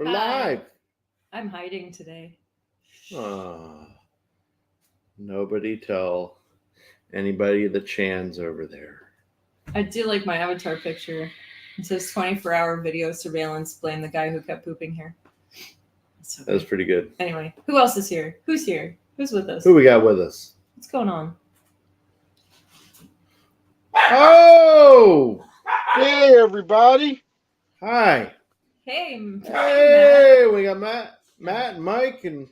We're live. I'm hiding today. Nobody tell anybody the Chan's over there. I do like my avatar picture. It says 24-hour video surveillance. Blame the guy who kept pooping here. So that was pretty good. Anyway, who else is here? Who's here? Who's with us? Who we got with us? What's going on? Oh! Hey, everybody. Hi. Hey, Hey, we got Matt, and Mike, and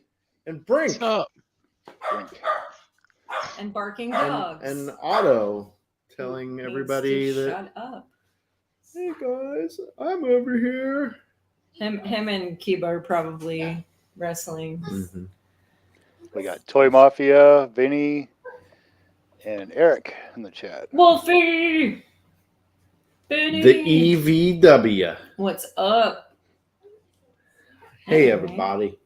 Brink. What's up? And barking dogs. And Otto telling Needs everybody to that. Shut up. Hey guys, I'm over here. Him and Kiba are probably wrestling. Mm-hmm. We got Toy Mafia, Vinny, and Eric in the chat. Wolfie! Benny! The EVW. What's up? Hey, Anyway. everybody.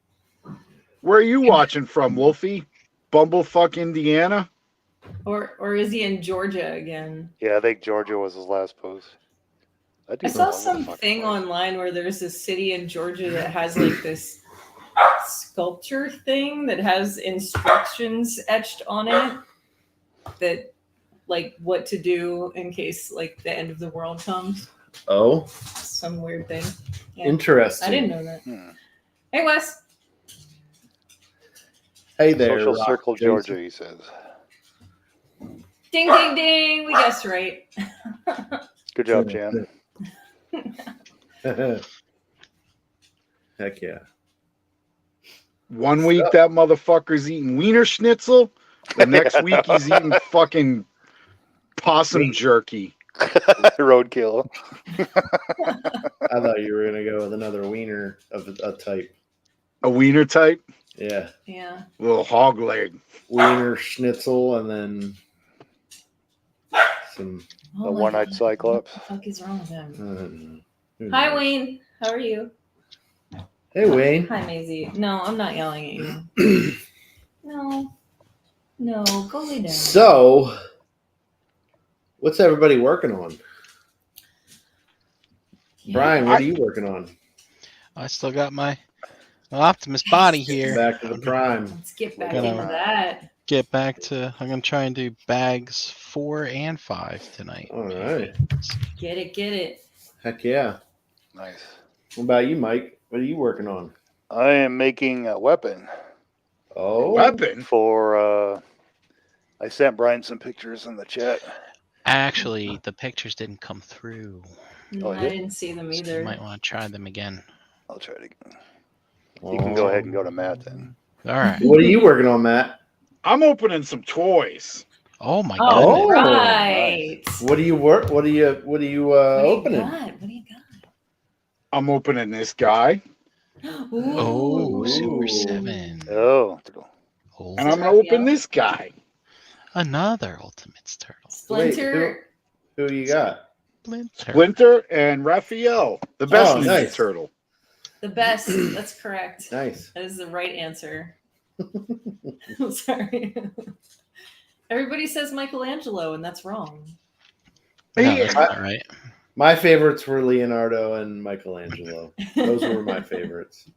Where are you watching from, Wolfie? Bumblefuck, Indiana? Or is he in Georgia again? Yeah, I think Georgia was his last post. I saw something online where there's a city in Georgia that has like this sculpture thing that has instructions etched on it that like what to do in case like the end of the world comes. Oh, some weird thing. Yeah. Interesting. I didn't know that. Hey, Wes. Hey there. Social Circle, Georgia, he says. Ding, ding, ding. We guessed right. Good job, Jan. Heck yeah. 1 week that motherfucker's eating Wiener Schnitzel. The next week he's eating fucking possum jerky. Roadkill. I thought you were gonna go with another wiener of a type. A wiener type? Yeah. Yeah. A little hog leg. Wiener schnitzel and then some. A one-eyed cyclops. What the fuck is wrong with him? Hi, Wayne. How are you? Hey, Wayne. Hi, Maisie. No, I'm not yelling at you. No, go lay down. So, what's everybody working on? Yeah. Brian, what are you working on? I still got my Optimus body here. Back to the prime. Let's get back Gonna- into that. Get back to. I'm gonna try and do bags 4 and 5 tonight. All right. Get it. Heck yeah. Nice. What about you, Mike? What are you working on? I am making a weapon Oh, Weapon? for, I sent Brian some pictures in the chat. Actually, the pictures didn't come through. No, Oh, I yeah? didn't see them So either. you might want to try them again. I'll try to. You can go ahead and go to Matt then. All right. What are you working on, Matt? I'm opening some toys. Oh my Oh, goodness. right. What do you work? What are you What do you opening? got? What do you got? I'm opening this guy. Oh, Ooh. Super 7. Oh. Oh, And I'm going to open this guy. another Ultimates Turtle. Splinter. Who you got? Splinter. Splinter and Raphael. The best Ninja nice. Turtle. The best. That's correct. Nice. That is the right answer. Sorry. Everybody says Michelangelo, and that's wrong. No, Hey, that's not right. My favorites were Leonardo and Michelangelo. Those were my favorites.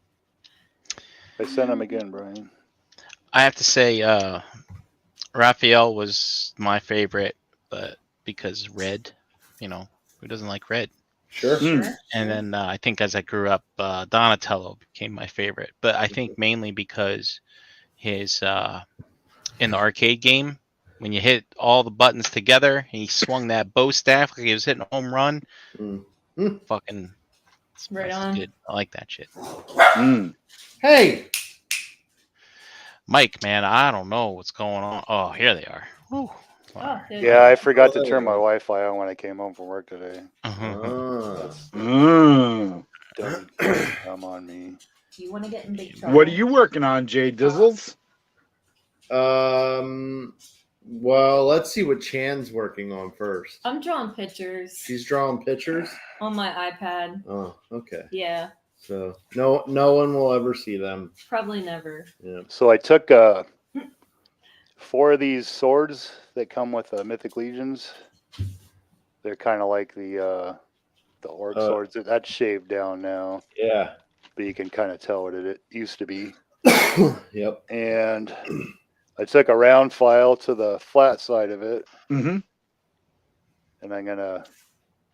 I sent him again, Brian. I have to say, Raphael was my favorite, but because red, who doesn't like red? Sure. Mm. Sure. And then I think as I grew up, Donatello became my favorite. But I think mainly because his in the arcade game, when you hit all the buttons together, and he swung that bow staff like he was hitting a home run. Mm. Fucking Right that's on. good. I like that shit. Mm. Hey. Mike, man, I don't know what's going on. Oh, here they are. Whew. Oh, there you Yeah, go. I forgot to turn my Wi-Fi on when I came home from work today. Uh-huh. Ah. Don't come on me. You want to get in big trouble. What are you working on, Jay Dizzles? Well, let's see what Chan's working on first. I'm drawing pictures She's drawing pictures. on my iPad. Oh, okay. Yeah, So no one will ever see them. probably never. Yeah. So I took 4 of these swords that come with Mythic Legions. They're kind of like the orc swords. That's shaved down now. Yeah. but you can kind of tell what it used to be. Yep. And I took a round file to the flat side of it, Mm-hmm. and I'm gonna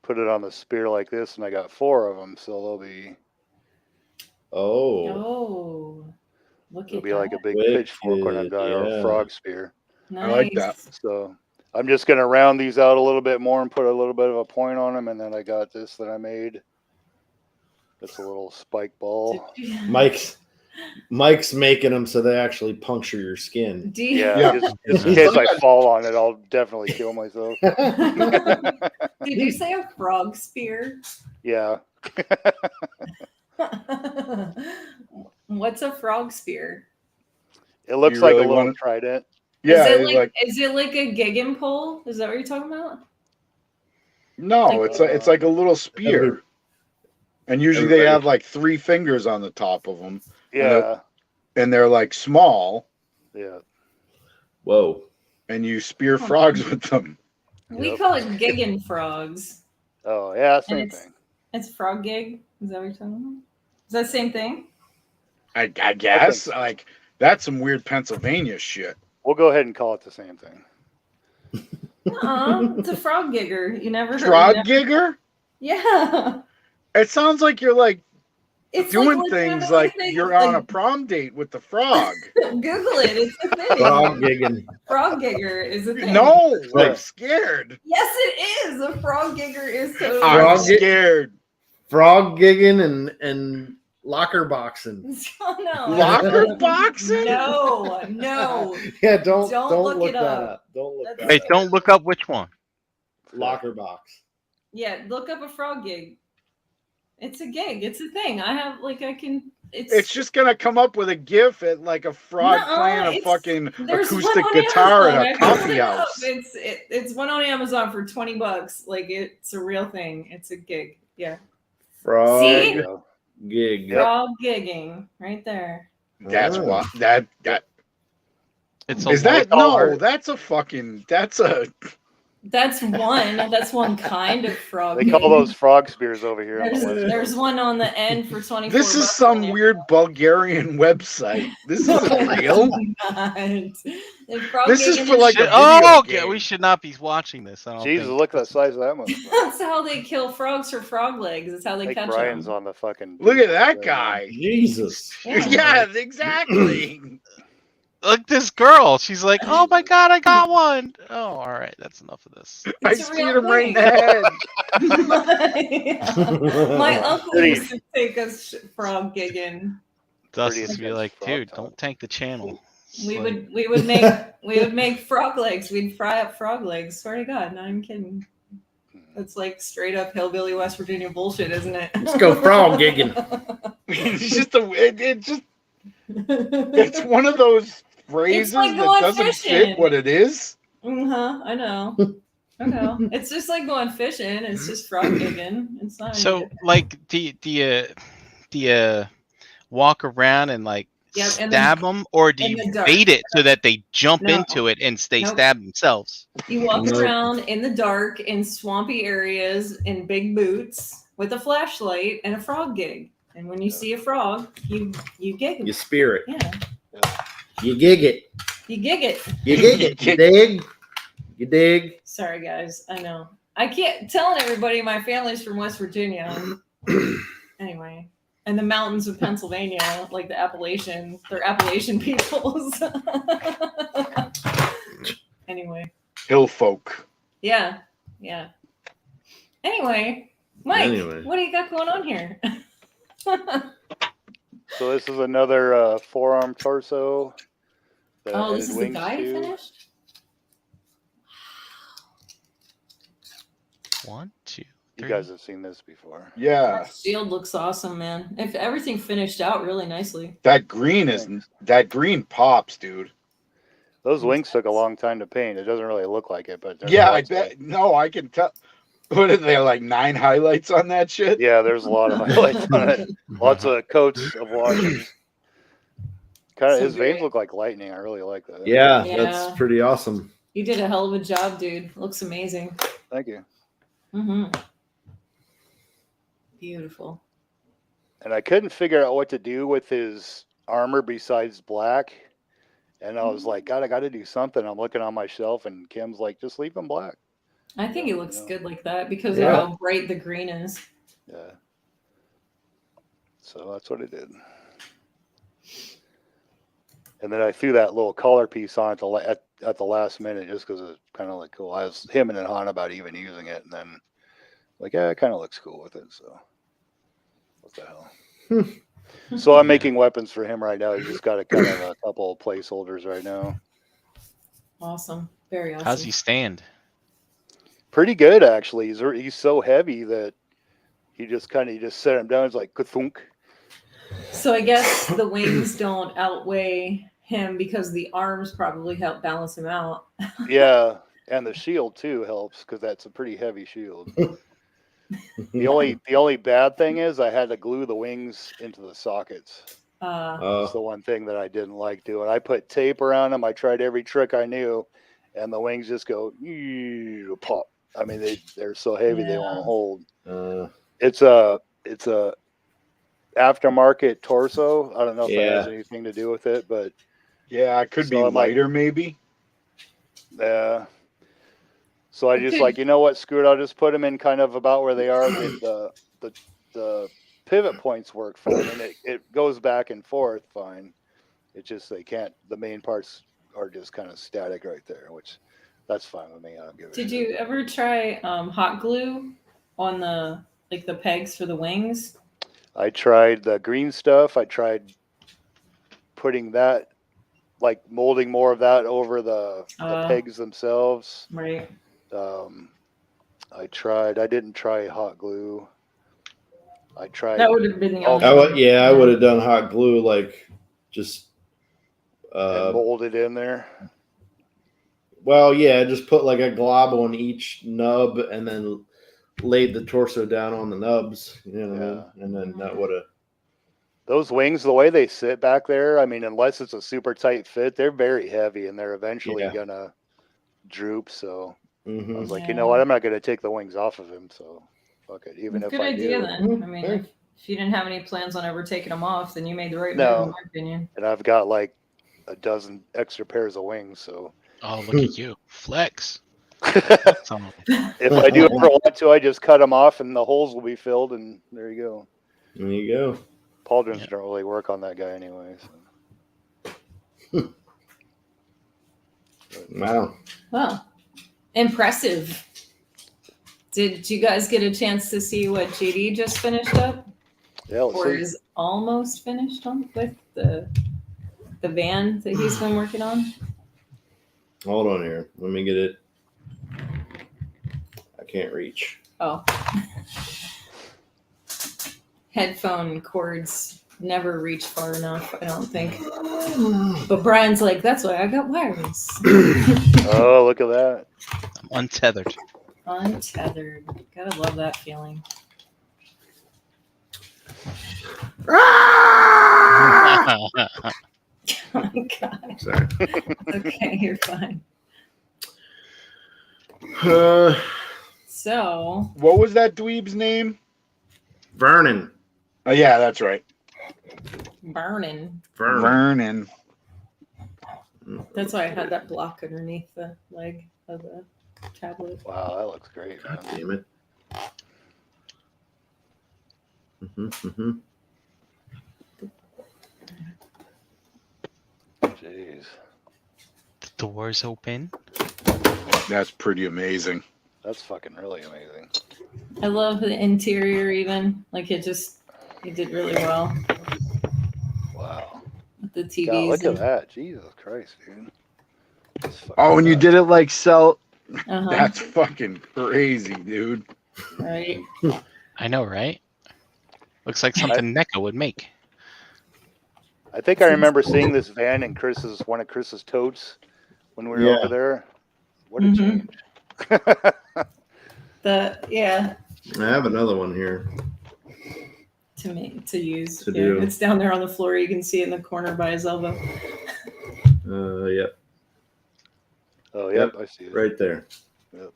put it on the spear like this, and I got 4 of them, so they'll be Oh, look it'll at be that. like a big Wicked, pitchfork when I'm done, or a yeah. frog spear. Nice. I like that. So I'm just gonna round these out a little bit more and put a little bit of a point on them, and then I got this that I made. It's a little spike ball. Mike's making them so they actually puncture your skin. Yeah. Just in case I fall on it, I'll definitely kill myself. Did you say a frog spear? Yeah. What's a frog spear? It looks You like really a little wanna- trident. Yeah, Is it like a gigging pole? Is that what you're talking about? no, it's like a little spear, and usually they have like 3 fingers on the top of them. Yeah. And they're like small. Yeah. Whoa. And you spear frogs with them. We call it gigging frogs. Oh yeah, same thing. It's frog gig. Is that what you're talking about? Is that the same thing? I guess like that's some weird Pennsylvania shit. We'll go ahead and call it the same thing. It's a frog gigger. You never heard Frog gigger? Yeah. It sounds like you're like It's doing like things like you're on a prom date with the frog. Google it. It's a thing. Frog gigging. Frog gigger is a thing. No, I'm scared. Yes, it is. A frog gigger is totally. I'm scared. Frog gigging and locker boxing. Oh, no. Locker boxing? No. Yeah, don't look look it that up. up. Don't look that Hey, up. don't look up which one. Locker box. Yeah, look up a frog gig. It's a gig. It's a thing. I have It's just gonna come up with a GIF at like a frog playing a fucking acoustic guitar at a coffee house. It's one on Amazon for $20. Like it's a real thing. It's a gig. Yeah. Frog See? gig. Frog gigging right there. That's what that It's is that no, that's a fucking that's one kind of frog. They call those frog spears over here. There's one on the end for 24. This is some weird Bulgarian website. This is real. This is for like a video game. We should not be watching this. I don't Jesus, think. look at the size of that motherfucker. That's how they kill frogs for frog legs. That's how they catch Brian's them. on the fucking. Look at that guy. Jesus. Yeah, exactly. Look, this girl. She's like, oh my god, I got one. Oh, all right, that's enough of this. I speared him right in the head. My uncle used to take us frog gigging. Dustin's be like, dude, don't tank the channel. We would make frog legs. We'd fry up frog legs. Swear to God, not even kidding. That's like straight up hillbilly West Virginia bullshit, isn't it? Let's go frog gigging. It's one of those phrases like that doesn't fishing. fit what it is. I know. It's just like going fishing. It's just frog gigging. It's not. So, like, do you walk around and like stab them, or do you bait it so that they jump into it and they stab themselves? You walk around in the dark in swampy areas in big boots with a flashlight and a frog gig. And when you see a frog, you gig it. You spear it. Yeah. You gig it. You gig it. You gig it. You dig. You dig. Sorry, guys. I know. I can't telling everybody my family's from West Virginia. Anyway. And the mountains of Pennsylvania, like the Appalachian, they're Appalachian peoples. Anyway. Hill folk. Yeah. Anyway, Mike, what do you got going on here? So this is another forearm torso. Oh, this is the guy you finished? 1, 2, 3. You guys have seen this before. Yeah. That shield looks awesome, man. If everything finished out really nicely. That green pops, dude. Those wings took a long time to paint. It doesn't really look like it, but yeah, I bet. No, I can tell. What are they, like 9 highlights on that shit? Yeah, there's a lot of highlights on it. Lots of coats of washes. Kind of, his veins look like lightning. I really like that. Yeah, that's pretty awesome. You did a hell of a job, dude. Looks amazing. Thank you. Mm-hmm. Beautiful. and I couldn't figure out what to do with his armor besides black. And I was like, God, I got to do something. I'm looking on my shelf, and Kim's like, just leave him black. I think it looks good like that because Yeah. of how bright the green is. Yeah. So that's what I did. And then I threw that little collar piece on at the last minute just because it's kind of like cool. I was hemming and hawing about even using it, and then like, yeah, it kind of looks cool with it. So what the hell? So I'm making weapons for him right now. He's just got a kind of a couple of placeholders right now. Awesome. Very awesome. How's he stand? Pretty good, actually. He's so heavy that he just set him down. It's like ka-thunk. So I guess the wings don't outweigh him because the arms probably help balance him out. Yeah, and the shield too helps because that's a pretty heavy shield. The only bad thing is I had to glue the wings into the sockets. That's the one thing that I didn't like doing. I put tape around them. I tried every trick I knew, and the wings just go pop. I mean, they're so heavy they won't hold. It's a aftermarket torso. I don't know if it has anything to do with it, but yeah, it could be lighter maybe. Yeah. So I just like, you know what, screw it. I'll just put them in kind of about where they are. The pivot points work fine, and it goes back and forth fine. It's just the main parts are just kind of static right there, which that's fine with me. I don't give a shit. Did you ever try hot glue on the pegs for the wings? I tried the green stuff. I tried putting that, like molding more of that over the pegs themselves. Right. I didn't try hot glue. I tried. That would have been the only. I would have done hot glue, like just and molded in there. Well, yeah, just put like a glob on each nub, and then laid the torso down on the nubs. You know what I mean? And then that would have. Those wings, the way they sit back there, I mean, unless it's a super tight fit, they're very heavy, and they're eventually gonna droop. So I was like, you know what? I'm not gonna take the wings off of him. So fuck it. Even if good I idea do. then. I mean, if you didn't have any plans on ever taking them off, then you made the right move, in my opinion. And I've got like a dozen extra pairs of wings. So. Oh, look at you, flex. If I do ever want to, I just cut them off, and the holes will be filled, and there you go. There you go. Pauldrons don't really work on that guy anyway. So. Wow. Well, impressive. Did you guys get a chance to see what JD just finished up? Yeah, or is almost finished on with the van that he's been working on? Hold on here. Let me get it. I can't reach. Oh. Headphone cords never reach far enough, I don't think. But Brian's like, that's why I got wireless. Oh, look at that. I'm untethered. Untethered. Gotta love that feeling. Oh my God. Sorry. Okay, you're fine. So. What was that dweeb's name? Vernon. Oh, yeah, that's right. Vernon. That's why I had that block underneath the leg of the tablet. Wow, that looks great. God damn it. Jeez. The door's open. That's pretty amazing. That's fucking really amazing. I love the interior even. Like it did really well. Wow. With the TVs. God, look at that. Jesus Christ, dude. Oh, and you did it like cell. Uh-huh. That's fucking crazy, dude. Right. I know, right? Looks like something NECA would make. I think I remember seeing this van in one of Chris's totes when we were over there. What a change. I have another one here. To use. To do. It's down there on the floor. You can see it in the corner by his elbow. Yep. Oh, yep, I see it. Right there. Yep.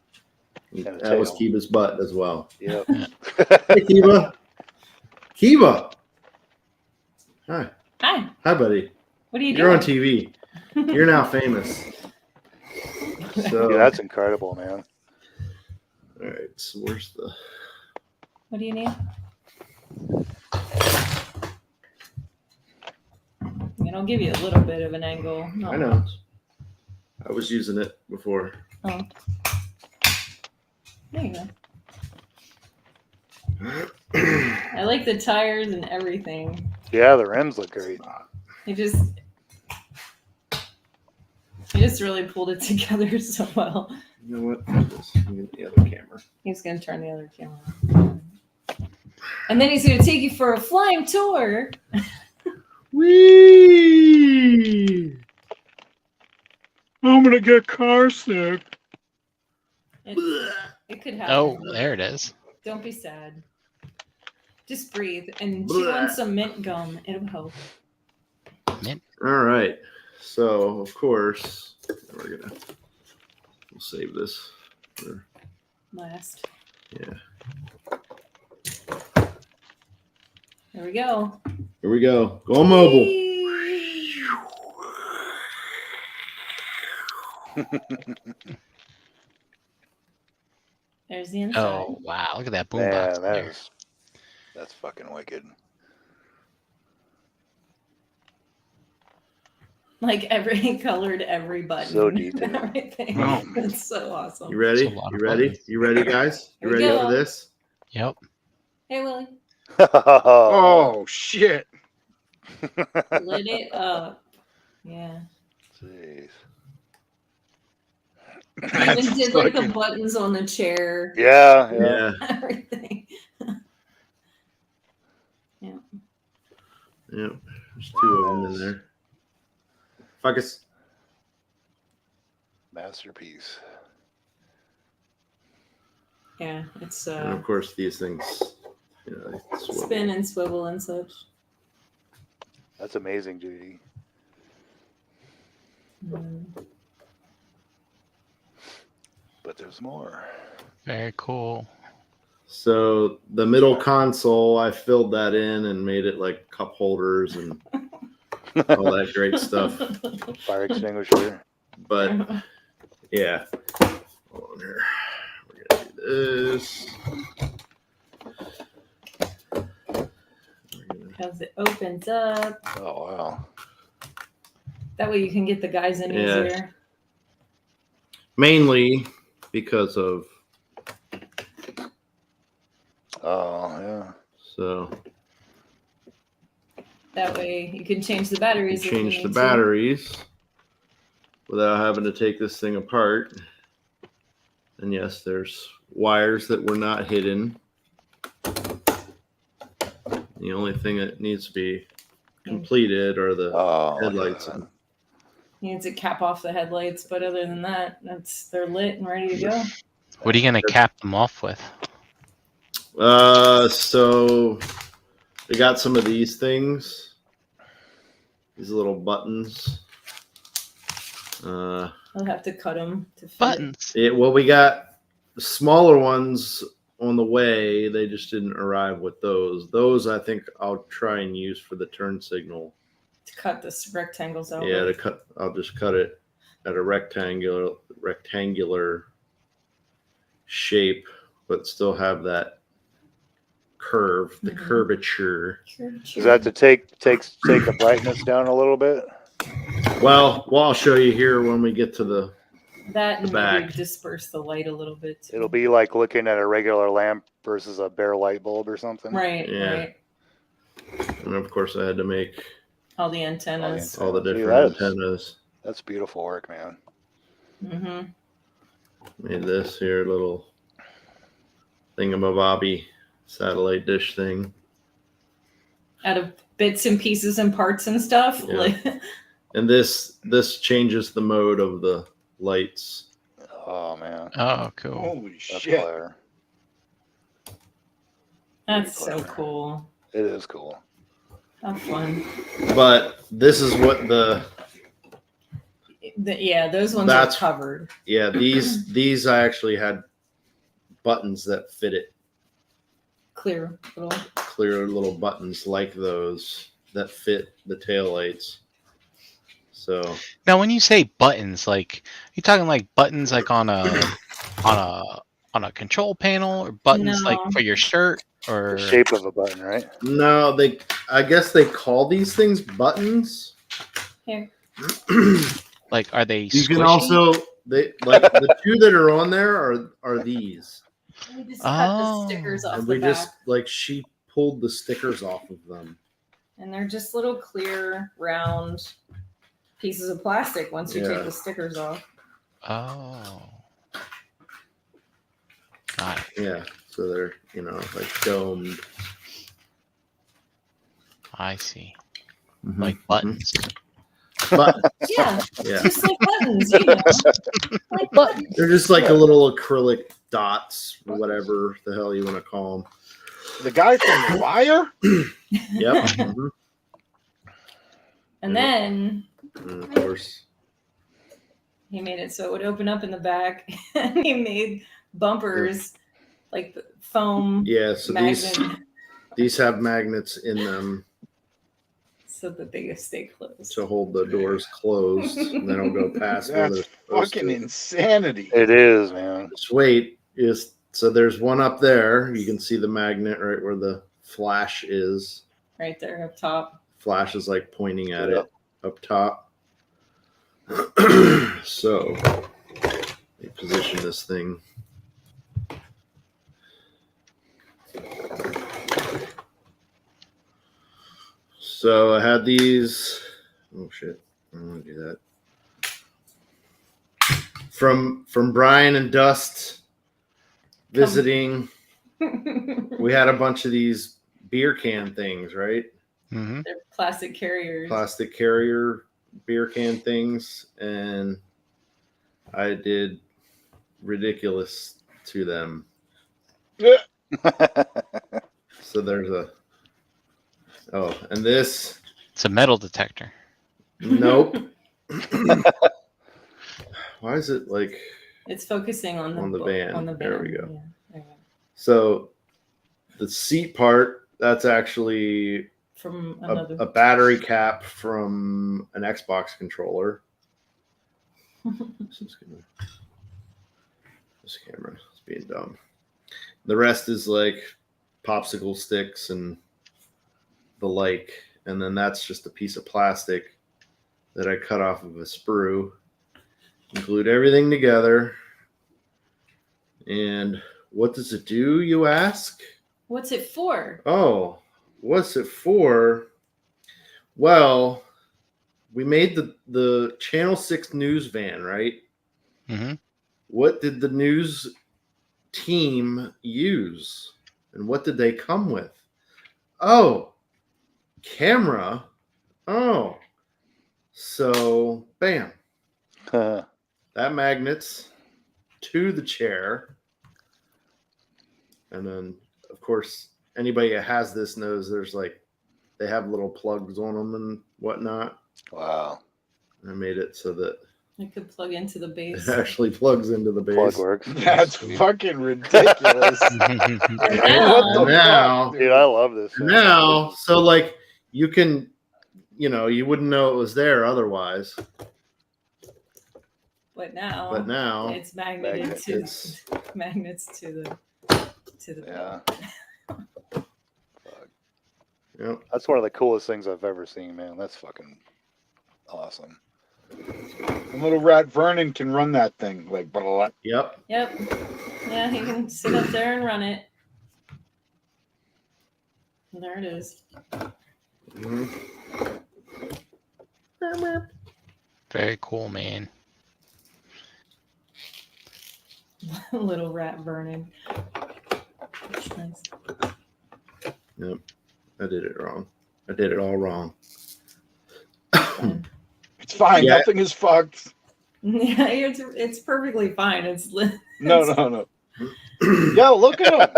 That was Kiba's butt as well. Yep. Hey, Kiba. Kiba. Hi. Hi. Hi, buddy. What are you You're doing? on TV. You're now famous. So Yeah, that's incredible, man. all right. So where's the? What do you need? I'll give you a little bit of an angle. I know. I was using it before. Oh. There you go. I like the tires and everything. Yeah, the rims look great. He just really pulled it together so well. You know what? Just get the other camera. He's gonna turn the other camera on. And then he's gonna take you for a flying tour. Whee! I'm gonna get car sick. It could happen. Oh, there it is. Don't be sad. Just breathe and chew on some mint gum. It'll help. Mint. All right. So of course we'll save this for Last. yeah. There we go. Here we go. Go mobile. There's the inside. Oh wow! Look at that boombox there. That's fucking wicked. Like colored every button. So detailed. Everything. Oh. That's so awesome. You ready? That's a lot You of ready? buttons. You ready, guys? You Here we ready go. for this? Yep. Hey Willie. Oh shit! Lit it up. Yeah. Jeez. Even did like the buttons on the chair. Yeah. Yeah. Everything. Yep. There's two of them in there. Focus. Masterpiece. Yeah, it's And of course these things they swivel. spin and swivel and such. That's amazing, Judy. But there's more. Very cool. So the middle console, I filled that in and made it like cup holders and all that great stuff. Fire extinguisher. But yeah, hold on here. We're gonna do this. Because it opens up. Oh wow. That way you can get the guys in Yeah. easier. Mainly because of Yeah. so That way you can change the batteries. if you change the need to. batteries without having to take this thing apart. And yes, there's wires that were not hidden. The only thing that needs to be completed are the headlights. Yeah. Needs to cap off the headlights, but other than that, they're lit and ready to go. What are you gonna cap them off with? So they got some of these things, these little buttons. I'll have to cut them to fit. Buttons. Well, we got the smaller ones on the way. They just didn't arrive with those. Those I think I'll try and use for the turn signal. To cut the rectangles out. Yeah, I'll just cut it at a rectangular shape, but still have that curve, the curvature. Is that to take the brightness down a little bit? Well, I'll show you here when we get to the and back. maybe disperse the light a little bit. Too. It'll be like looking at a regular lamp versus a bare light bulb or something. Right, Yeah. right. And of course, I had to make All the antennas. all the See, different antennas. That's beautiful work, man. Mm-hmm. Made this here little thingamabobby satellite dish thing. Out of bits and pieces and parts and stuff. Yeah. Like, And this changes the mode of the lights. Oh man, Oh, cool. Holy that's shit! clever. that's so clever. cool. It is cool. How fun. But this is what Those ones That's- are covered. these I actually had buttons that fit it. Clear little. Clear little buttons like those. that fit the taillights. So now, when you say buttons, like you talking like buttons like on a control panel, or buttons like for your shirt, or The shape of a button, right? no, I guess they call these things buttons. Here. like are they? You squishy? can also the two that are on there are these. We just cut the stickers off and the we back. just she pulled the stickers off of them. And they're just little clear, round pieces of plastic once you take the stickers off. Oh. Got it. Yeah. So they're, like domed. I see. Mm-hmm. Like buttons. Buttons. Yeah. Yeah. Just like buttons, Like buttons. They're just like a little acrylic dots, or whatever the hell you want to call them. The guy from The Wire? Yep. Mm-hmm. And then of course, he made it so it would open up in the back. And he made bumpers like the foam. Yeah, so magnet. these have magnets in them so that they stay closed. to hold the doors closed, and they don't go past. That's fucking insanity. It is, man. Just wait. So there's one up there. You can see the magnet right where the flash is. Right there up top. Flash is like pointing at it up top. So let me position this thing. So I had these. Oh shit! I don't want to do that. From Brian and Dust visiting, we had a bunch of these beer can things, right? Mm-hmm. They're plastic carriers. Plastic carrier beer can things, and I did ridiculous to them. So there's and this. It's a metal detector. Nope. Why is it like? It's focusing on the band. On the band. There we go. Yeah, there we go. So the seat part, that's actually from another a battery cap from an Xbox controller. This camera is being dumb. The rest is like popsicle sticks and the like, and then that's just a piece of plastic that I cut off of a sprue. Glued everything together. And what does it do, you ask? What's it for? Oh, what's it for? Well, we made the Channel 6 news van, right? Mm-hmm. What did the news team use? And what did they come with? Oh, camera. Oh. So, bam. That magnets to the chair. And then, of course, anybody that has this knows there's they have little plugs on them and whatnot. Wow. I made it so that it could plug into the base. It actually plugs into the base. Plug works. That's fucking ridiculous. Now, dude, I love this. Now, so you can, you wouldn't know it was there otherwise. But now it's magnets to the yeah. Yep. That's one of the coolest things I've ever seen, man. That's fucking awesome. And little rat Vernon can run that thing Yep. Yeah, he can sit up there and run it. And there it is. Mm-hmm. Very cool, man. Little rat Vernon. Nice. Yep. I did it wrong. I did it all wrong. It's fine. Yeah. Nothing is fucked. Yeah, it's perfectly fine. No. Yo, look at him.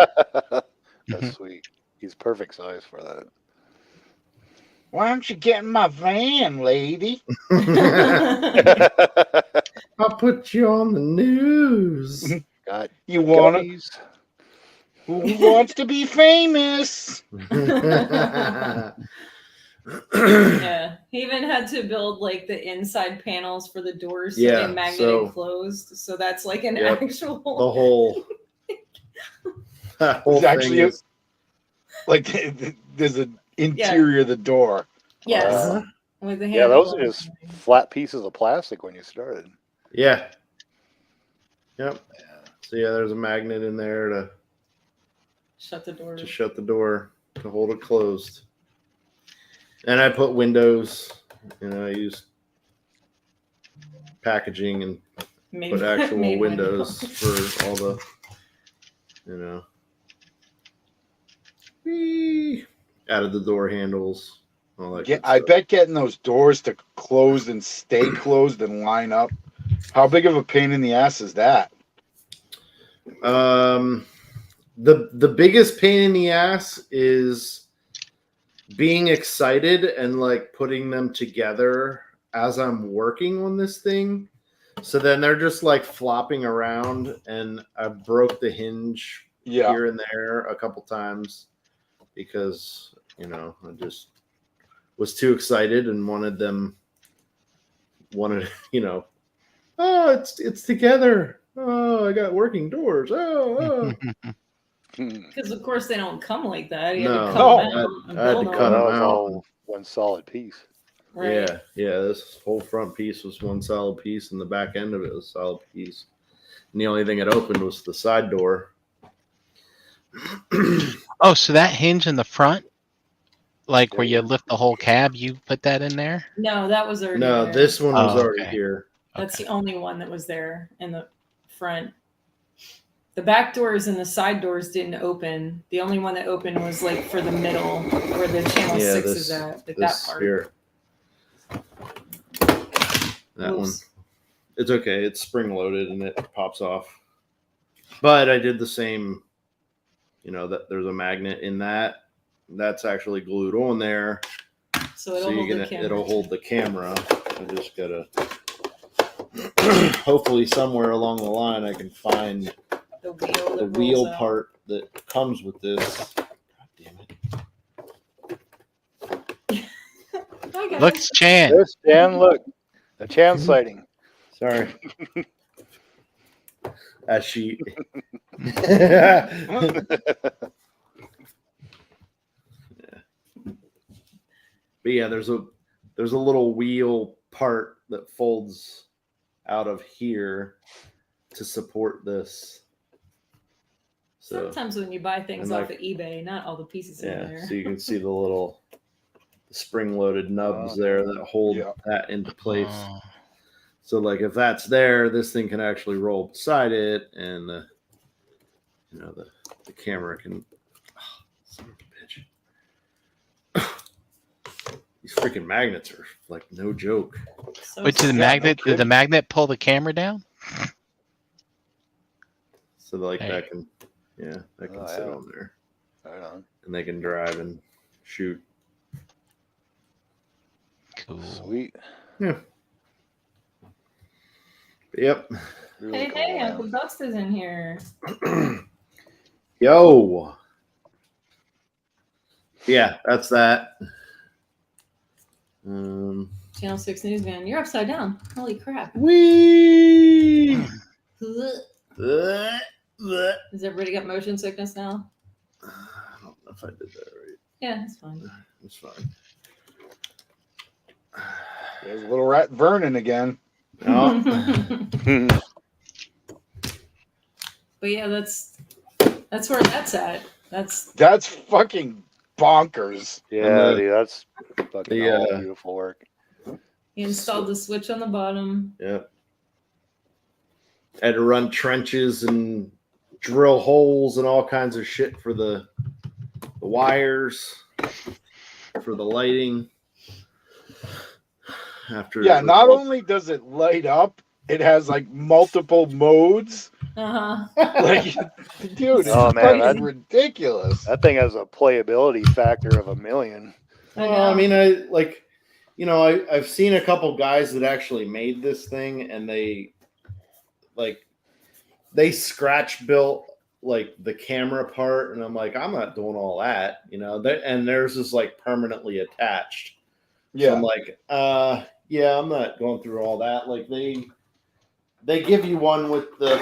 That's sweet. He's perfect size for that. Why aren't you getting my van, lady? I'll put you on the news. God, you want it? Who wants to be famous? Yeah, he even had to build like the inside panels for the doors so they magnetic closed. So that's like an actual the whole thing actually is like there's an interior of the door. Yes. With the those are just flat pieces of plastic when you started. Yeah. Yep. So there's a magnet in there to shut the door. To hold it closed. And I put windows. I used packaging and put actual windows for all the. Added the door handles. All that I bet getting those doors to close and stay closed and line up. How big of a pain in the ass is that? The biggest pain in the ass is being excited and like putting them together as I'm working on this thing. So then they're just like flopping around, and I broke the hinge here and there a couple times because I just was too excited and wanted oh, it's together. Oh, I got working doors. Oh. Because of course they don't come like that. You had to cut them I had to cut them out. All one solid piece. Right. Yeah. This whole front piece was one solid piece, and the back end of it was a solid piece. And the only thing it opened was the side door. Oh, so that hinge in the front, like where you lift the whole cab, you put that in there? No, that was already there. This one was already here. That's the only one that was there in the front. The back doors and the side doors didn't open. The only one that opened was like for the middle where the channel 6 is at. Like that part. Here. That one. It's okay. It's spring loaded and it pops off. But I did the same, that there's a magnet in that. That's actually glued on there. So it'll hold the camera. I just gotta hopefully somewhere along the line I can find the wheel part that comes with this. God damn it. Look, it's Chan. There's Chan, look. The Chan sighting. Sorry. As she But there's a little wheel part that folds out of here to support this. So, sometimes when you buy things off of eBay, not all the pieces in there. So you can see the little spring-loaded nubs there that hold that into place. So like if that's there, this thing can actually roll beside it, and the camera can. Oh, son of a bitch. These freaking magnets are like no joke. Wait, did the magnet pull the camera down? So like that can sit on there. Right on. And they can drive and shoot. Cool. Sweet. Yeah. Yep. Really hey, Uncle Dust is in here. Yo. Yeah, that's that. Channel 6 News Van. You're upside down. Holy crap. Wee! Has everybody got motion sickness now? I don't know if I did that right. Yeah, it's fine. It's fine. There's a little rat Vernon again. Oh. But yeah, that's where that's at. That's fucking bonkers. Yeah, dude, that's fucking beautiful work. He installed the switch on the bottom. Yeah. Had to run trenches and drill holes and all kinds of shit for the wires, for the lighting. Not only does it light up, it has like multiple modes. Like, dude, it's fucking ridiculous. That thing has a playability factor of 1,000,000. I mean, I've seen a couple guys that actually made this thing, and they scratch built like the camera part, and I'm like, I'm not doing all that, and theirs is like permanently attached. Yeah. So I'm like, yeah, I'm not going through all that. Like they give you one with the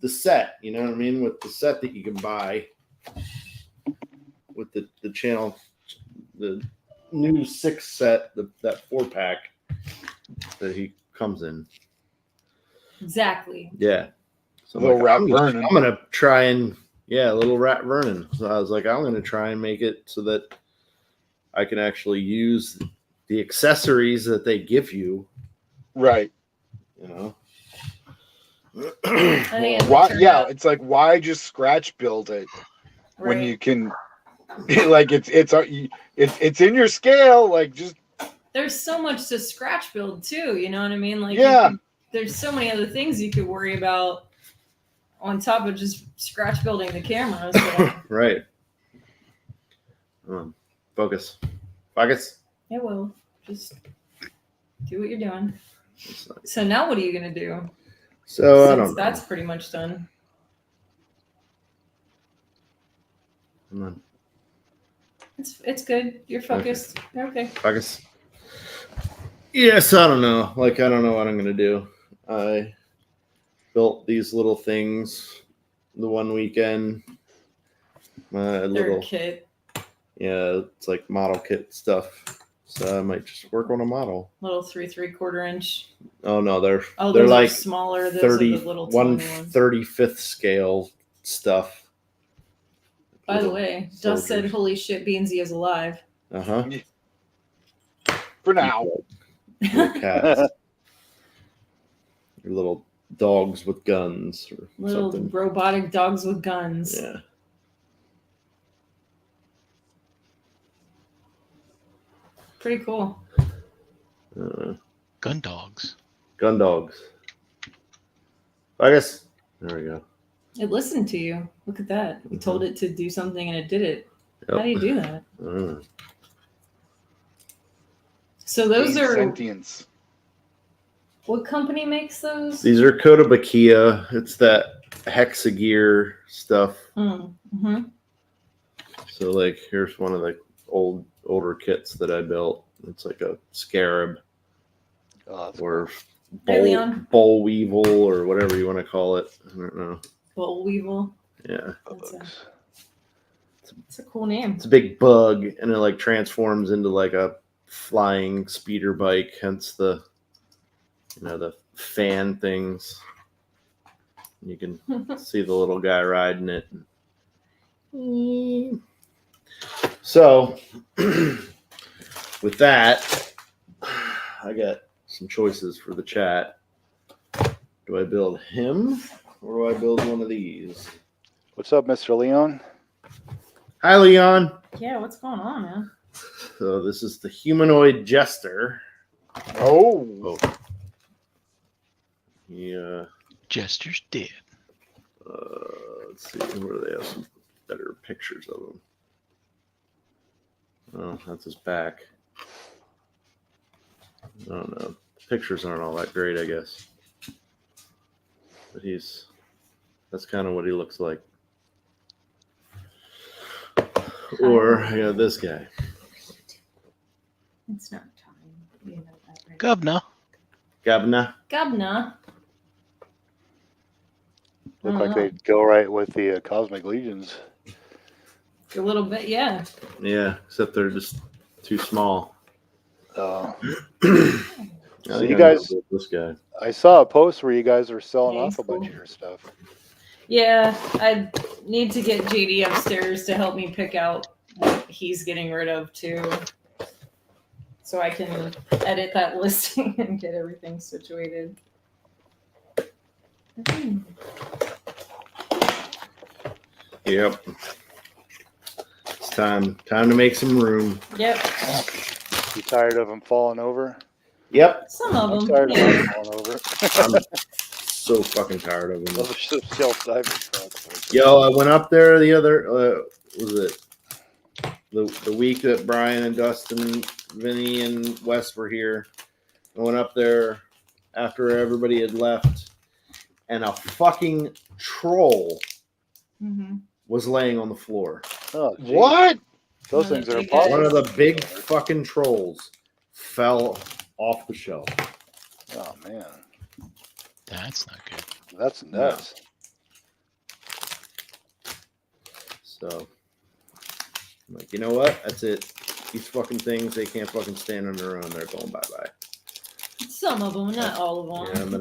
set, you know what I mean? With the set that you can buy with the channel, the new 6 set, that 4-pack that he comes in. Exactly. Yeah. So Little Rat Vernon. I'm gonna try and Little Rat Vernon. So I was like, I'm gonna try and make it so that I can actually use the accessories that they give you. Right. You know. Why? Yeah, it's like, why just scratch build it when you can? Like it's in your scale. Like just there's so much to scratch build too. You know what I mean? Like there's so many other things you could worry about on top of just scratch building the cameras. Right. Focus. It will. Just do what you're doing. So now what are you going to do? So since I don't know. That's pretty much done. Come on. It's good. You're focused. Okay. Focus. Yes, I don't know. Like, I don't know what I'm going to do. I built these little things the one weekend. My little kit. Yeah, it's like model kit stuff. So I might just work on a model. Little 3/4 inch. Oh no, they're like smaller. Those 30, are the little 1/35th scale stuff. By the way, Dust said, "Holy shit, Beansy is alive." For now. Little cats. Your little dogs with guns or little something. Robotic dogs with guns. Yeah. Pretty cool. Gun dogs. I guess. There we go. It listened to you. Look at that. You told it to do something and it did it. Yep. How do you do that? So those are sentience. What company makes those? These are Kotobukiya. It's that Hexagear stuff. Mm-hmm. So like, here's one of the older kits that I built. It's like a Scarab or boll weevil or whatever you want to call it. I don't know. Boll weevil. Yeah. It's a cool name. It's a big bug, and it like transforms into like a flying speeder bike. Hence the the fan things. You can see the little guy riding it. So, with that, I got some choices for the chat. Do I build him or do I build one of these? What's up, Mr. Leon? Hi, Leon. Yeah, what's going on, man? So this is the humanoid jester. Oh. Yeah. Jester's dead. Let's see. Where do they have some better pictures of him? Oh, that's his back. I don't know. Pictures aren't all that great, I guess. But that's kind of what he looks like. Or this guy. It's not time. You know that, right? Gabna. Look like they'd go right with the Cosmic Legions. A little bit, yeah. Yeah, except they're just too small. So you guys, this guy. I saw a post where you guys were selling off a bunch of your stuff. Yeah, I need to get JD upstairs to help me pick out what he's getting rid of too, so I can edit that listing and get everything situated. Yep. It's time to make some room. Yep. You tired of them falling over? Yep. Some of them. I'm tired of them falling over. I'm so fucking tired of them. Those are shelf-diving trucks. Yo, I went up there the other was it the week that Brian and Dustin, Vinny and Wes were here. I went up there after everybody had left, and a fucking troll was laying on the floor. Oh, geez. What? Those things are one of the big fucking trolls fell off the shelf. Oh man, That's not good. that's nuts. So, I'm like, you know what? That's it. These fucking things, they can't fucking stand on their own. They're going bye-bye. Some of them, not all of them. Yeah, I'm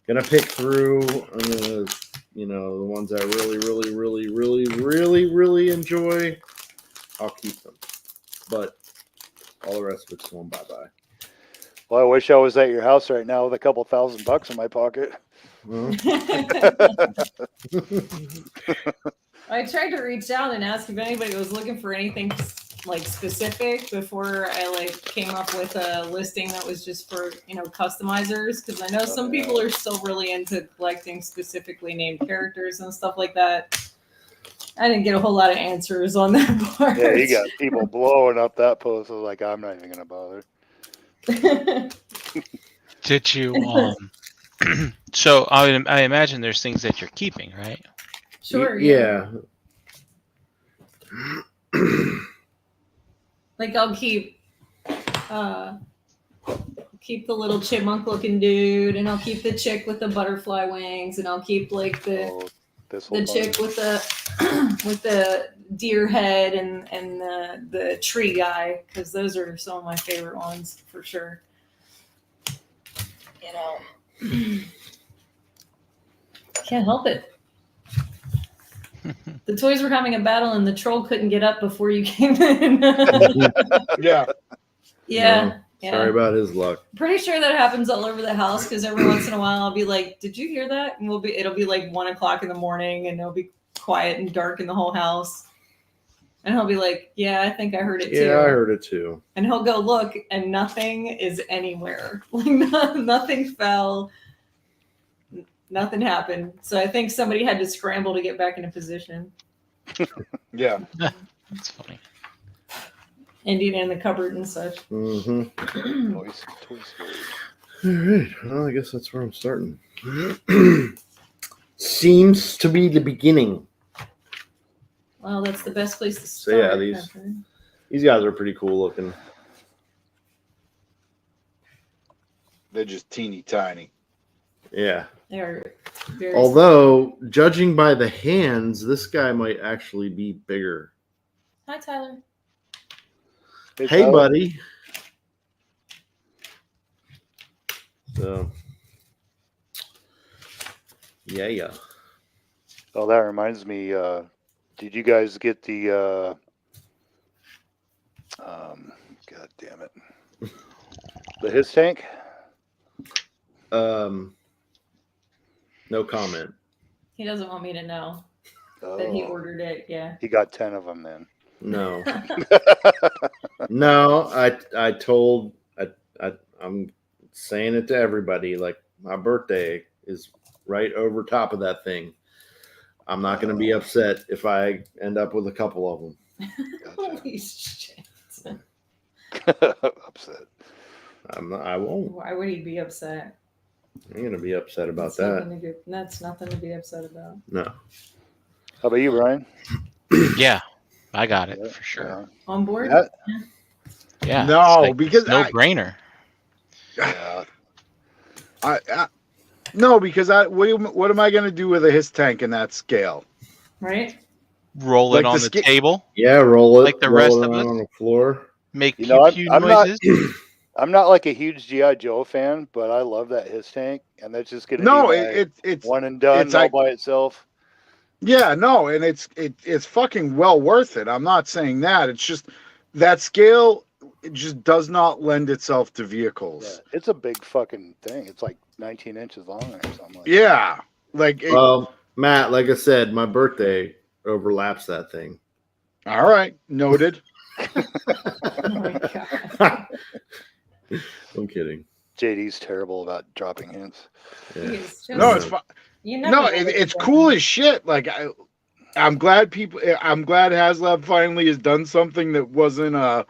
gonna pick through. I'm gonna, the ones I really enjoy. I'll keep them, but all the rest of it's going bye-bye. Well, I wish I was at your house right now with a couple $1,000 in my pocket. Well. I tried to reach out and ask if anybody was looking for anything like specific before I like came up with a listing that was just for customizers, because I know some people are still really into collecting specifically named characters and stuff like that. I didn't get a whole lot of answers on that part. Yeah, you got people blowing up that post. I was like, I'm not even gonna bother. Did you so I imagine there's things that you're keeping, right? Sure. Yeah. Like I'll keep the little chipmunk looking dude, and I'll keep the chick with the butterfly wings, and I'll keep like the chick with the with the deer head and the tree guy, because those are some of my favorite ones for sure. Can't help it. The toys were having a battle, and the troll couldn't get up before you came in. Yeah. Yeah. No, sorry about his luck. Pretty sure that happens all over the house, because every once in a while I'll be like, "Did you hear that?" And it'll be like 1:00 in the morning, and it'll be quiet and dark in the whole house. And he'll be like, "Yeah, I think I heard it too." Yeah, I heard it too. And he'll go look, and nothing is anywhere. Like nothing fell. Nothing happened. So I think somebody had to scramble to get back into position. Yeah. That's funny. Ending in the cupboard and such. Mm-hmm. Toy Story. All right. Well, I guess that's where I'm starting. Seems to be the beginning. Well, that's the best place to So start. yeah, these guys are pretty cool looking. They're just teeny tiny. Yeah. They are very Although, judging by the hands, this guy might actually be bigger. Hi, Tyler. Hey, Tyler. buddy. So, yeah. Oh, that reminds me. Did you guys get the? God damn it! The his tank. No comment. He doesn't want me to know that he ordered it. Yeah. He got 10 of them then. No. No, I'm saying it to everybody. Like, my birthday is right over top of that thing. I'm not going to be upset if I end up with a couple of them. Holy shit. Upset. I won't. Why would he be upset? I'm going to be upset about That's nothing to be upset about. No. How about you, Brian? Yeah, I got it for sure. On board? Yeah. No, because no brainer. Yeah. No, because what am I going to do with a his tank in that scale? Right? Roll it on the table. Yeah, roll it. Like the rest of us. On the floor. Make huge noises. I'm not like a huge G.I. Joe fan, but I love that his tank, and that's just gonna be it's one and done it's all by itself. Yeah, no, and it's fucking well worth it. I'm not saying that. It's just that scale. It just does not lend itself to vehicles. Yeah, it's a big fucking thing. It's like 19 inches long or something. Yeah, well, Matt, like I said, my birthday overlaps that thing. All right, noted. Oh my God. I'm kidding. JD's terrible about dropping hints. Yeah. No, it's fine. It's cool as shit. Like I'm glad HasLab finally has done something that wasn't a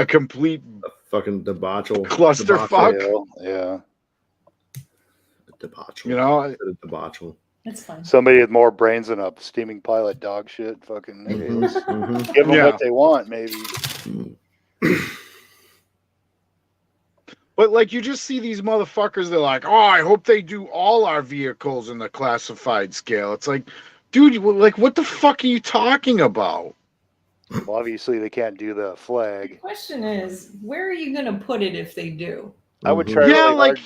complete fucking debauchery clusterfuck. Yeah. Debauchery. You know, debauchery. That's fine. Somebody with more brains than a steaming pile of dog shit. Fucking give them what they want, maybe. But like, you just see these motherfuckers. They're like, "Oh, I hope they do all our vehicles in the classified scale." It's like, dude, like, what the fuck are you talking about? Well, obviously they can't do the flag. The question is, where are you going to put it if they do? I would try really hard.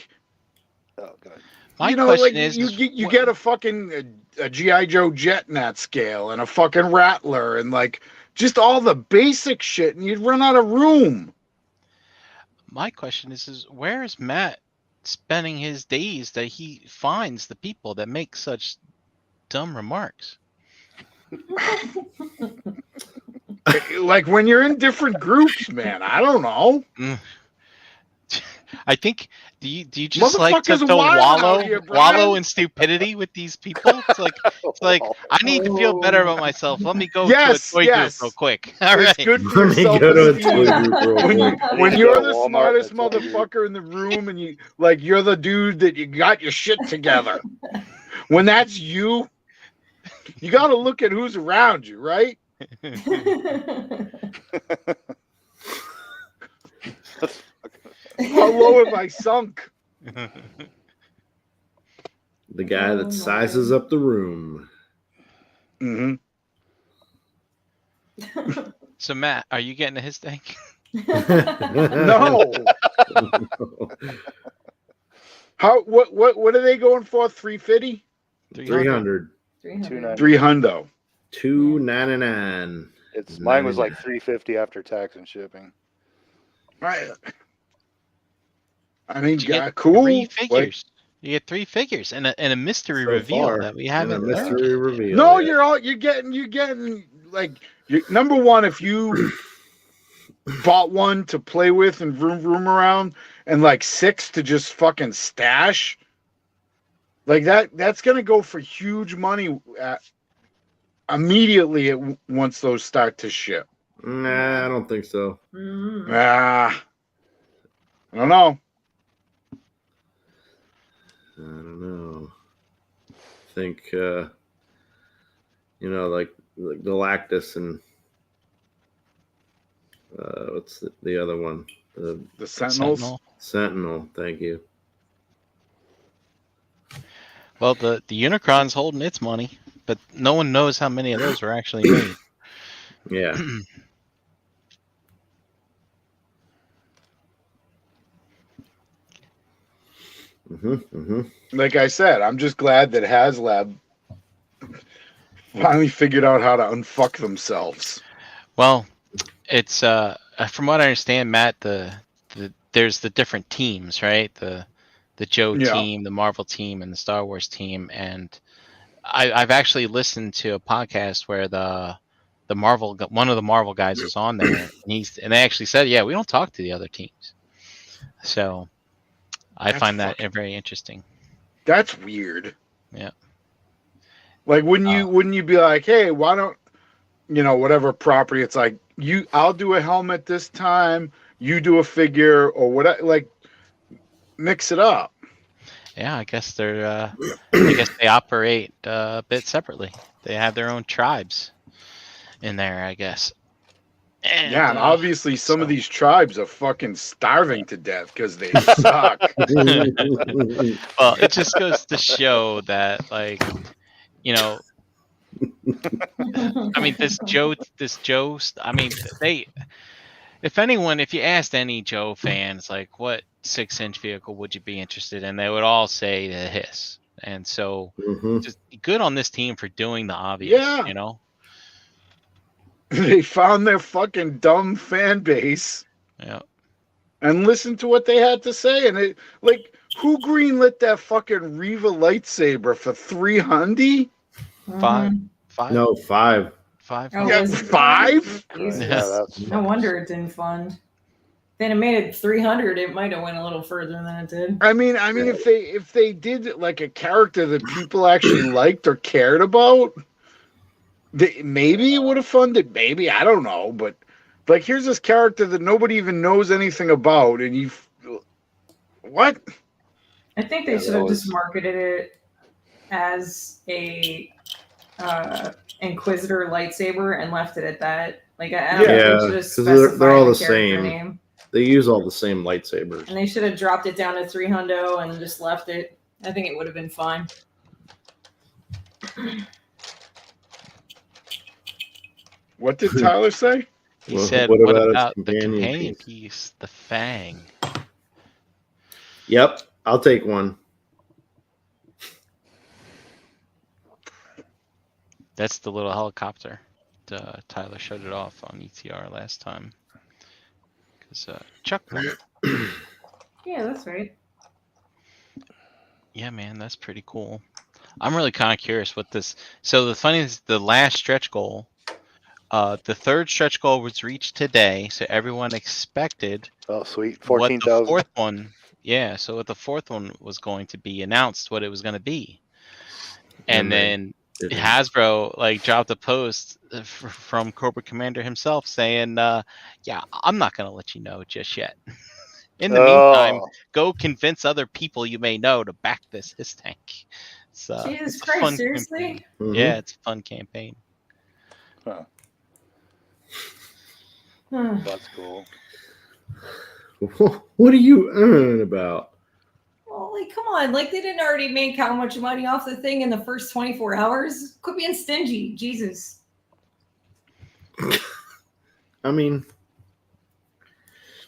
Oh, God. My question is, you get a fucking a G.I. Joe jet in that scale and a fucking Rattler and like just all the basic shit, and you'd run out of room. My question is where is Matt spending his days that he finds the people that make such dumb remarks? Like when you're in different groups, man. I don't know. I think do you just like to wallow in stupidity with these people? It's like I need to feel better about myself. Let me go to a toy group real quick. All right. It's good for self-esteem. When you're the smartest motherfucker in the room and you're the dude that you got your shit together. When that's you, you got to look at who's around you, right? How low have I sunk? The guy that sizes up the room. Mm-hmm. So Matt, are you getting a his tank? No. What are they going for? 350? 300. 300. 299. Mine was like 350 after tax and shipping. Right. I mean, cool. 3 figures. You get 3 figures and a mystery reveal that we haven't learned. No, you're getting like number one, if you bought one to play with and room around, and like 6 to just fucking stash, like that's gonna go for huge money immediately once those start to ship. Nah, I don't think so. I don't know. I don't know. I think like Galactus and what's the other one? The Sentinels. Sentinel. Thank you. Well, the Unicron's holding its money, but no one knows how many of those were actually made. Yeah. Like I said, I'm just glad that HasLab finally figured out how to unfuck themselves. Well, it's from what I understand, Matt, there's the different teams, right? The Joe team, the Marvel team, and the Star Wars team. And I've actually listened to a podcast where one of the Marvel guys was on there, and they actually said, yeah, we don't talk to the other teams. So I find that very interesting. That's weird. Yeah. Like, wouldn't you be like, hey, why don't whatever property? It's like I'll do a helmet this time. You do a figure or whatever. Like, mix it up. Yeah, I guess I guess they operate a bit separately. They have their own tribes in there, I guess. And obviously some of these tribes are fucking starving to death because they suck. Well, it just goes to show that, like, I mean, this Joe, I mean, if you asked any Joe fans, like, what 6-inch vehicle would you be interested in, they would all say the Hiss. And so just good on this team for doing the obvious, They found their fucking dumb fan base. Yeah. And listened to what they had to say. And who greenlit that fucking Reva lightsaber for $300? Five. No, 5. 5. Oh, yeah, 5? Yeah, no wonder it didn't fund. Then it made it 300. It might have went a little further than it did. I mean, if they did like a character that people actually liked or cared about, maybe it would have funded. Maybe, I don't know. But like, here's this character that nobody even knows anything about, and what? I think they should have just marketed it as a Inquisitor lightsaber and left it at that. Like I don't think they should have specified they're all the character same. name. They use all the same lightsabers. And they should have dropped it down to $300 and just left it. I think it would have been fine. What did Tyler say? He said, what about the companion piece, the Fang? Yep, I'll take one. That's the little helicopter. Tyler showed it off on ETR last time. Because Chuck won. Yeah, that's right. Yeah, man, that's pretty cool. I'm really kind of curious what this. So the funny is, the last stretch goal, the third stretch goal was reached today. So everyone expected. Oh, sweet, 14,000. What the fourth one? Yeah. So what the fourth one was going to be announced, what it was going to be, and then Hasbro like dropped a post from Corporate Commander himself saying, "Yeah, I'm not going to let you know just yet." In the meantime, go convince other people you may know to back this his tank. So Jesus Christ, seriously? Mm-hmm. Yeah, it's a fun campaign. Huh. That's cool. What are you on about? Well, like, come on. Like, they didn't already make how much money off the thing in the first 24 hours? Quit being stingy. Jesus. I mean...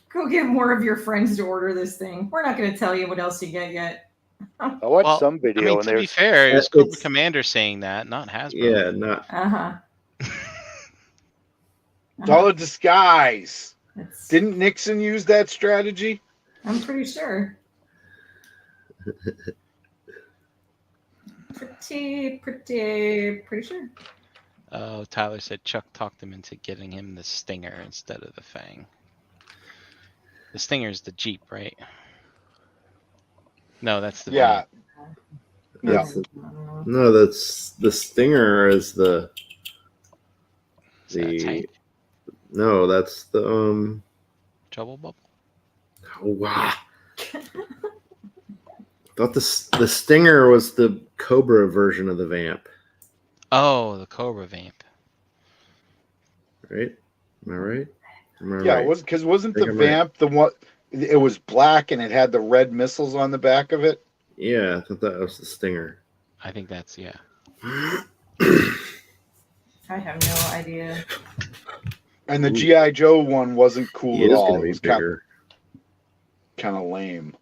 Go get more of your friends to order this thing. We're not going to tell you what else you get yet. I watched some video. I mean, to be fair, it was Corporate Commander saying that, not Hasbro. Yeah, not. It's all a disguise. Didn't Nixon use that strategy? I'm pretty sure. Pretty sure. Oh, Tyler said Chuck talked him into getting him the Stinger instead of the Fang. The Stinger is the Jeep, right? No, that's the yeah. No, that's the Stinger is the tank? No, that's the Trouble Bubble. Oh wow! I thought the Stinger was the Cobra version of the Vamp. Oh, the Cobra Vamp. Right? Am I right? Yeah, it was because wasn't the Vamp the one? It was black and it had the red missiles on the back of it. Yeah, I thought that was the Stinger. I think that's I have no idea. And the G.I. Joe one wasn't cool at all. It was kind of lame.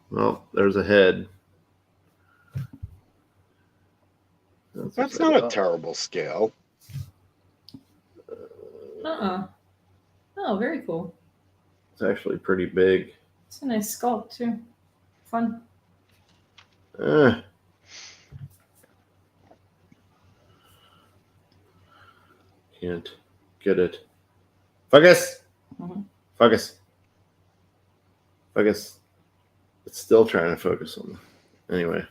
Well, there's a head. That's not a terrible scale. Oh, very cool. It's actually pretty big. It's a nice sculpt too. Fun. Can't get it. Focus. Focus. Focus. It's still trying to focus on. Anyway.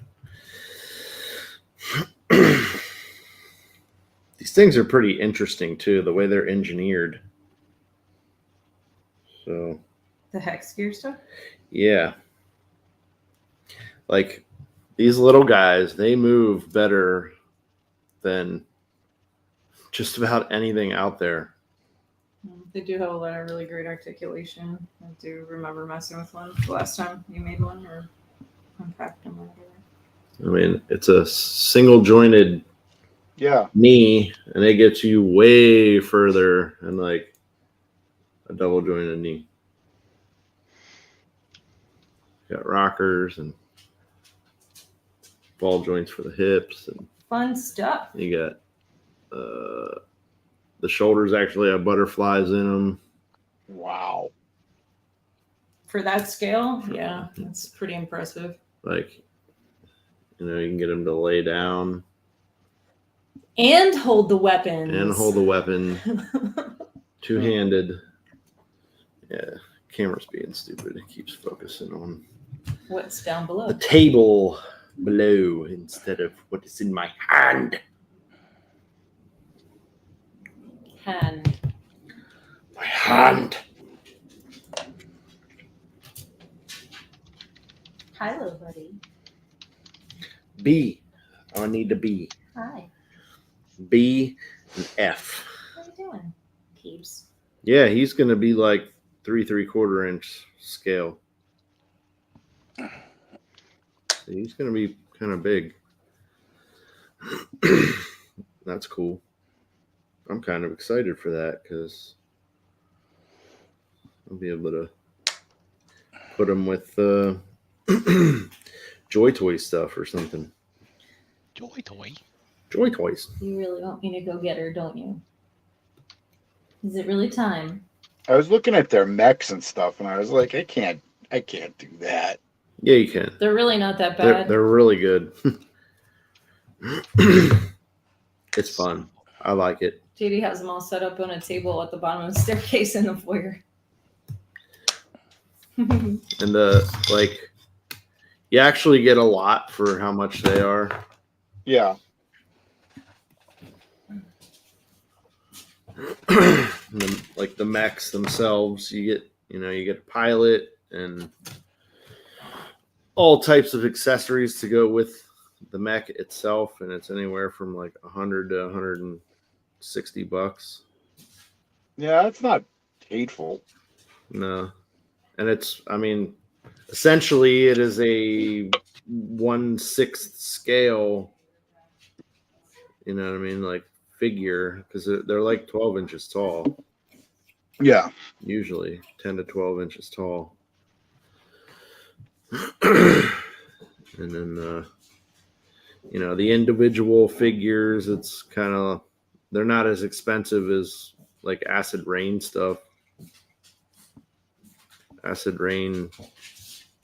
These things are pretty interesting too, the way they're engineered. So the hex gear stuff? Yeah. Like these little guys, they move better than just about anything out there. They do have a lot of really great articulation. I do remember messing with one the last time you made one or unpacked them or whatever. I mean, it's a single jointed knee, and it gets you way further than like a double jointed knee. Got rockers and ball joints for the hips and fun stuff. You got the shoulders actually have butterflies in them. Wow. For that scale, yeah, that's pretty impressive. Like, you know, you can get them to lay down. And hold the weapons. And hold the weapon. Two-handed. Yeah, camera's being stupid. It keeps focusing on what's down below. The table below instead of what is in my hand. My hand. Hello, buddy. B. I need the B. Hi. B and F. What are you doing, Keeps? Yeah, he's going to be like 3 3/4 inch scale. He's going to be kind of big. That's cool. I'm kind of excited for that because I'll be able to put him with Joy Toy stuff or something. Joy Toy? Joy Toys. You really want me to go get her, don't you? Is it really time? I was looking at their mechs and stuff, and I was like, I can't do that. Yeah, you can. They're really not that bad. They're really good. It's fun. I like it. JD has them all set up on a table at the bottom of the staircase in the foyer. And you actually get a lot for how much they are. Yeah. The mechs themselves, you get a pilot and all types of accessories to go with the mech itself, and it's anywhere from like $100 to $160. Yeah, it's not hateful. No. And essentially it is a 1/6 scale, you know what I mean? Like figure, because they're like 12 inches tall. Yeah. Usually 10 to 12 inches tall. And then, the individual figures, it's kind of, they're not as expensive as like Acid Rain stuff. Acid Rain,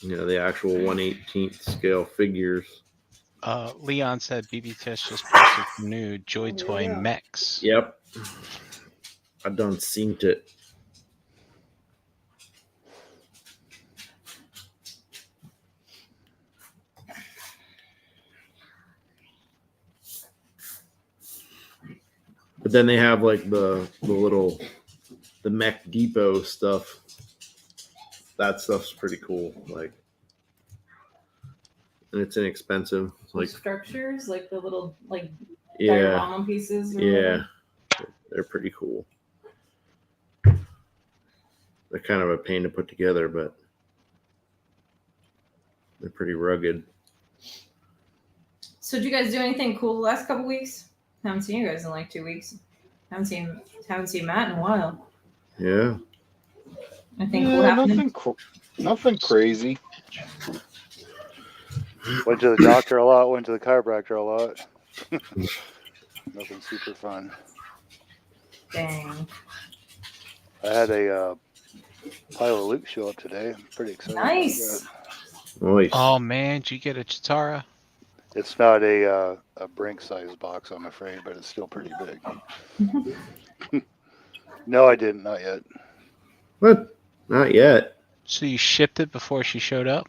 the actual 1/18 scale figures. Leon said BBTS just posted some new Joy Toy mechs. Yep. I done seen it. But then they have like the Mech Depot stuff. That stuff's pretty cool. Like, and it's inexpensive. Like structures, like the little yeah, diorama pieces. Yeah, they're pretty cool. They're kind of a pain to put together, but they're pretty rugged. So, did you guys do anything cool the last couple weeks? Haven't seen you guys in like 2 weeks. Haven't seen Matt in a while. Yeah. Anything cool happening? Nothing crazy. Went to the doctor a lot. Went to the chiropractor a lot. Nothing super fun. Dang. I had a pile of Luke show up today. I'm pretty excited. Nice. Nice. Oh man, did you get a Chitara? It's not a Brink size box, I'm afraid, but it's still pretty big. No, I didn't. Not yet. What? Not yet. So you shipped it before she showed up?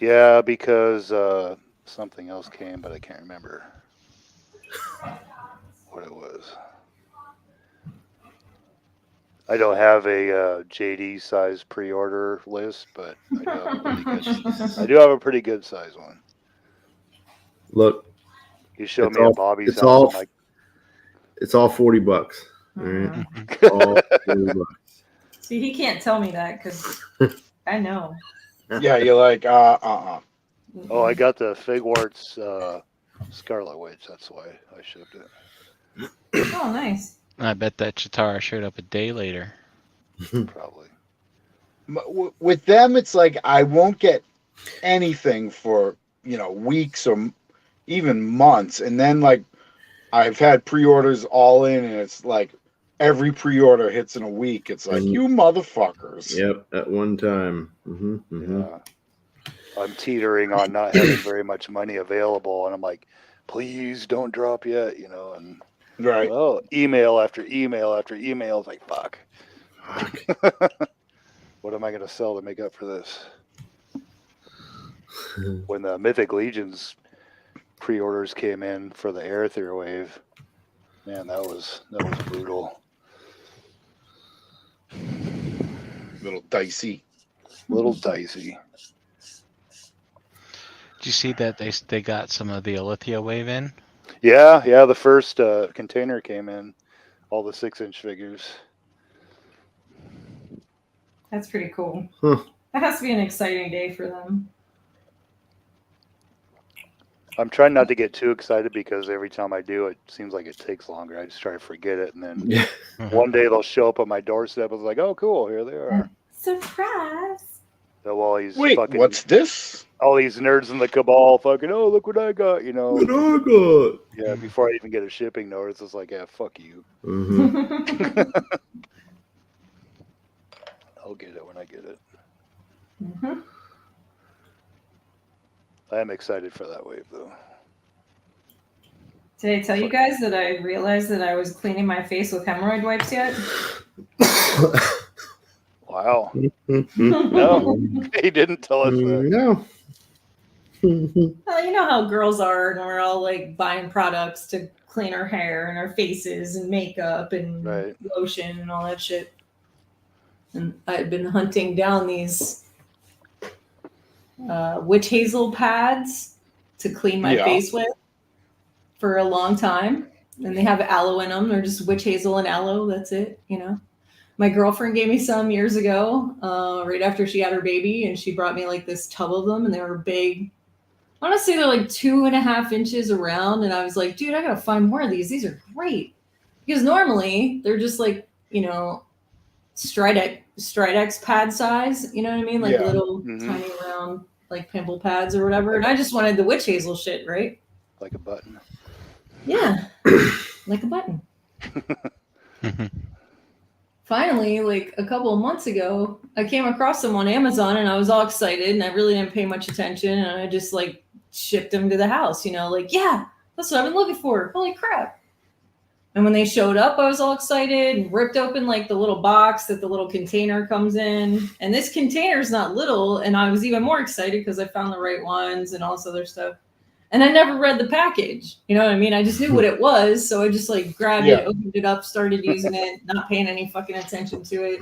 Yeah, because something else came, but I can't remember what it was. I don't have a JD size pre-order list, but I do have a pretty good size one. Look, You showed me at Bobby's it's house. It's all $40. All right? All $40. See, he can't tell me that because I know. Yeah, you're like, Oh, I got the Figwarts Scarlet Witch. That's why I shipped it. Oh, nice. I bet that Chitara showed up a day later. Probably. with them, it's like I won't get anything for weeks or even months, and then like I've had pre-orders all in, and it's like every pre-order hits in a week. It's like you motherfuckers. Yep, at one time. Yeah. I'm teetering on not having very much money available, and I'm like, please don't drop yet, and right. Well, email after email after email. It's like, fuck. What am I going to sell to make up for this? When the Mythic Legions pre-orders came in for the Aether Wave, man, that was brutal. Little dicey. Did you see that they got some of the Alithia wave in? Yeah. The first container came in, all the 6-inch figures. That's pretty cool. Huh. That has to be an exciting day for them. I'm trying not to get too excited because every time I do, it seems like it takes longer. I just try to forget it, and then one day they'll show up on my doorstep. I was like, "Oh, cool, here they are." Surprise! So all these Wait, what's this? All these nerds in the cabal, fucking, oh, look what I got, you know. What I got? Yeah, before I even get a shipping notice, it's like, yeah, fuck you. Mm-hmm. I'll get it when I get it. Mm-hmm. I am excited for that wave, though. Did I tell you guys that I realized that I was cleaning my face with hemorrhoid wipes yet? Wow. No, he didn't tell us that. No. Well, you know how girls are, and we're all like buying products to clean our hair and our faces and makeup and lotion and all that shit. And I'd been hunting down these witch hazel pads to clean my face with for a long time. And they have aloe in them. They're just witch hazel and aloe. That's it, you know. My girlfriend gave me some years ago, right after she had her baby, and she brought me like this tub of them, and they were big. I want to say they're like 2.5 inches around, and I was like, dude, I gotta find more of these. These are great. Because normally they're just like, you know, Stridex pad size, you know what I mean? Like little tiny round like pimple pads or whatever. And I just wanted the witch hazel shit, right? Like a button. Yeah. Like a button. Finally, like a couple of months ago, I came across them on Amazon and I was all excited and I really didn't pay much attention. And I just like shipped them to the house, you know, like, yeah, that's what I've been looking for. Holy crap. And when they showed up, I was all excited and ripped open like the little box that the little container comes in. And this container is not little. And I was even more excited because I found the right ones and all this other stuff. And I never read the package. You know what I mean? I just knew what it was. So I just like grabbed it, opened it up, started using it, not paying any fucking attention to it.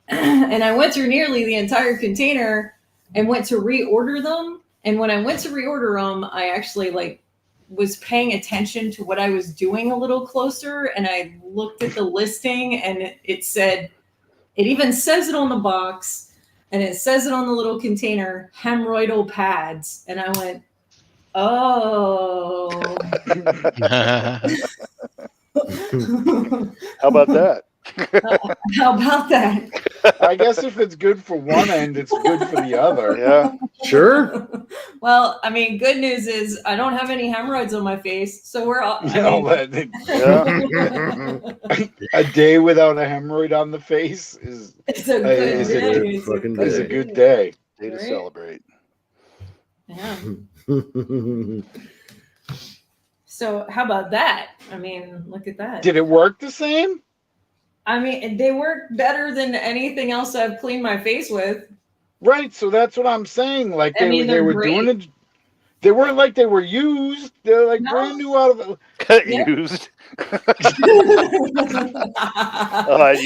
And I went through nearly the entire container and went to reorder them. And when I went to reorder them, I actually like was paying attention to what I was doing a little closer. And I looked at the listing and it said, it even says it on the box and it says it on the little container, hemorrhoidal pads. And I went, oh. How about that? How about that? I guess if it's good for one end, it's good for the other. Yeah. Sure. Well, I mean, good news is I don't have any hemorrhoids on my face, so we're all. A day without a hemorrhoid on the face is a good day. Day to celebrate. Yeah. So how about that? I mean, look at that. Did it work the same? I mean, they work better than anything else I've cleaned my face with. Right, so that's what I'm saying. Like they were great. doing it. They weren't like they were used. They're like brand new out of used. You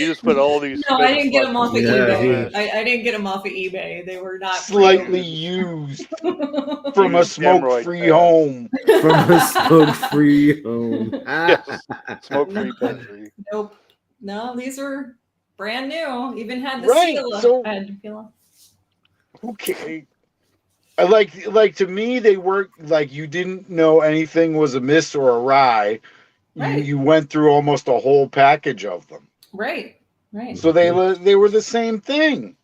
just put all these. No, I didn't get them off of eBay. I didn't get them off of eBay. They were not slightly used from a smoke-free home. From a smoke-free home. Smoke-free, pet-free. Nope. No, these were brand new. Even had the seal. So I had to peel off. Okay. Like to me, they worked like you didn't know anything was amiss or awry. Right. You went through almost a whole package of them. Right. So they were the same thing.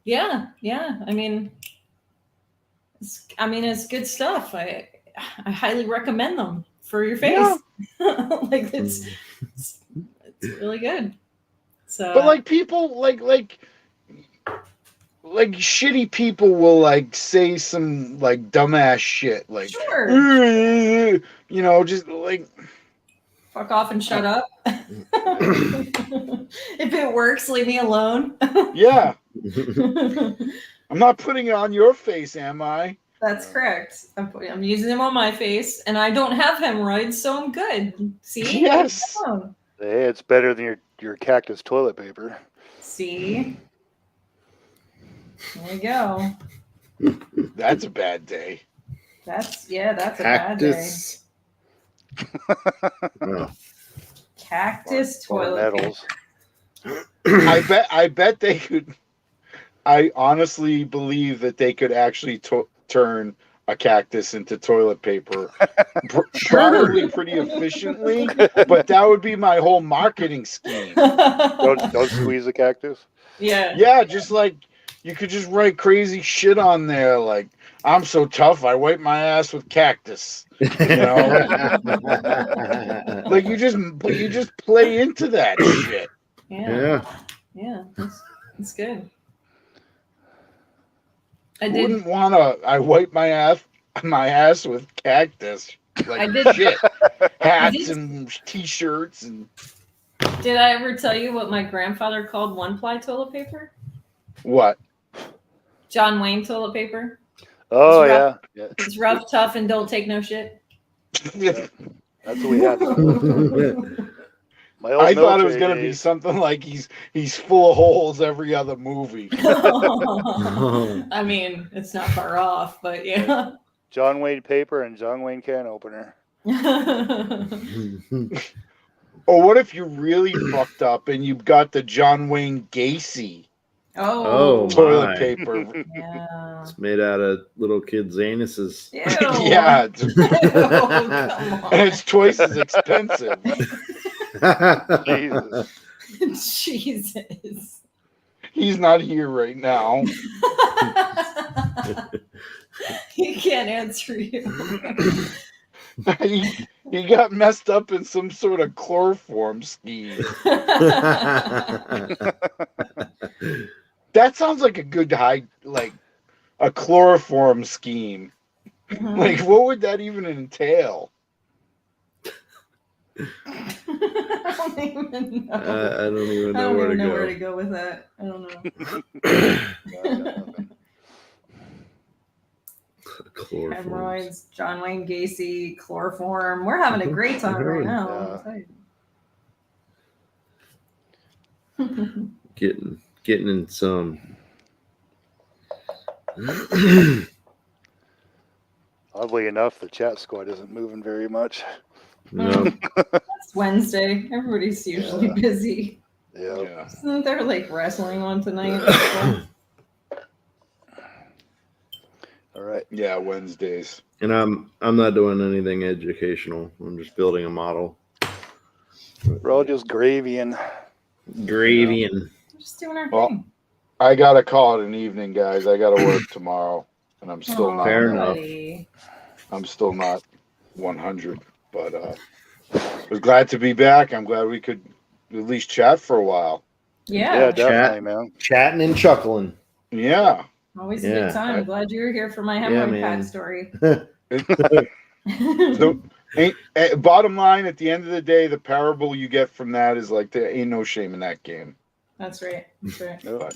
Yeah. I mean, it's good stuff. I highly recommend them for your face. Yeah. Like it's really good. So, but like people like shitty people will like say some like dumbass shit like sure. You know, just like fuck off and shut up. If it works, leave me alone. Yeah. I'm not putting it on your face, am I? That's correct. I'm using them on my face, and I don't have hemorrhoids, so I'm good. See? Yes. Hey, it's better than your cactus toilet paper. See? There you go. That's a bad day. That's a bad day. Oh. Cactus or toilet nettles. paper. I bet they could. I honestly believe that they could actually turn a cactus into toilet paper, probably pretty efficiently. But that would be my whole marketing scheme. Don't squeeze a cactus. Yeah, just like you could just write crazy shit on there, like I'm so tough, I wipe my ass with cactus. You know, like you just play into that shit. Yeah, that's good. Wouldn't want to. I wipe my ass with cactus. Like shit. Hats and t-shirts and. Did I ever tell you what my grandfather called one-ply toilet paper? What? John Wayne toilet paper. Oh yeah. Yeah. It's rough, tough, and don't take no shit. That's what we had. I thought it was gonna be something like he's full of holes every other movie. I mean, it's not far off, but yeah. John Wayne paper and John Wayne can opener. Or what if you really fucked up and you got the John Wayne Gacy toilet paper? Yeah. It's made out of little kids' anuses. Yeah. And it's twice as expensive. Jesus. He's not here right now. He can't answer you. He got messed up in some sort of chloroform scheme. That sounds like a good a chloroform scheme. Mm-hmm. Like, what would that even entail? I don't even know. I don't even know, where to go with that. I don't know. Hemorrhoids, John Wayne Gacy, chloroform. We're having a great time right now. Getting in some. Oddly enough, the chat squad isn't moving very much. No. It's Wednesday. Everybody's usually busy. Yeah. Isn't there like wrestling on tonight? All right. Yeah, Wednesdays. And I'm not doing anything educational. I'm just building a model. We're all just gravying. Just doing our thing. I gotta call it an evening, guys. I gotta work tomorrow, and I'm still not. Fair enough. I'm still not 100, but I was glad to be back. I'm glad we could at least chat for a while. Yeah, definitely, man. Chatting and chuckling. Yeah. Always a good time. I'm glad you were here for my hemorrhoid pad story. Bottom line, at the end of the day, the parable you get from that is like there ain't no shame in that game. That's right. But,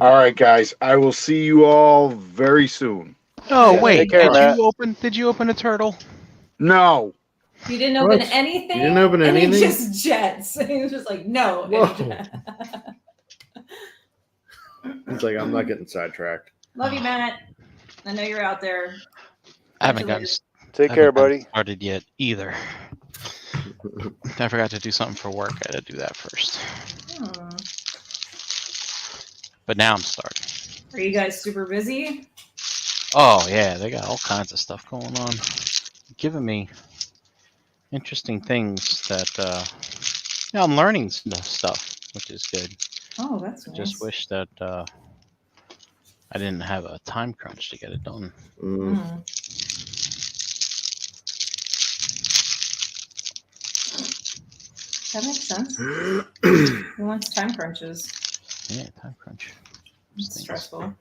all right, guys. I will see you all very soon. Oh wait, did you open a turtle? No. You didn't open anything? You didn't open anything? And he just jets. He was just like, no. He's like, I'm not getting sidetracked. Love you, Matt. I know you're out there. I haven't gotten Take care, buddy. Started yet either. I forgot to do something for work. I had to do that first. But now I'm starting. Are you guys super busy? Oh yeah, they got all kinds of stuff going on. Giving me interesting things that I'm learning stuff, which is good. Oh, that's nice. Just wish that I didn't have a time crunch to get it done. That makes sense. Who wants time crunches? Yeah, time crunch. It's stressful.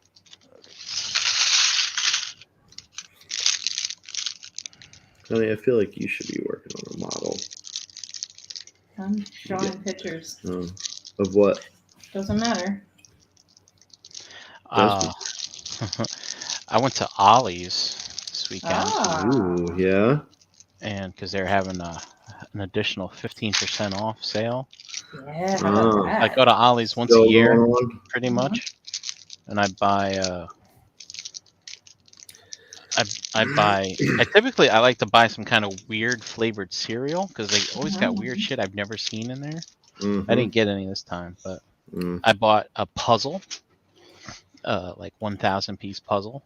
Honey, I feel like you should be working on a model. I'm showing pictures. Of what? Doesn't matter. I went to Ollie's this weekend. Ooh, yeah. And because they're having an additional 15% off sale. Yeah. I go to Ollie's once a year, pretty much. And I buy I typically like to buy some kind of weird flavored cereal because they always got weird shit I've never seen in there. Mm-hmm. I didn't get any this time, but I bought a puzzle, like 1,000 piece puzzle,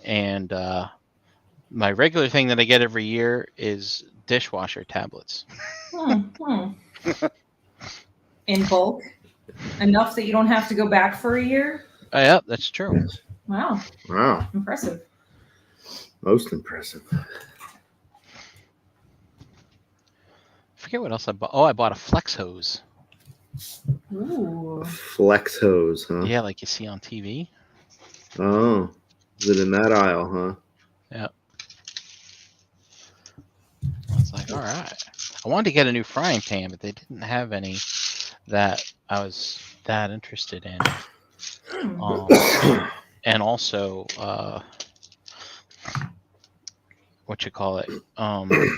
and my regular thing that I get every year is dishwasher tablets. In bulk, enough that you don't have to go back for a year. Yeah, that's true. Wow, impressive. Most impressive. I forget what else I bought. Oh, I bought a flex hose. Ooh. A flex hose, huh? Yeah, like you see on TV. Oh, is it in that aisle, huh? Yeah. I was like, all right. I wanted to get a new frying pan, but they didn't have any that I was that interested in. And also, what you call it? I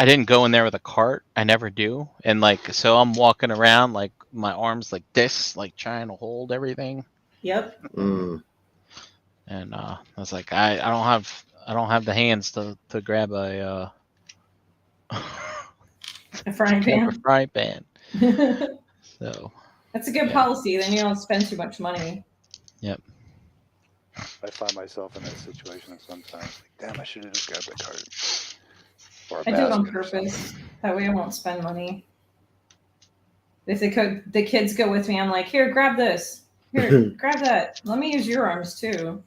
didn't go in there with a cart. I never do. And like, so I'm walking around like my arms like this, like trying to hold everything. Yep. Mm. And I was like, I don't have the hands to grab a frying pan. A frying pan. So that's a good policy. Then you don't spend too much money. Yep. I find myself in that situation sometimes. Like, damn, I should have just grabbed a cart. I do it on purpose. That way I won't spend money. If the kids go with me, I'm like, here, grab this. Here, grab that. Let me use your arms too.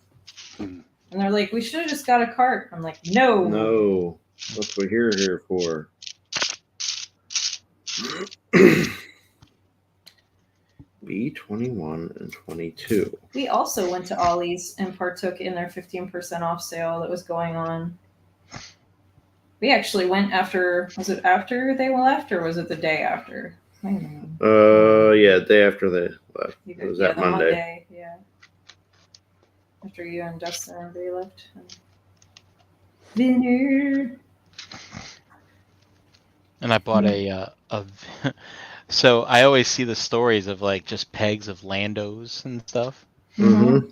And they're like, we should have just got a cart. I'm like, no. No. That's what we're here for. B21 and 22. We also went to Ollie's and partook in their 15% off sale that was going on. We actually went after, was it after they left or was it the day after? Yeah, day after they left. It was that Monday. Yeah. After you and Dustin and everybody left. Dinner. And I bought so I always see the stories of like just pegs of Landos and stuff. Mm-hmm.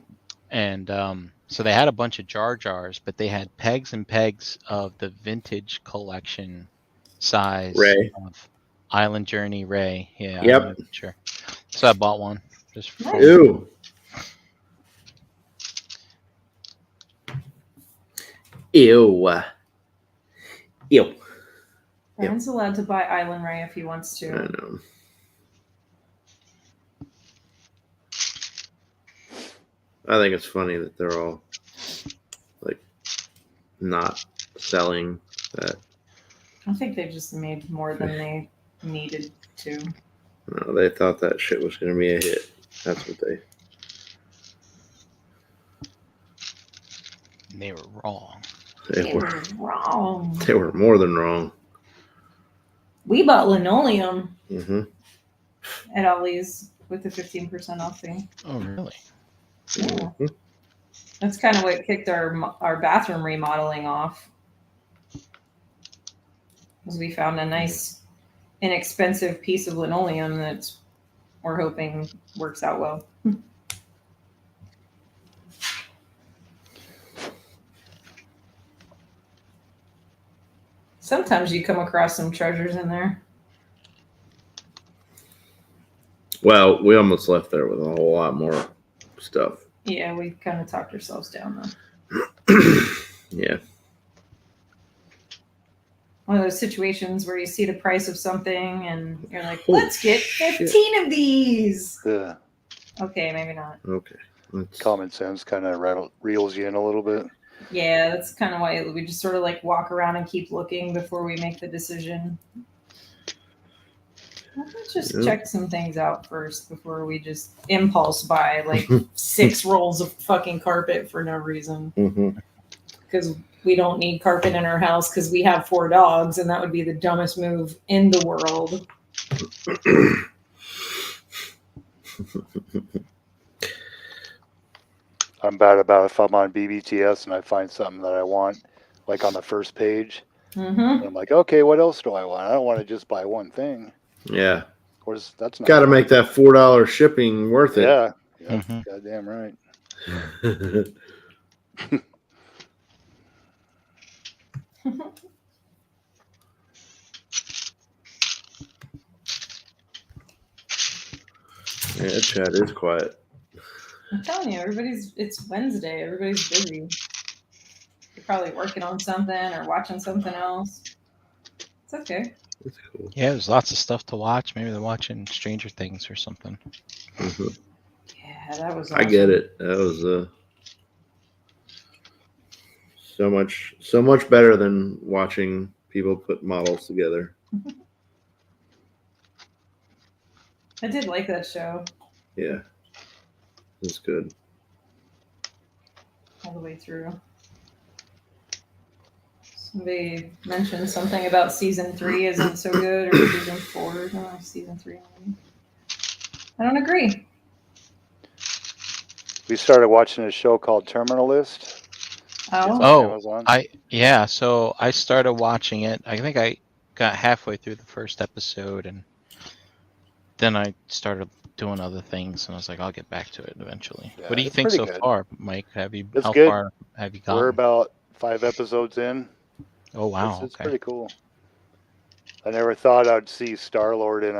And so they had a bunch of jars, but they had pegs and pegs of the vintage collection size Ray. of Island Journey Ray. Yeah. Yep. Sure. So I bought one. Just for Ew. Ew. Ew. Ryan's allowed to buy Island Ray if he wants to. I know. I think it's funny that they're all like not selling that. I think they just made more than they needed to. No, they thought that shit was going to be a hit. That's what they. They were wrong. They were wrong. They were more than wrong. We bought linoleum at Ollie's with the 15% off thing. Oh, really? Yeah. Mm-hmm. That's kind of what kicked our bathroom remodeling off. Was we found a nice, inexpensive piece of linoleum that we're hoping works out well. Sometimes you come across some treasures in there. Well, we almost left there with a whole lot more stuff. Yeah, we kind of talked ourselves down though. Yeah. One of those situations where you see the price of something and you're like, let's get 15 of these. Yeah. Okay, maybe not. Okay. Common sense kind of reels you in a little bit. Yeah, that's kind of why we just sort of like walk around and keep looking before we make the decision. Let's just check some things out first before we just impulse buy like 6 rolls of fucking carpet for no reason. Because we don't need carpet in our house because we have 4 dogs, and that would be the dumbest move in the world. I'm bad about if I'm on BBTS and I find something that I want, like on the first page. And I'm like, okay, what else do I want? I don't want to just buy one thing. Yeah. Of course, that's not. Got to make that $4 shipping worth it. Yeah. Goddamn right. Yeah, chat is quiet. I'm telling you, it's Wednesday. Everybody's busy. You're probably working on something or watching something else. It's okay. That's cool. Yeah, there's lots of stuff to watch. Maybe they're watching Stranger Things or something. Mm-hmm. Yeah, that was awesome. I get it. That was so much better than watching people put models together. I did like that show. Yeah, it's good. All the way through. Somebody mentioned something about season 3 isn't so good, or season 4. No, season 3. I don't agree. We started watching a show called Terminal List. Oh, So I started watching it. I think I got halfway through the first episode, and then I started doing other things, and I was like, I'll get back to it eventually. Yeah, what do you think so far, Mike? How far have you gotten? We're about 5 episodes in. Oh wow, it's pretty cool. I never thought I'd see Star-Lord in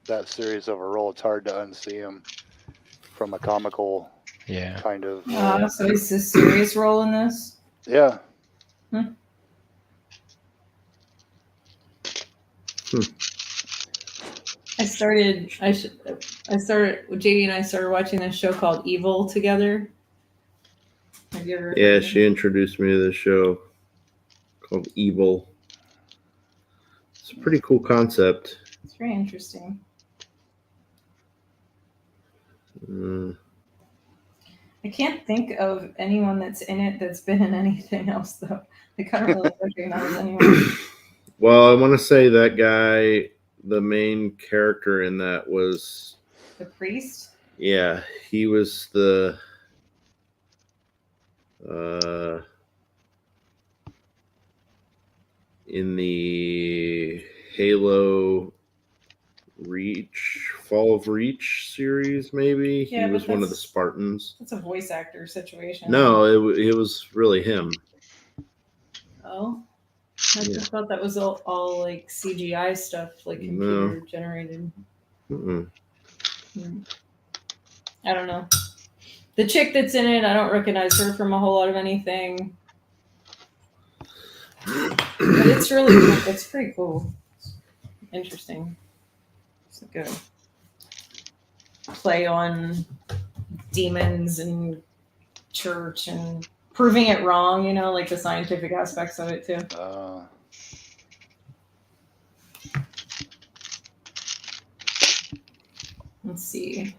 that series of a role. It's hard to unsee him from a comical kind of. So he's a serious role in this? Yeah. JD and I started watching this show called Evil together. Have you ever? Yeah, she introduced me to this show called Evil. It's a pretty cool concept. It's very interesting. I can't think of anyone that's in it that's been in anything else, though. I can't really recognize anyone. Well, I want to say that guy, the main character in that was... The priest? Yeah, he was the... in the Halo Fall of Reach series, maybe. Yeah, he was one of the Spartans. That's a voice actor situation. No, it was really him. Oh, I just thought that was all like CGI stuff, like computer generated. I don't know. The chick that's in it, I don't recognize her from a whole lot of anything. But it's really cool. It's pretty cool. Interesting. It's like a play on demons and church and proving it wrong, you know, like the scientific aspects of it too. Let's see.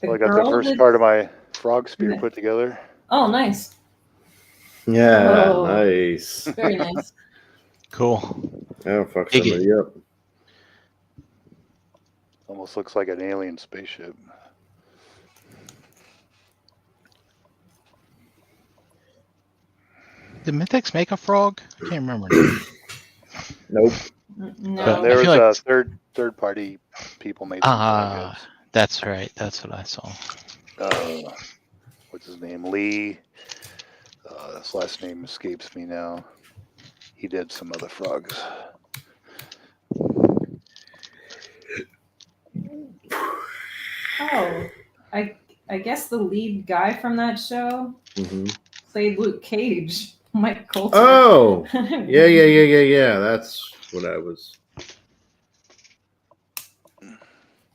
Well, I got the first part of my frog spear put together. Oh, nice. Yeah, nice. Very nice. Cool. That'll fuck somebody up. Almost looks like an alien spaceship. Did Mythics make a frog? I can't remember. Nope. No. There was a third party people made some frogs. That's right. That's what I saw. What's his name? Lee. His last name escapes me now. He did some other frogs. Oh, I guess the lead guy from that show played Luke Cage, Mike Coulter. Oh, yeah. That's what I was.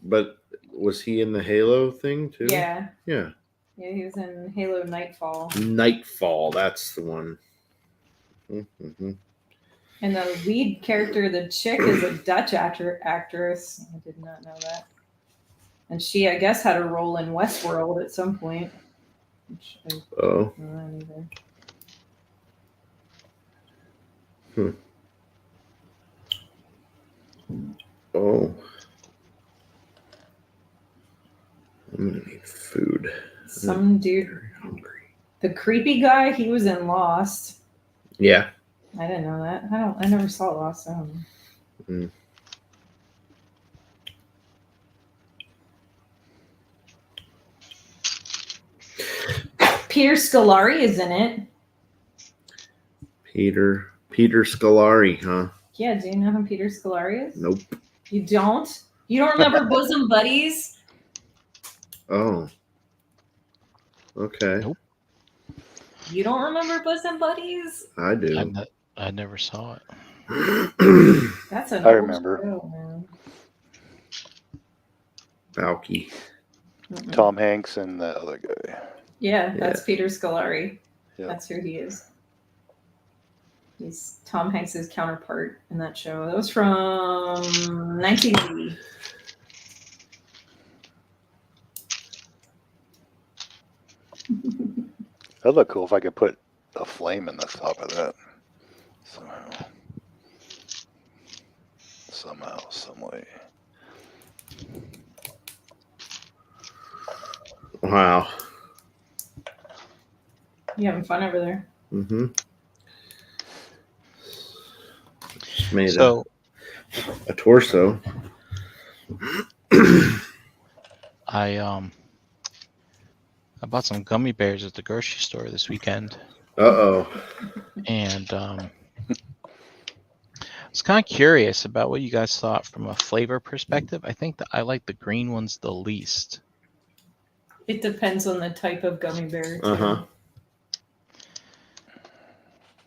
But was he in the Halo thing too? Yeah. Yeah. Yeah, he was in Halo Nightfall. Nightfall, that's the one. Mm-hmm. And the lead character, the chick, is a Dutch actress. I did not know that. And she, I guess, had a role in Westworld at some point. Which I don't know either. Oh. I'm gonna need food. Some dude. Very hungry. The creepy guy, he was in Lost. Yeah. I didn't know that. I never saw Lost. I don't know. Peter Scolari is in it. Peter Scolari, huh? Yeah, do you know who Peter Scolari is? Nope. You don't? You don't remember Bosom Buddies? Oh. Okay. Nope. You don't remember Bosom Buddies? I do. I never saw it. That's an I old remember. show, man. Balky. Tom Hanks and the other guy. Yeah, that's Peter Scolari. Yep. That's who he is. He's Tom Hanks' counterpart in that show. That was from 1980. That'd look cool if I could put a flame in the top of that. Somehow, some way. Wow. You having fun over there? Mm-hmm. Just made a torso. I bought some gummy bears at the grocery store this weekend. Uh-oh. And I was kind of curious about what you guys thought from a flavor perspective. I think that I like the green ones the least. It depends on the type of gummy bear. Uh-huh.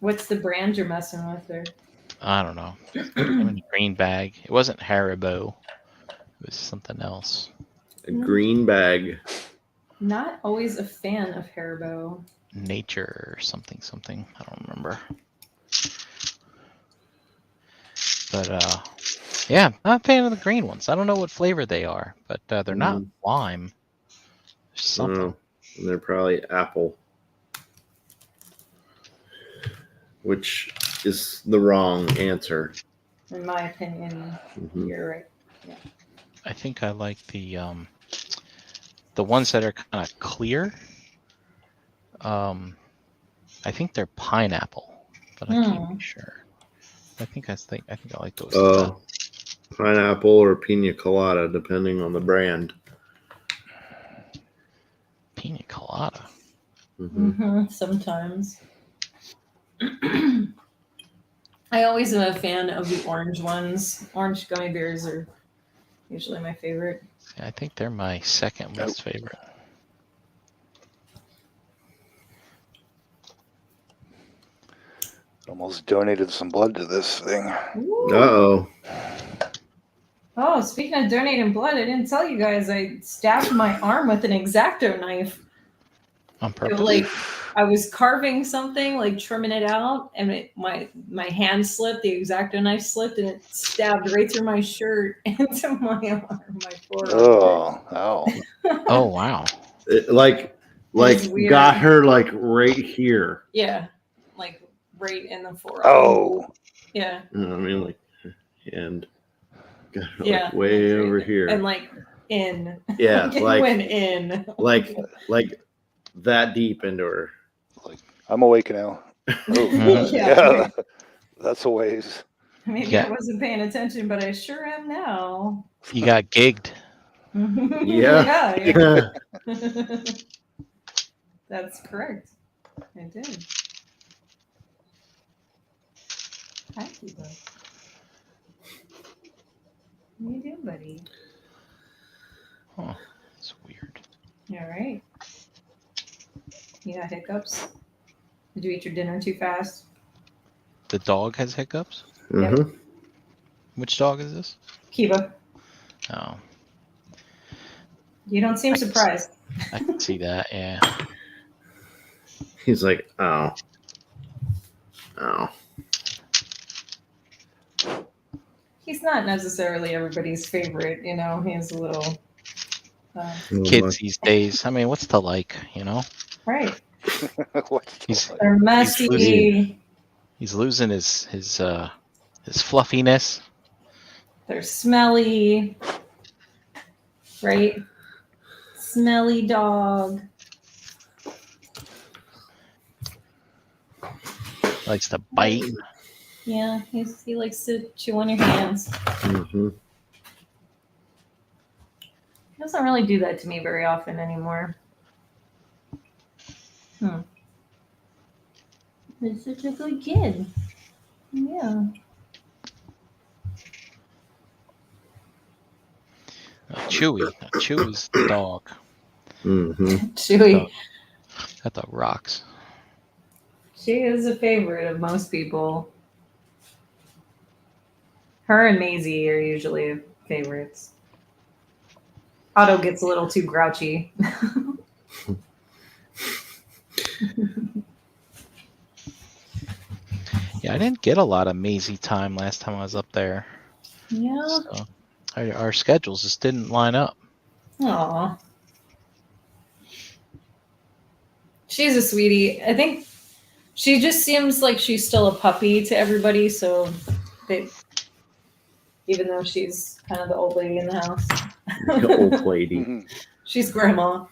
What's the brand you're messing with there? I don't know. I'm in a green bag. It wasn't Haribo. It was something else. A green bag. Not always a fan of Haribo. Nature or something. I don't remember. But yeah, not a fan of the green ones. I don't know what flavor they are, but they're not lime. There's something. They're probably apple. Which is the wrong answer. In my opinion, you're right. Yeah. I think I like the ones that are kind of clear. I think they're pineapple, but I can't be sure. I think I like those. Pineapple or pina colada, depending on the brand. Pina colada. Sometimes. I always am a fan of the orange ones. Orange gummy bears are usually my favorite. Yeah, I think they're my second least favorite. Almost donated some blood to this thing. Uh-oh. Oh, speaking of donating blood, I didn't tell you guys I stabbed my arm with an X-Acto knife. On purpose? So, I was carving something, trimming it out, and my hand slipped, the X-Acto knife slipped, and it stabbed right through my shirt into my arm, my forearm. Oh, ow. Oh, wow. It, got her, right here. Yeah, right in the forearm. Oh. Yeah. I mean, and got her, way over here. And, in. Yeah, it went in. Like that deep into her. I'm awake now. Oh, yeah. That's a ways. Maybe I wasn't paying attention, but I sure am now. You got gigged. Yeah. That's correct. I did. Thank you, bud. What are you doing, buddy? Oh, that's weird. You all right? You got hiccups? Did you eat your dinner too fast? The dog has hiccups? Yep. Which dog is this? Kiba. Oh. You don't seem surprised. I can see that, yeah. He's like, oh. He's not necessarily everybody's favorite, He's a little... Kids these days, I mean, what's to like, Right. He's messy. He's losing his fluffiness. They're smelly. Right? Smelly dog. Likes to bite. Yeah, he likes to chew on your hands. Mm-hmm. He doesn't really do that to me very often anymore. He's such a good kid. Yeah. Chewy's the dog. Chewy. That dog rocks. She is a favorite of most people. Her and Maisie are usually favorites. Otto gets a little too grouchy. Yeah, I didn't get a lot of Maisie time last time I was up there. Yeah. So our schedules just didn't line up. Aw. She's a sweetie. I think she just seems like she's still a puppy to everybody, so even though she's kind of the old lady in the house. The old lady. She's grandma.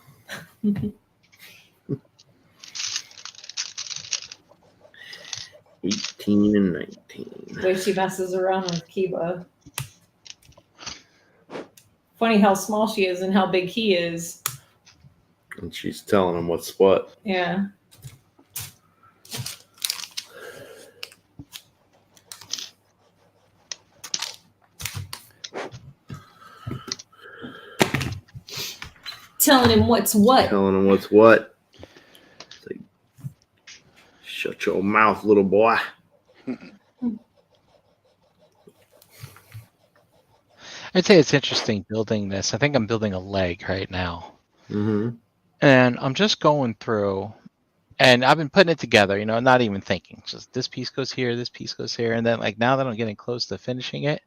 18 and 19. The way she messes around with Kiba. Funny how small she is and how big he is. And she's telling him what's what. Yeah. Telling him what's what. Telling him what's what. It's like, shut your mouth, little boy. I'd say it's interesting building this. I think I'm building a leg right now. Mm-hmm. And I'm just going through, and I've been putting it together, not even thinking. Just this piece goes here, this piece goes here. And then like now that I'm getting close to finishing it,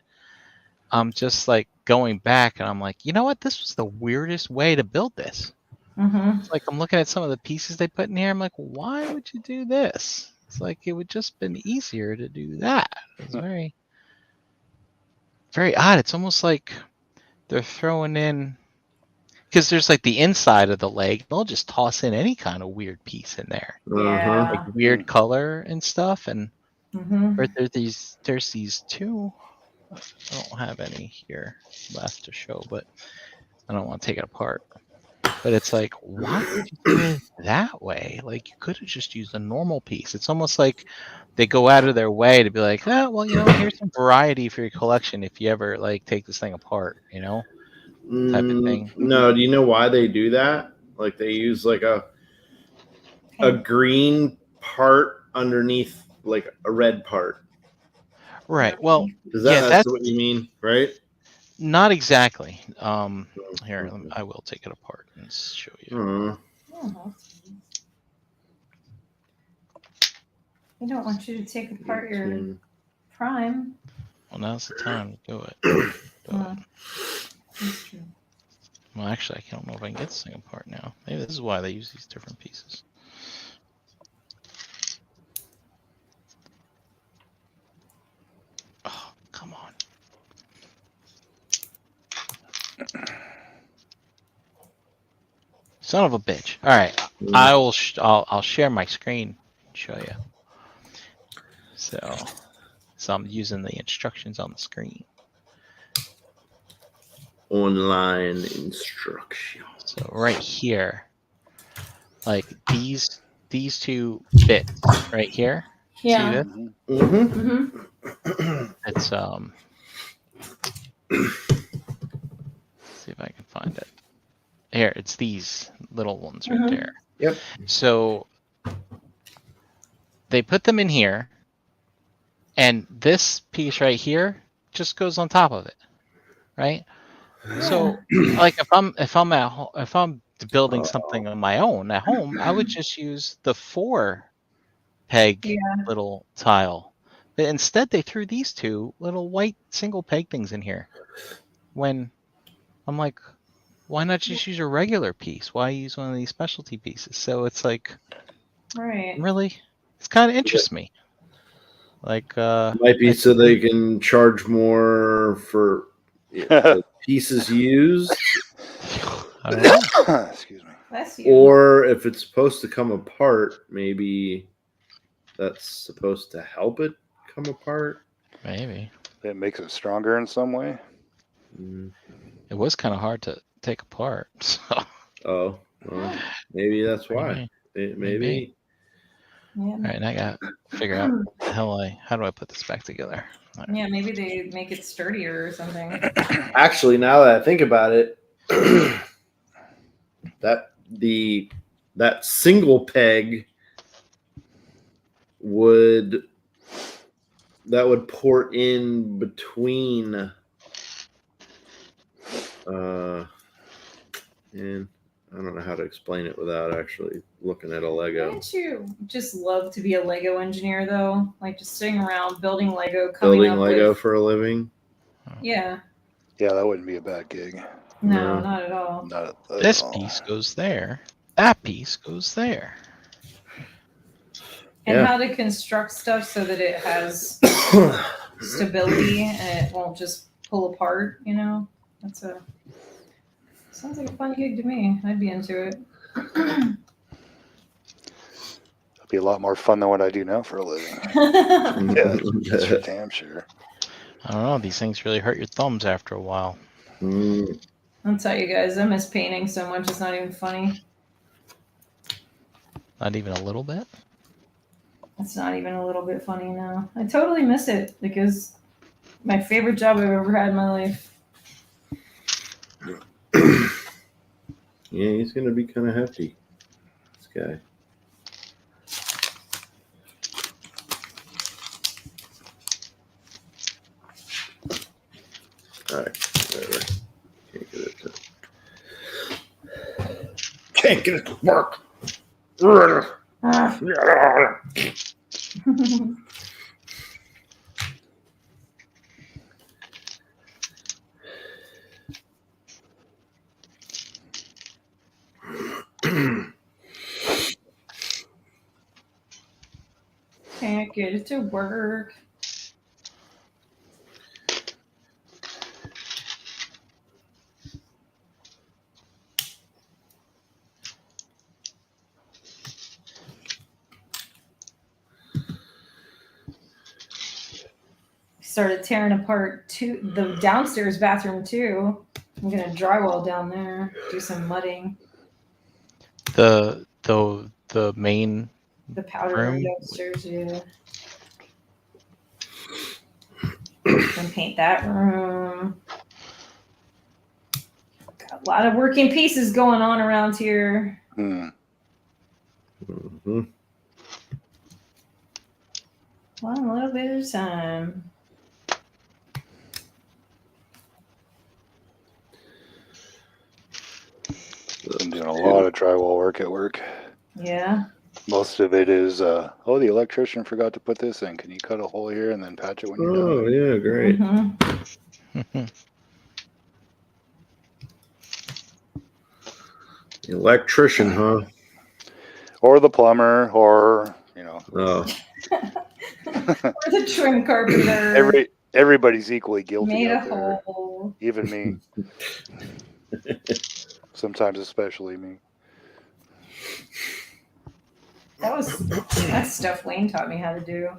I'm just like going back and I'm like, you know what? This was the weirdest way to build this. Mm-hmm. It's like I'm looking at some of the pieces they put in here. I'm like, why would you do this? It's like it would just been easier to do that. It's very, very odd. It's almost like they're throwing in, because there's like the inside of the leg. They'll just toss in any kind of weird piece in there, Yeah. like weird color and stuff. And Mm-hmm. right there's these two. I don't have any here left to show, but I don't want to take it apart. But it's like, why would you do it that way? Like you could have just used a normal piece. It's almost like they go out of their way to be like, well, here's some variety for your collection if you ever like take this thing apart, type of thing. No, do you know why they do that? Like they use like a green part underneath like a red part. Right. Well, that's what you mean, right? Not exactly. Here, I will take it apart and show you. I don't want you to take apart your prime. Well, now's the time to do it. That's true. Well, actually, I don't know if I can get this thing apart now. Maybe this is why they use these different pieces. Oh, come on. Son of a bitch. All right. I'll share my screen and show you. So I'm using the instructions on the screen. Online instruction. So right here, like these two bits right here. Yeah. See that? Mm-hmm. It's see if I can find it. Here, it's these little ones right there. Yep. So they put them in here, and this piece right here just goes on top of it, right? Yeah. So, like if I'm building something on my own at home, I would just use the 4-peg little tile. But instead, they threw these two little white single peg things in here. When I'm like, why not just use a regular piece? Why use one of these specialty pieces? So it's like, really, it's kind of interests me. Like, might be so they can charge more for the pieces used. I don't know. Excuse me. Bless you. Or if it's supposed to come apart, maybe that's supposed to help it come apart. Maybe it makes it stronger in some way. It was kind of hard to take apart. So. Oh, well, maybe that's why. Maybe. Yeah. All right, I got to figure out how do I put this back together? Right. Yeah, maybe they make it sturdier or something. Actually, now that I think about it, that single peg would port in between. And I don't know how to explain it without actually looking at a Lego. Wouldn't you just love to be a Lego engineer, though? Like just sitting around building Lego, building Lego for a living? Yeah. Yeah, that wouldn't be a bad gig. No, not at all. Not at this all. piece goes there. That piece goes there. And how to construct stuff so that it has stability and it won't just pull apart, sounds like a fun gig to me. I'd be into it. It'd be a lot more fun than what I do now for a living. Yeah, that's for damn sure. I don't know. These things really hurt your thumbs after a while. I'll tell you guys, I miss painting so much. It's not even funny. Not even a little bit? It's not even a little bit funny now. I totally miss it because my favorite job I've ever had in my life. Yeah, he's gonna be kind of hefty, this guy. All right, whatever. Can't get it to work. Can't get it to work. Started tearing apart the downstairs bathroom too. I'm gonna drywall down there, do some mudding. The main the powder room downstairs, yeah. And paint that room. Got a lot of working pieces going on around here. Mm-hmm. One little bit at a time. I'm doing a lot of drywall work at work. Yeah. Most of it is, the electrician forgot to put this in. Can you cut a hole here and then patch it when you're done? Oh, yeah, great. Mm-hmm. Electrician, huh? Or the plumber, or, Oh. Or the trim carpenter. Everybody's equally guilty Made out a there. hole. Even me. Sometimes especially me. That's stuff Wayne taught me how to do.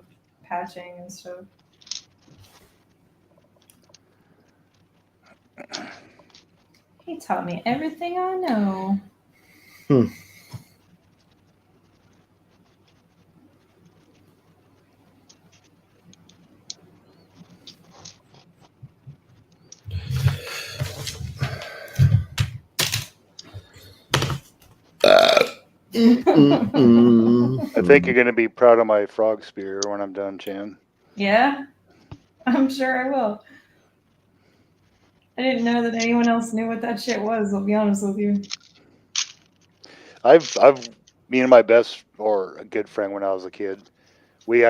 Patching and stuff. He taught me everything I know. I think you're going to be proud of my frog spear when I'm done, Chan. Yeah, I'm sure I will. I didn't know that anyone else knew what that shit was, I'll be honest with you. Me and my a good friend when I was a kid, we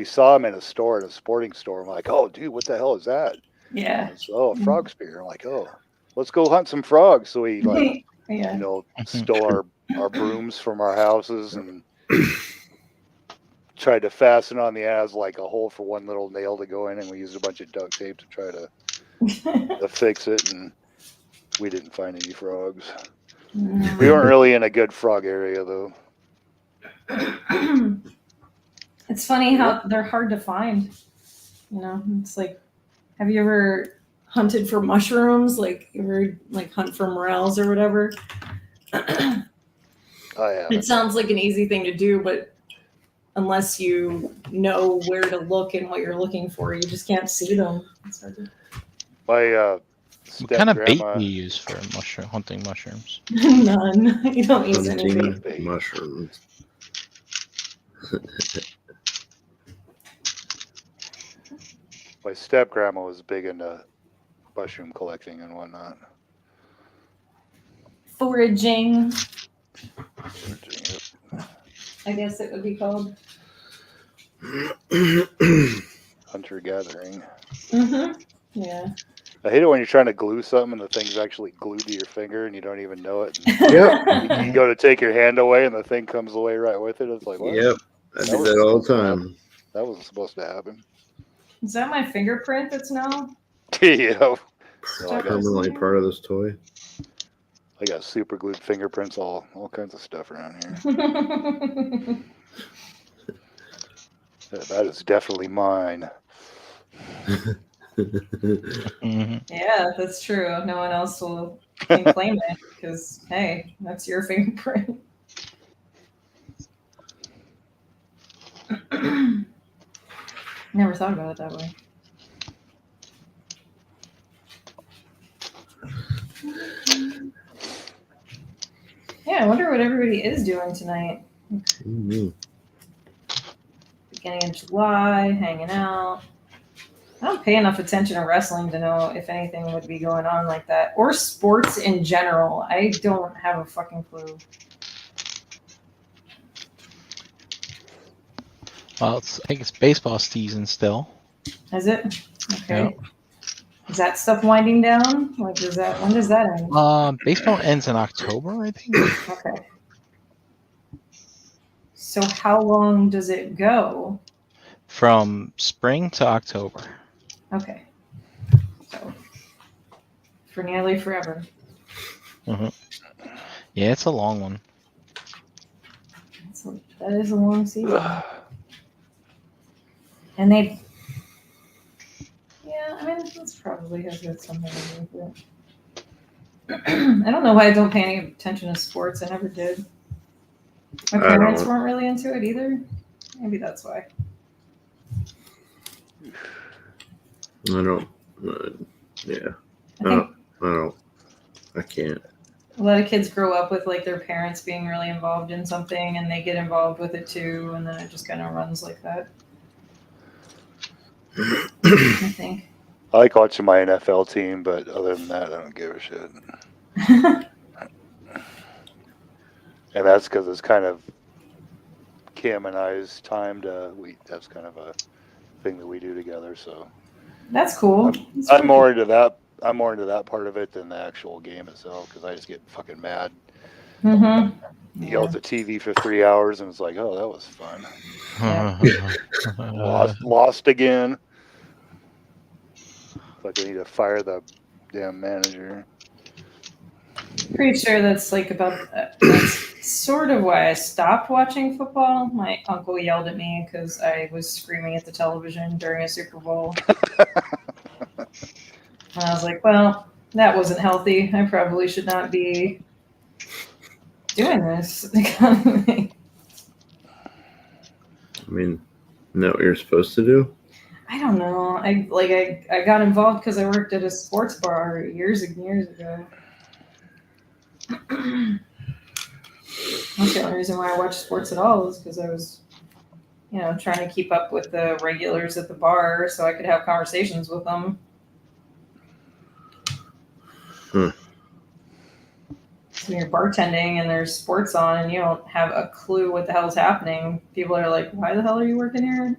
saw him in a store, at a sporting store. I'm like, oh, dude, what the hell is that? Yeah. A frog spear. I'm like, oh, let's go hunt some frogs. So we yeah. Stole our brooms from our houses and tried to fasten on the end. It was like a hole for one little nail to go in, and we used a bunch of duct tape to try to fix it, and we didn't find any frogs. We weren't really in a good frog area, though. It's funny how they're hard to find. It's like, have you ever hunted for mushrooms? Like, you ever hunt for morels or whatever? I have. It sounds like an easy thing to do, but unless you know where to look and what you're looking for, you just can't see them. My What kind of bait step-grandma. do you use for hunting mushrooms? None. You don't use any Hunting bait. mushrooms. My step-grandma was big into mushroom collecting and whatnot. Foraging. I guess it would be called. Hunter-gathering. Mm-hmm. Yeah. I hate it when you're trying to glue something and the thing's actually glued to your finger and you don't even know it. Yep. You go to take your hand away and the thing comes away right with it. It's like, what? Yep. I do that all the time. That wasn't supposed to happen. Is that my fingerprint that's now? Yeah. Permanently part of this toy. I got super glued fingerprints, all kinds of stuff around here. That is definitely mine. Yeah, that's true. No one else can claim it because, hey, that's your fingerprint. Never thought about it that way. Yeah, I wonder what everybody is doing tonight. Mm-hmm. Beginning of July, hanging out. I don't pay enough attention to wrestling to know if anything would be going on like that. Or sports in general. I don't have a fucking clue. Well, I think it's baseball season still. Is it? Okay. Yep. Is that stuff winding down? When does that end? Baseball ends in October, I think. Okay. So how long does it go? From spring to October. Okay. So for nearly forever. Mm-hmm. Yeah, it's a long one. That is a long season. And they... Yeah, I mean, this probably has got something to do with it. I don't know why I don't pay any attention to sports. I never did. My parents weren't really into it either. Maybe that's why. I don't. Yeah. I don't. I can't. A lot of kids grow up with like their parents being really involved in something, and they get involved with it too, and then it just kind of runs like that. I think. I like watching my NFL team, but other than that, I don't give a shit. And that's because it's kind of Kim and I's time that's kind of a thing that we do together. So that's cool. I'm more into that. I'm more into that part of it than the actual game itself because I just get fucking mad. Mm-hmm. Yell at the TV for 3 hours and it's like, oh, that was fun. Yeah. Lost again. Like I need to fire the damn manager. Pretty sure that's like about that's sort of why I stopped watching football. My uncle yelled at me because I was screaming at the television during a Super Bowl. And I was like, well, that wasn't healthy. I probably should not be doing this. I mean, isn't that what you're supposed to do? I don't know. I got involved because I worked at a sports bar years and years ago. That's the only reason why I watched sports at all is because I was, trying to keep up with the regulars at the bar so I could have conversations with them. So when you're bartending and there's sports on and you don't have a clue what the hell's happening, people are like, why the hell are you working here?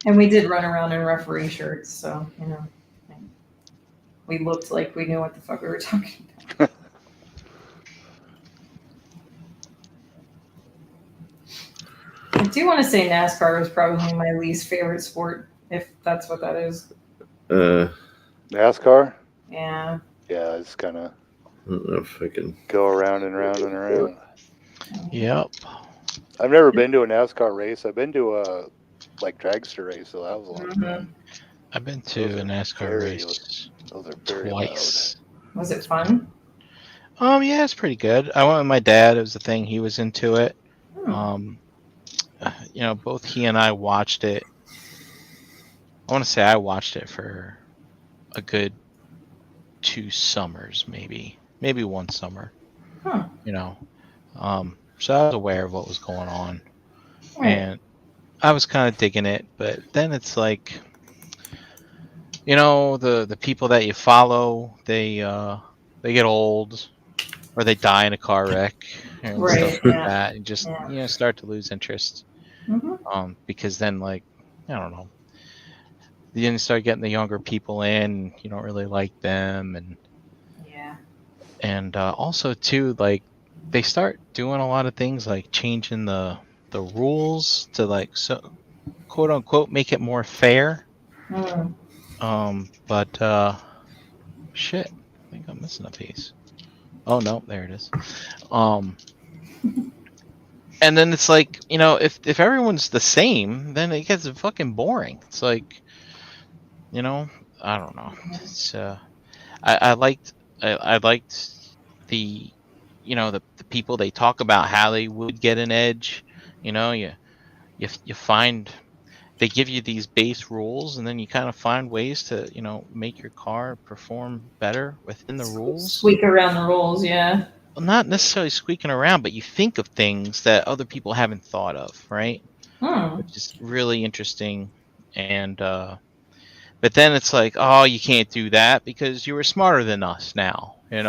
And we did run around in referee shirts, so, we looked like we knew what the fuck we were talking about. I do want to say NASCAR is probably my least favorite sport, if that's what that is. NASCAR? Yeah. Yeah, it's kind of. I don't know if I can go around and around and around. Yep. I've never been to a NASCAR race. I've been to like dragster race, so that was a lot of fun. I've been to a NASCAR race those are very twice. loud. Was it fun? Yeah, it's pretty good. I went with my dad. It was the thing. He was into it. Both he and I watched it. I want to say I watched it for a good 2 summers, maybe one summer. So I was aware of what was going on, and I was kind of digging it. But then it's like, the people that you follow, they get old, or they die in a car wreck and stuff like that, and just start to lose interest. Because then, like, I don't know, then you start getting the younger people in, you don't really like them, and also too, like, they start doing a lot of things like changing the rules to, like, so quote unquote make it more fair. But shit, I think I'm missing a piece. Oh no, there it is. And then it's like, if everyone's the same, then it gets fucking boring. It's like, I don't know. It's I liked the the people, they talk about how they would get an edge. You find they give you these base rules, and then you kind of find ways to make your car perform better within the rules. Squeak around the rules, yeah. Well, not necessarily squeaking around, but you think of things that other people haven't thought of, right? Which is really interesting. And but then it's like, oh, you can't do that because you were smarter than us now, and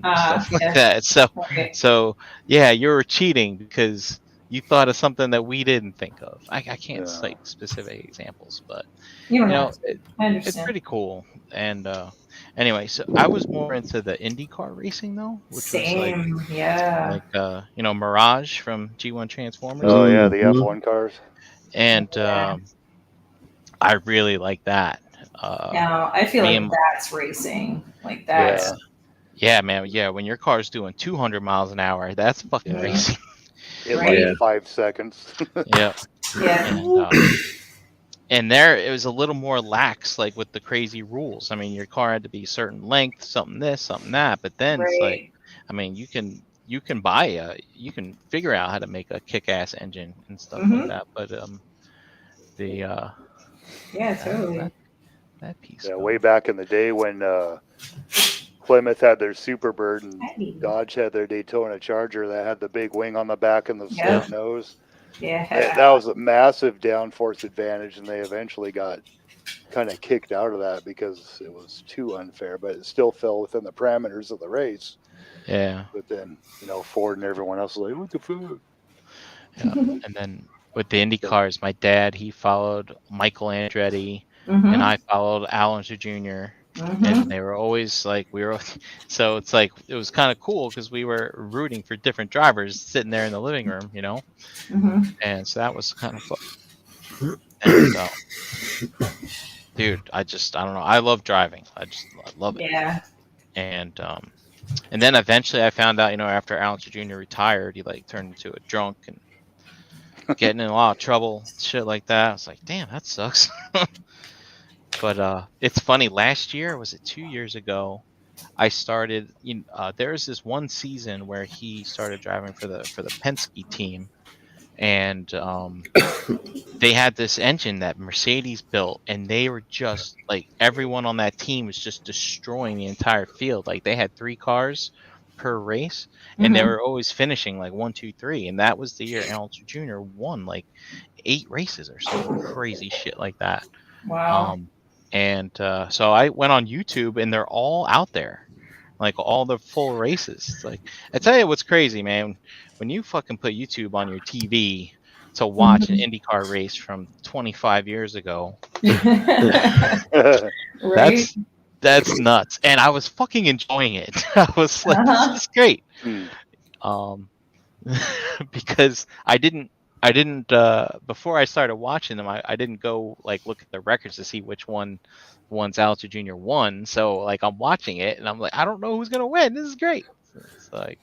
stuff like that. So yeah, you're cheating because you thought of something that we didn't think of. I can't cite specific examples, but it's pretty cool. And anyway, so I was more into the IndyCar racing though, which was like Mirage from G1 Transformers. Oh yeah, the F1 cars. And I really like that. Now I feel like that's racing. Like that's yeah, man. Yeah, when your car's doing 200 miles an hour, that's fucking racing. In like 5 seconds. Yeah. And there it was a little more lax, like with the crazy rules. I mean, your car had to be a certain length, something this, something that. But then it's like, I mean, you can you can figure out how to make a kick-ass engine and stuff like that. But totally. That piece. Yeah, way back in the day when Plymouth had their Superbird and Dodge had their Daytona Charger that had the big wing on the back and the slit nose. Yeah, that was a massive downforce advantage, and they eventually got kind of kicked out of that because it was too unfair. But it still fell within the parameters of the race. Yeah. But then Ford and everyone else was like, "What the fuck?" Yeah, and then with the Indy cars, my dad, he followed Michael Andretti, and I followed Alonso Jr. And they were always like, so it's like, it was kind of cool because we were rooting for different drivers sitting there in the living room, and so that was kind of fun. And dude, I don't know, I love driving. I love it. Yeah. And then eventually I found out, after Alonso Jr. retired, he like turned into a drunk and getting in a lot of trouble, shit like that. I was like, damn, that sucks. But it's funny. Last year, was it 2 years ago? I started. There was this one season where he started driving for the Penske team, and they had this engine that Mercedes built, and they were just like, everyone on that team was just destroying the entire field. Like, they had 3 cars per race, and they were always finishing like 1, 2, 3. And that was the year Alonso Jr. won like 8 races or some crazy shit like that. Wow. And so I went on YouTube, and they're all out there, like all the full races. It's like, I tell you what's crazy, man. When you fucking put YouTube on your TV to watch an IndyCar race from 25 years ago, that's nuts. And I was fucking enjoying it. I was like, this is great. Because I didn't before I started watching them, I didn't go like look at the records to see which ones Alonso Jr. won. So like, I'm watching it and I'm like, I don't know who's gonna win. This is great. It's like,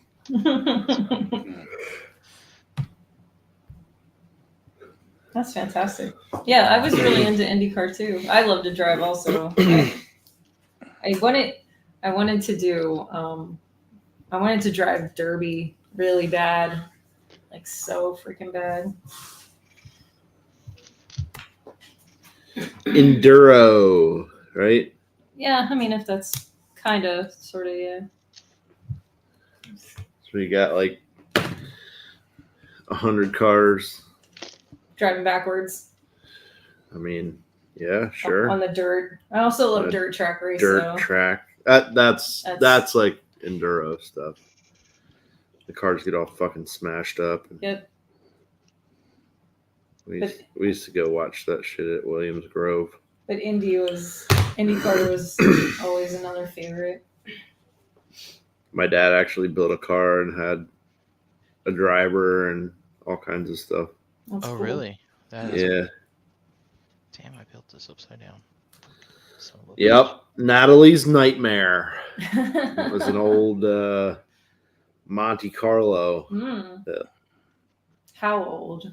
That's fantastic. Yeah, I was really into IndyCar too. I love to drive also. I wanted to do I wanted to drive Derby really bad. Like so freaking bad. Enduro, right? Yeah, I mean if that's kinda sorta, yeah. So you got like 100 cars. Driving backwards. I mean, yeah, sure. On the dirt. I also love dirt track race. Dirt track. That's like enduro stuff. The cars get all fucking smashed up. Yep. We used to go watch that shit at Williams Grove. But IndyCar was always another favorite. My dad actually built a car and had a driver and all kinds of stuff. That's cool. Really? Yeah. Cool. Damn, I built this upside down. Yep. Natalie's Nightmare. It was an old Monte Carlo. Yeah. How old?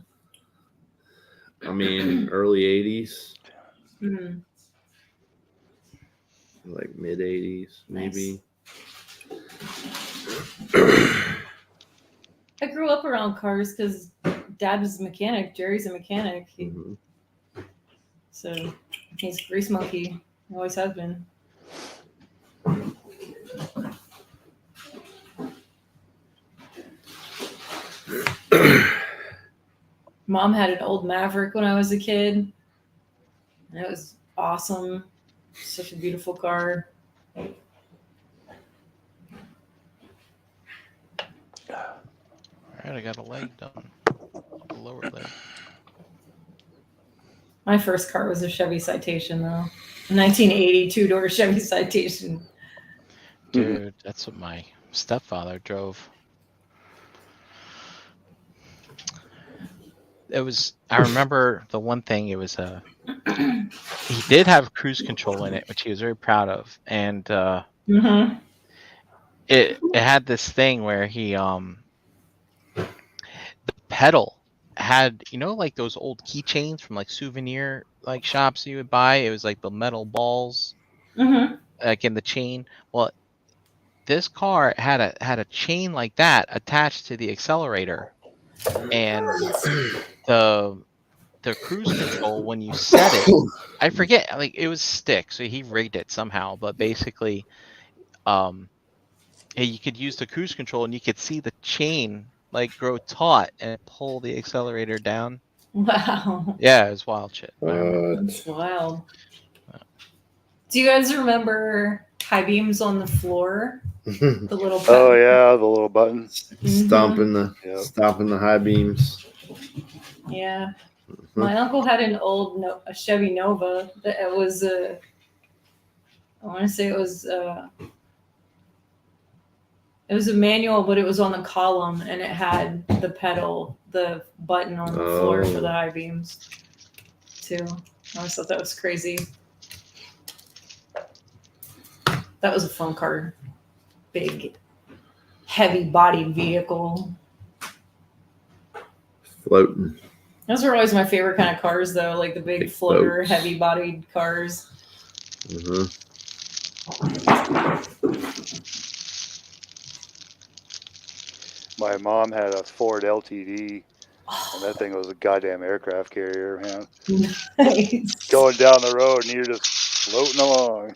I mean, early 80s. Like mid 80s, maybe. Nice. I grew up around cars because Dad was a mechanic. Jerry's a mechanic. So he's a grease monkey. He always has been. Mom had an old Maverick when I was a kid. And it was awesome. Such a beautiful car. All right, I got a leg done. A lower leg. My first car was a Chevy Citation, though. A 1980 two-door Chevy Citation. Dude, that's what my stepfather drove. I remember the one thing, it was he did have cruise control in it, which he was very proud of. And it had this thing where he the pedal had, like those old keychains from like souvenir like shops you would buy. It was like the metal balls like in the chain. Well, this car had a chain like that attached to the accelerator, and the cruise control, when you set it, I forget, like it was stick, so he rigged it somehow, but basically you could use the cruise control and you could see the chain like grow taut and pull the accelerator down. Wow. Yeah, it was wild shit. That's wild. Do you guys remember high beams on the floor? The little button. Oh yeah, the little buttons. Stomping the high beams. Yeah. My uncle had an old a Chevy Nova that it was I want to say it was a manual, but it was on the column and it had the button on the floor for the high beams too. I always thought that was crazy. That was a fun car. Big, heavy bodied vehicle. Floating. Those were always my favorite kind of cars, though, like the big floater, boats. Heavy-bodied cars. My mom had a Ford LTD, and that thing was a goddamn aircraft carrier, man. Nice. Going down the road, and you're just floating along.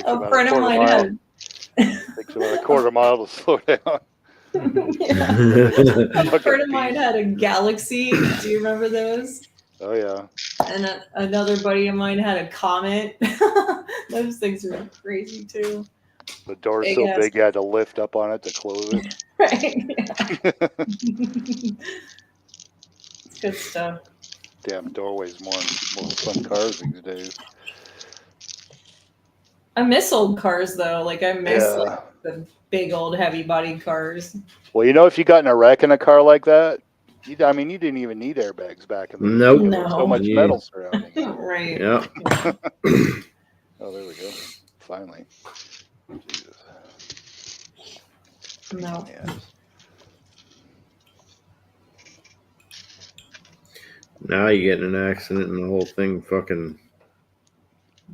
A friend of mine had. Takes about a quarter mile to slow down. A friend of mine had a Galaxy. Do you remember those? Oh yeah. And another buddy of mine had a Comet. Those things are crazy too. The door's so big you had to lift up on it to close it. Right. Yeah. It's good stuff. Damn doorways more fun cars these days. I miss old cars though. Like I miss like the big old heavy bodied cars. Well, if you got in a wreck in a car like that, you didn't even need airbags back in the day. Nope. There was so much metal surrounding it. Right. Yeah. Oh, there we go. Finally. Jesus. No. Yeah. Now you get in an accident and the whole thing fucking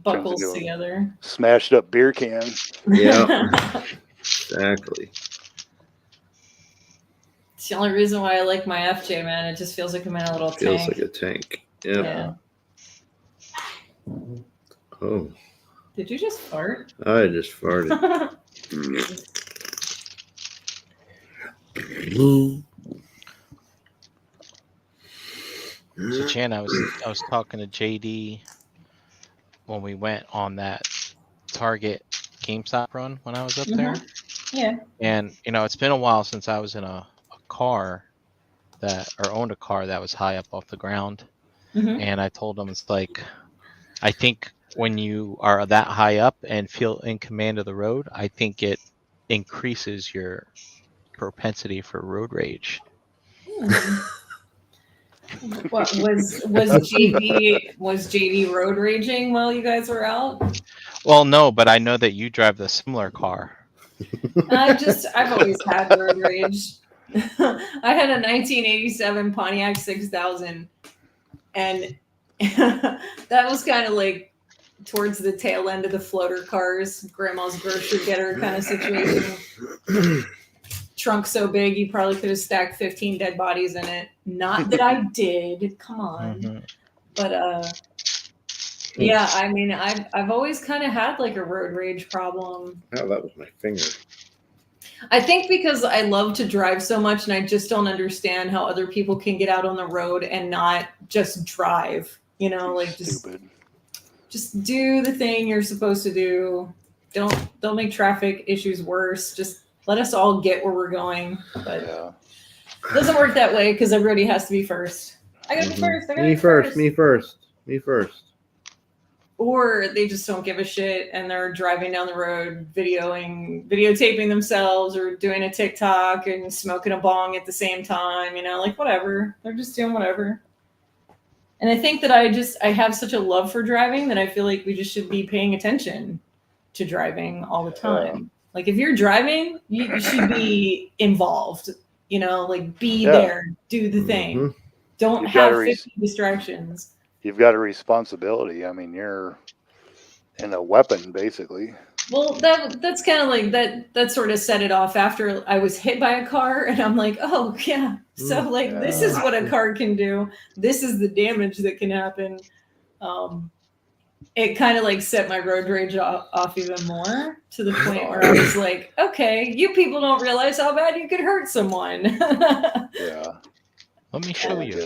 buckles together. Smashed up beer can. Yeah. Exactly. It's the only reason why I like my FJ, man. It just feels like I'm in a little tank. Feels like a tank. Yep. Yeah. Oh. Did you just fart? I just farted. So Chan, I was talking to JD when we went on that Target GameStop run when I was up there. Yeah. And it's been a while since I was in a car owned a car that was high up off the ground. And I told him, it's like, I think when you are that high up and feel in command of the road, I think it increases your propensity for road rage. What was JD road raging while you guys were out? Well, no, but I know that you drive the similar car. I've always had road rage. I had a 1987 Pontiac 6000, and that was kind of like towards the tail end of the floater cars, grandma's grocery getter kind of situation. Trunk so big you probably could have stacked 15 dead bodies in it. Not that I did. Come on. But yeah, I mean, I've always kind of had like a road rage problem. Oh, that was my finger. I think because I love to drive so much, and I just don't understand how other people can get out on the road and not just drive. Like just do the thing you're supposed to do. Don't make traffic issues worse. Just let us all get where we're going. But it doesn't work that way because everybody has to be first. I gotta be first. Me first. Or they just don't give a shit and they're driving down the road, videotaping themselves or doing a TikTok and smoking a bong at the same time, like whatever. They're just doing whatever. And I think that I have such a love for driving that I feel like we just should be paying attention to driving all the time. Like if you're driving, you should be involved, like be there, do the thing. Don't have 50 distractions. You've got a responsibility. I mean, you're in a weapon, basically. Well, that's kind of like that sort of set it off after I was hit by a car, and I'm like, oh yeah. So like this is what a car can do. This is the damage that can happen. It kind of like set my road rage off even more to the point where I was like, okay, you people don't realize how bad you could hurt someone. Yeah. Let me show you.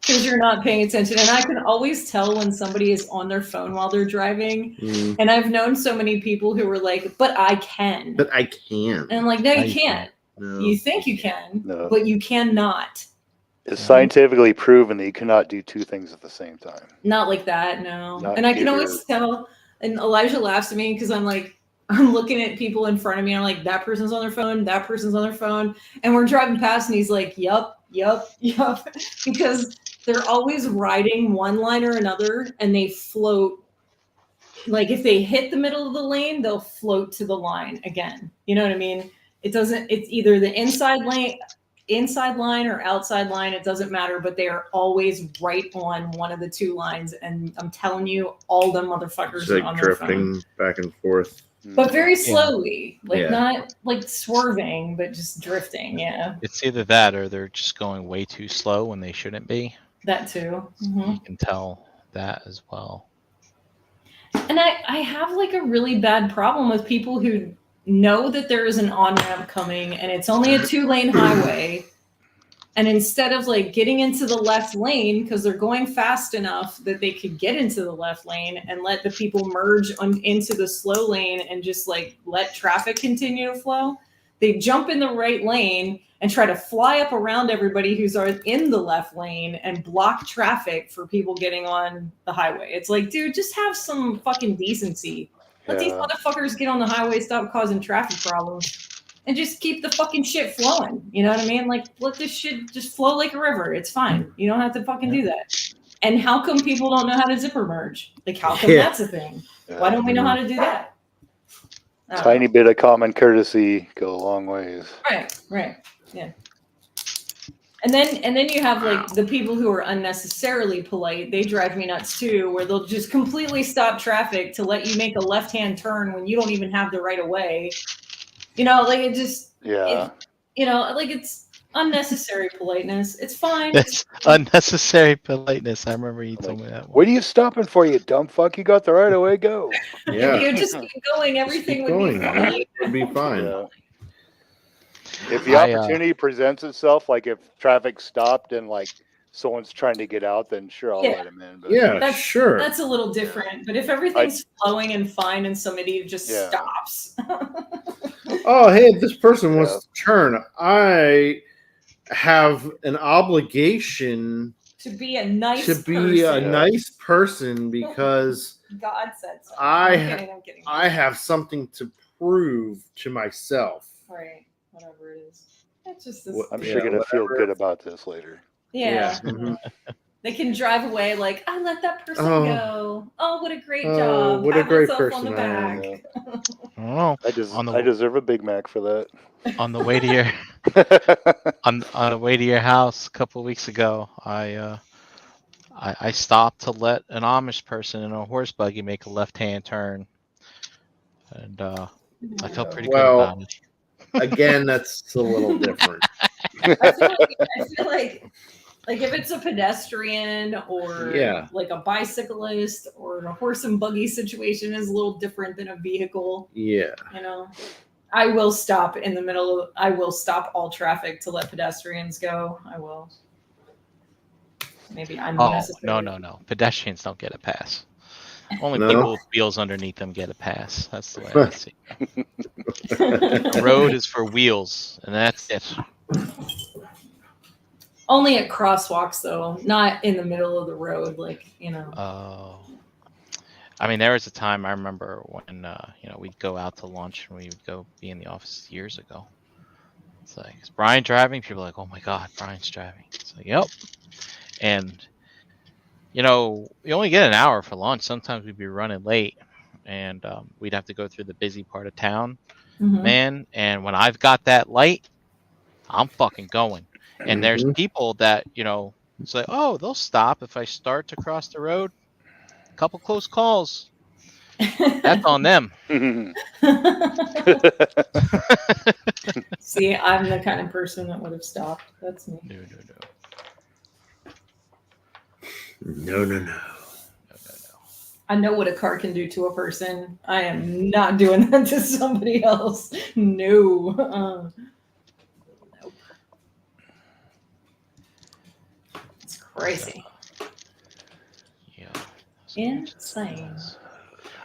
Because you're not paying attention. And I can always tell when somebody is on their phone while they're driving. And I've known so many people who were like, but I can. But I can. And I'm like, no, you can't. No. You think you can, but you cannot. It's scientifically proven that you cannot do two things at the same time. Not like that, no. And I can always tell, and Elijah laughs at me because I'm looking at people in front of me. And I'm like, that person's on their phone, that person's on their phone. And we're driving past and he's like, yup. Because they're always riding one line or another and they float. Like if they hit the middle of the lane, they'll float to the line again. You know what I mean? It's either the inside line or outside line. It doesn't matter, but they are always right on one of the two lines. And I'm telling you, all them motherfuckers are on their phone. Drifting back and forth. But very slowly, not like swerving, but just drifting. Yeah. It's either that or they're just going way too slow when they shouldn't be. That too. You can tell that as well. And I have like a really bad problem with people who know that there is an on-ramp coming and it's only a 2-lane highway. And instead of like getting into the left lane because they're going fast enough that they could get into the left lane and let the people merge into the slow lane and just like let traffic continue to flow, they jump in the right lane and try to fly up around everybody who's in the left lane and block traffic for people getting on the highway. It's like, dude, just have some fucking decency. Let these motherfuckers get on the highway, stop causing traffic problems. And just keep the fucking shit flowing. You know what I mean? Like, let this shit just flow like a river. It's fine. You don't have to fucking do that. And how come people don't know how to zipper merge? Like, how come that's a thing? Why don't we know how to do that? Tiny bit of common courtesy go a long ways. Right. Yeah. And then you have like the people who are unnecessarily polite. They drive me nuts too, where they'll just completely stop traffic to let you make a left-hand turn when you don't even have the right of way. You know, like it just you know, like it's unnecessary politeness. It's fine. It's unnecessary politeness. I remember you told me that one. What are you stopping for, you dumb fuck? You got the right of way, go. Yeah. If you just keep going, everything would be fine. It would be fine. Yeah. If the opportunity presents itself, like if traffic stopped and like someone's trying to get out, then sure, I'll let them in. But sure. That's a little different. But if everything's flowing and fine and somebody just stops. Oh, hey, this person wants to turn. I have an obligation to be a nice person because God said so. I'm kidding. I have something to prove to myself. Right. Whatever it is. It's just this. I'm sure you're going to feel good about this later. Yeah. Mm-hmm. They can drive away like, I let that person go. Oh, what a great job. What a great person on the back. I deserve a Big Mac for that. On the way to your on the way to your house a couple of weeks ago, I stopped to let an Amish person in a horse buggy make a left-hand turn, and I felt pretty good about it. Again, that's a little different. I feel like if it's a pedestrian or like a bicyclist or a horse and buggy situation is a little different than a vehicle. Yeah. You know, I will stop in the middle of, I will stop all traffic to let pedestrians go. I will. Maybe I'm necessary. No. Pedestrians don't get a pass. Only people with wheels underneath them get a pass. That's the way I see it. The road is for wheels, and that's it. Only at crosswalks, though, not in the middle of the road, like, you know. Oh. I mean, there was a time I remember when, we'd go out to lunch and we would go be in the office years ago. It's like, is Brian driving? People are like, oh my God, Brian's driving. It's like, yep. And, you only get an hour for lunch. Sometimes we'd be running late and we'd have to go through the busy part of town, man. And when I've got that light, I'm fucking going. And there's people that, say, oh, they'll stop if I start to cross the road. A couple close calls. That's on them. See, I'm the kind of person that would have stopped. That's me. No. I know what a car can do to a person. I am not doing that to somebody else. No. Nope. It's crazy. Insane.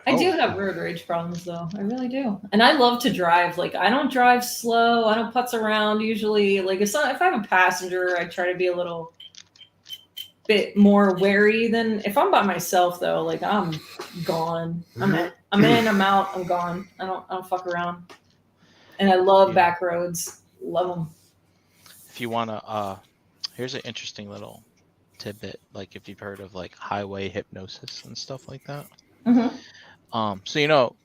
I do have road rage problems, though. I really do. And I love to drive. Like, I don't drive slow. I don't putz around usually. Like, if I have a passenger, I try to be a little bit more wary than if I'm by myself, though. Like, I'm gone. I'm in, I'm out, I'm gone. I don't fuck around. And I love back roads. Love them. If you want to, here's an interesting little tidbit. Like, if you've heard of like highway hypnosis and stuff like that. So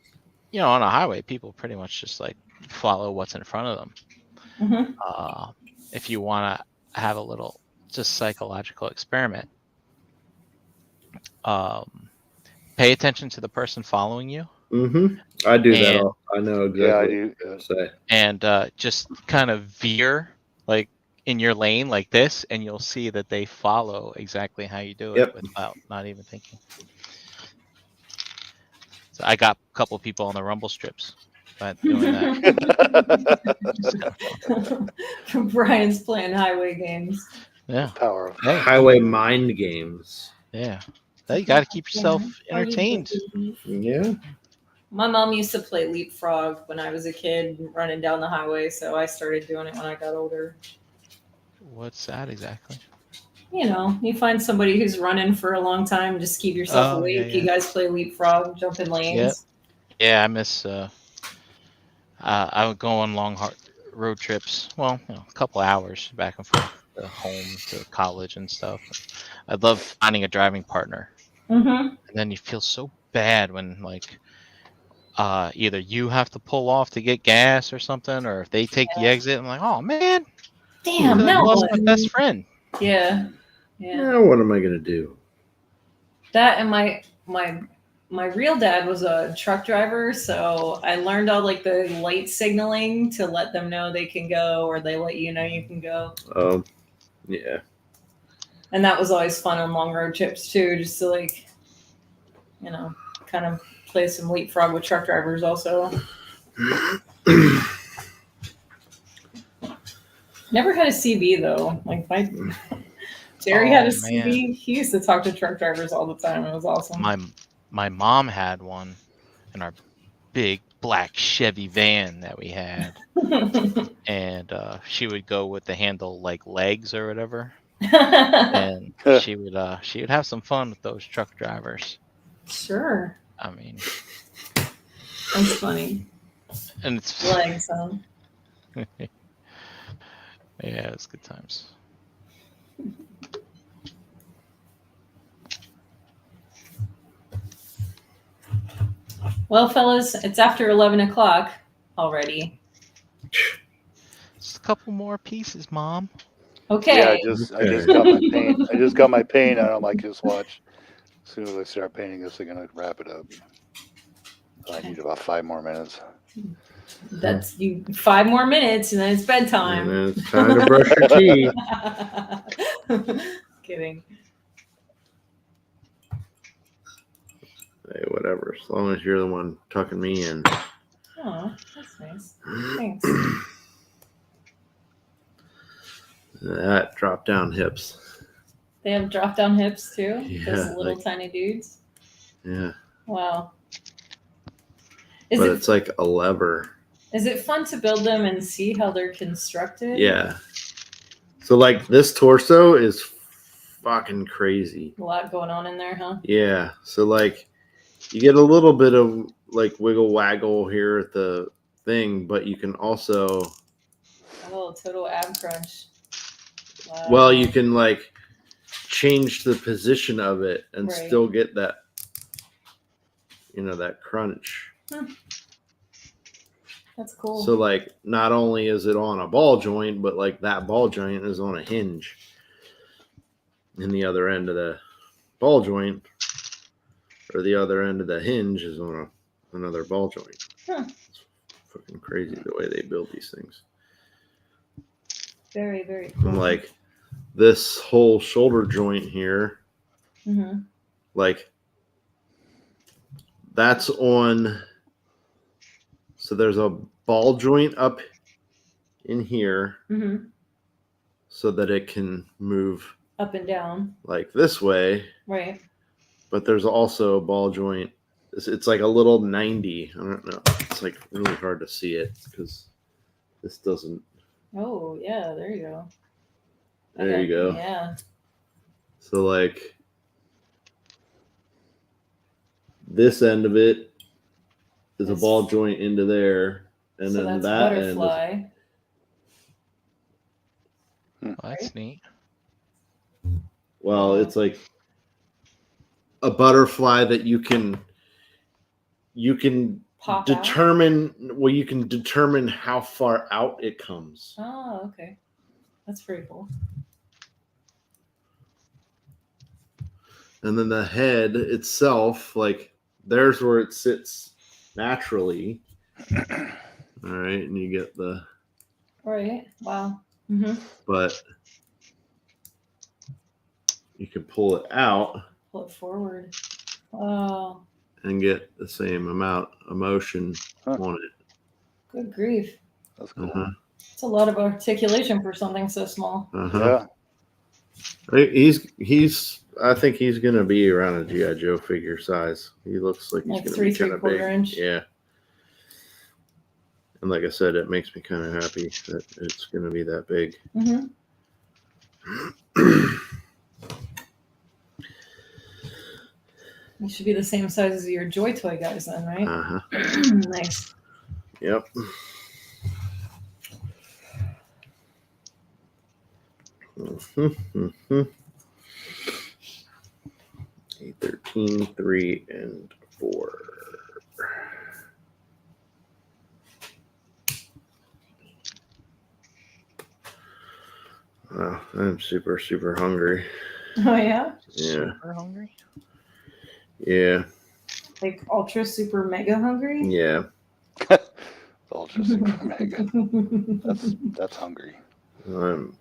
on a highway, people pretty much just like follow what's in front of them. If you want to have a little just psychological experiment, pay attention to the person following you. I do that. I know exactly. Yeah, I do. Say. And just kind of veer like in your lane like this, and you'll see that they follow exactly how you do it without not even thinking. So I got a couple of people on the rumble strips by doing that. Brian's playing highway games. Yeah. Power of highway mind games. Yeah. You got to keep yourself entertained. Yeah. My mom used to play leapfrog when I was a kid running down the highway, so I started doing it when I got older. What's that exactly? You find somebody who's running for a long time, just keep yourself awake. Yeah. You guys play leapfrog, jump in lanes. Yeah, I miss. I would go on long road trips. Well, a couple hours back and forth to home to college and stuff. I love finding a driving partner. And then you feel so bad when like either you have to pull off to get gas or something, or if they take the exit. I'm like, oh man. Damn, I now lost what? my best friend. Yeah. Now what am I gonna do? That and my real dad was a truck driver, so I learned all like the light signaling to let them know they can go, or they let you know you can go. Yeah. And that was always fun on long road trips too, just to like, kind of play some leapfrog with truck drivers also. Never had a CB though. Like Jerry had a CB. He used to talk to truck drivers all the time. It was awesome. My mom had one in our big black Chevy van that we had. And she would go with the handle like legs or whatever. And she would have some fun with those truck drivers. Sure. I mean, that's funny. And it's legs, huh? Yeah, it was good times. Well, fellas, it's after 11 o'clock already. Just a couple more pieces, Mom. Okay. Yeah, I just got my paint. I just got my paint, and I'm like, just watch. As soon as I start painting this, I'm gonna wrap it up. So I need about 5 more minutes. That's you. 5 more minutes, and then it's bedtime. And then it's time to brush your teeth. Kidding. Hey, whatever. As long as you're the one tucking me in. Oh, that's nice. Thanks. That drop down hips. They have drop down hips too? Yeah, those little tiny dudes? Yeah. Wow. It's like a lever. Is it fun to build them and see how they're constructed? Yeah. So like this torso is fucking crazy. A lot going on in there, huh? Yeah. So like you get a little bit of like wiggle waggle here at the thing, but you can also total ab crunch. Wow. Well, you can like change the position of it and still get that that crunch. That's cool. So like not only is it on a ball joint, but like that ball joint is on a hinge. And the other end of the ball joint or the other end of the hinge is on another ball joint. It's fucking crazy the way they build these things. Very, very cool. And like this whole shoulder joint here, like that's on. So there's a ball joint up in here so that it can move up and down like this way. Right. But there's also a ball joint. It's like a little 90. I don't know. It's like really hard to see it because this doesn't. Oh, yeah. There you go. There you go. Yeah. So like this end of it is a ball joint into there, and so then that's that butterfly. end is... Well, that's neat. Well, it's like a butterfly that you can pop determine. Out? Well, you can determine how far out it comes. Oh, okay. That's pretty cool. And then the head itself, like there's where it sits naturally. All right, and you get the. Right. Wow. But you can pull it out. Pull it forward. Oh. And get the same amount of motion on it. Good grief. That's cool. It's a lot of articulation for something so small. Yeah. He's. I think he's gonna be around a G.I. Joe figure size. He looks like he's gonna be kind of big. Inch. Yeah. And like I said, it makes me kind of happy that it's gonna be that big. You should be the same size as your Joy Toy guys then, right? Nice. Yep. A13, 3, and 4. I'm super, super hungry. Oh yeah. Yeah. Super hungry. Yeah. Like ultra super mega hungry. Yeah. Ultra super mega. That's hungry. I'm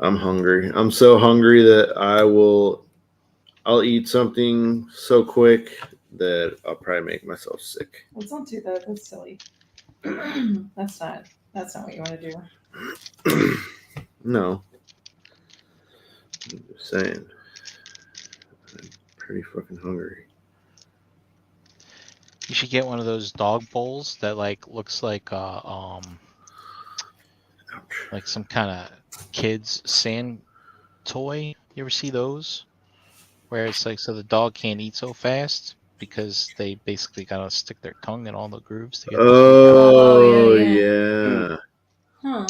hungry. I'm so hungry that I'll eat something so quick that I'll probably make myself sick. Let's not do that. That's silly. That's not what you want to do. No. I'm just saying. I'm pretty fucking hungry. You should get one of those dog bowls that like looks like like some kind of kids sand toy. You ever see those? Where it's like so the dog can't eat so fast because they basically gotta stick their tongue in all the grooves to get the food. Oh yeah. Huh.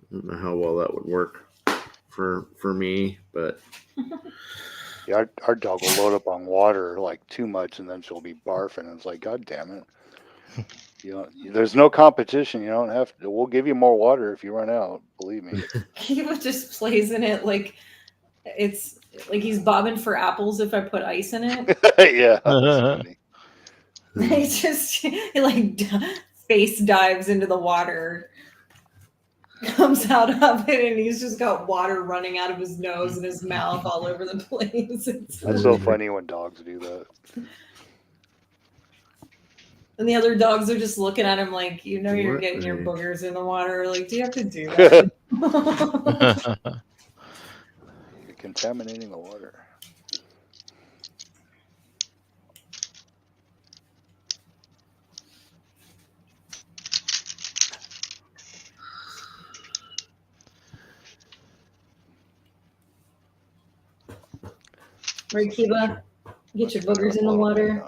I don't know how well that would work for me, but Yeah, our dog will load up on water like too much, and then she'll be barfing. And it's like, God damn it! There's no competition. You don't have to. We'll give you more water if you run out. Believe me. He just plays in it like it's like he's bobbing for apples if I put ice in it. Yeah, that's funny. He like face dives into the water, comes out of it, and he's just got water running out of his nose and his mouth all over the place. That's so funny when dogs do that. And the other dogs are just looking at him like, you're getting your boogers in the water. Like, do you have to do that? You're contaminating the water. Right, Kiba? Get your boogers in the water.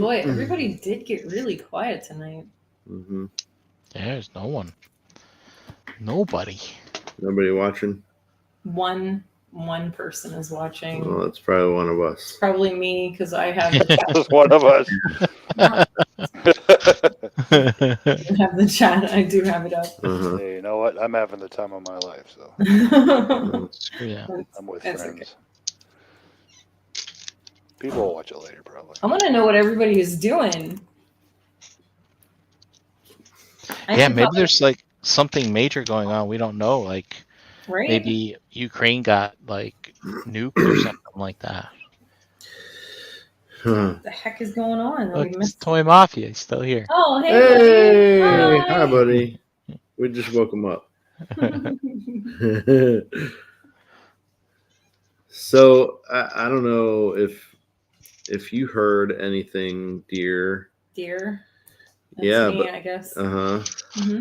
Boy, everybody did get really quiet tonight. Mm-hmm. Yeah, there's no one. Nobody. Nobody watching? One person is watching. Well, it's probably one of us. Probably me, because I have the chat. It's one of us. I have the chat. I do have it up. Uh-huh. Hey, you know what? I'm having the time of my life, so Yeah. I'm with That's friends. okay. People will watch it later, probably. I want to know what everybody is doing. Yeah, maybe there's like something major going on. We don't know. Like right? maybe Ukraine got like nuked or something like that. What the heck is going on? Look, it's Toy Mafia. He's still here. Oh, Hey, buddy. hi, buddy. We just woke him up. So I don't know if you heard anything, dear. Dear. That's yeah, me, but I guess. Mm-hmm.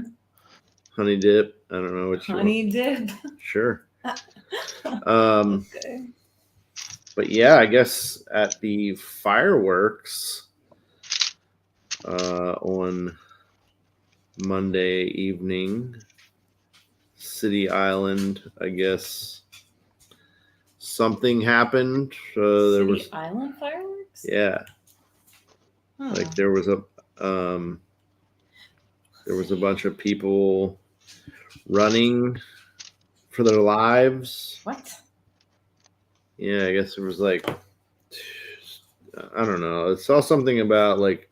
Honey dip. I don't know what you honey dip. Sure. Okay. But yeah, I guess at the fireworks on Monday evening, City Island, I guess something happened. There was Island fireworks. Yeah, like there was a bunch of people running for their lives. What? Yeah, I guess it was like, I don't know. I saw something about like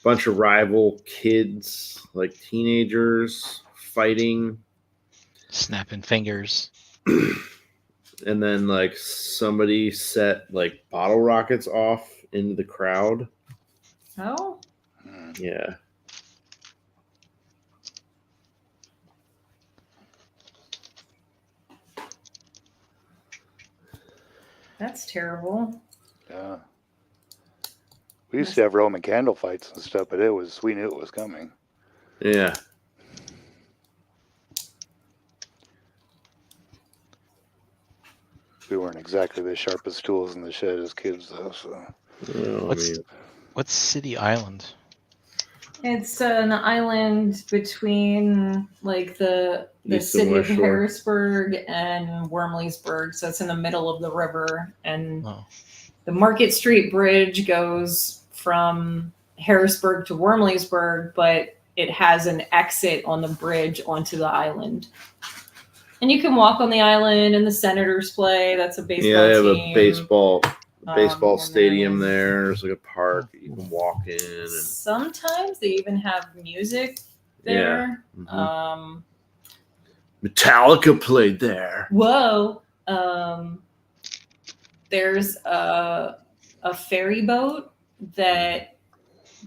a bunch of rival kids, like teenagers fighting. Snapping fingers. And then like somebody set like bottle rockets off into the crowd. Oh? Yeah. That's terrible. Yeah. We used to have Roman candle fights and stuff, but we knew it was coming. Yeah. We weren't exactly the sharpest tools in the shed as kids, though. So. What's City Island? It's an island between like the city of Harrisburg and Wormleysburg, so it's in the middle of the river. And the Market Street Bridge goes from Harrisburg to Wormleysburg, but it has an exit on the bridge onto the island. And you can walk on the island, and the Senators play. That's a baseball team. Yeah, they have a baseball stadium there. There's like a park that you can walk in. And sometimes they even have music there. Yeah. Mm-hmm. Metallica played there. Whoa. There's a ferry boat that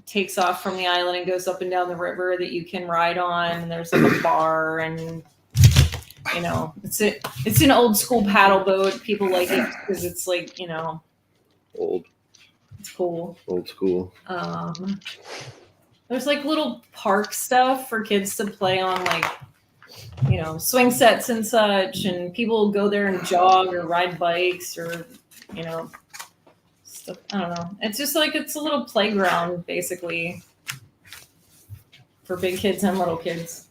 takes off from the island and goes up and down the river that you can ride on. And there's like a bar, and you know, it's an old school paddle boat. People like it because it's like, you know, old. It's cool. Old school. There's like little park stuff for kids to play on, like, you know, swing sets and such, and people go there and jog or ride bikes or, you know, stuff. I don't know. It's just like, it's a little playground basically for big kids and little kids.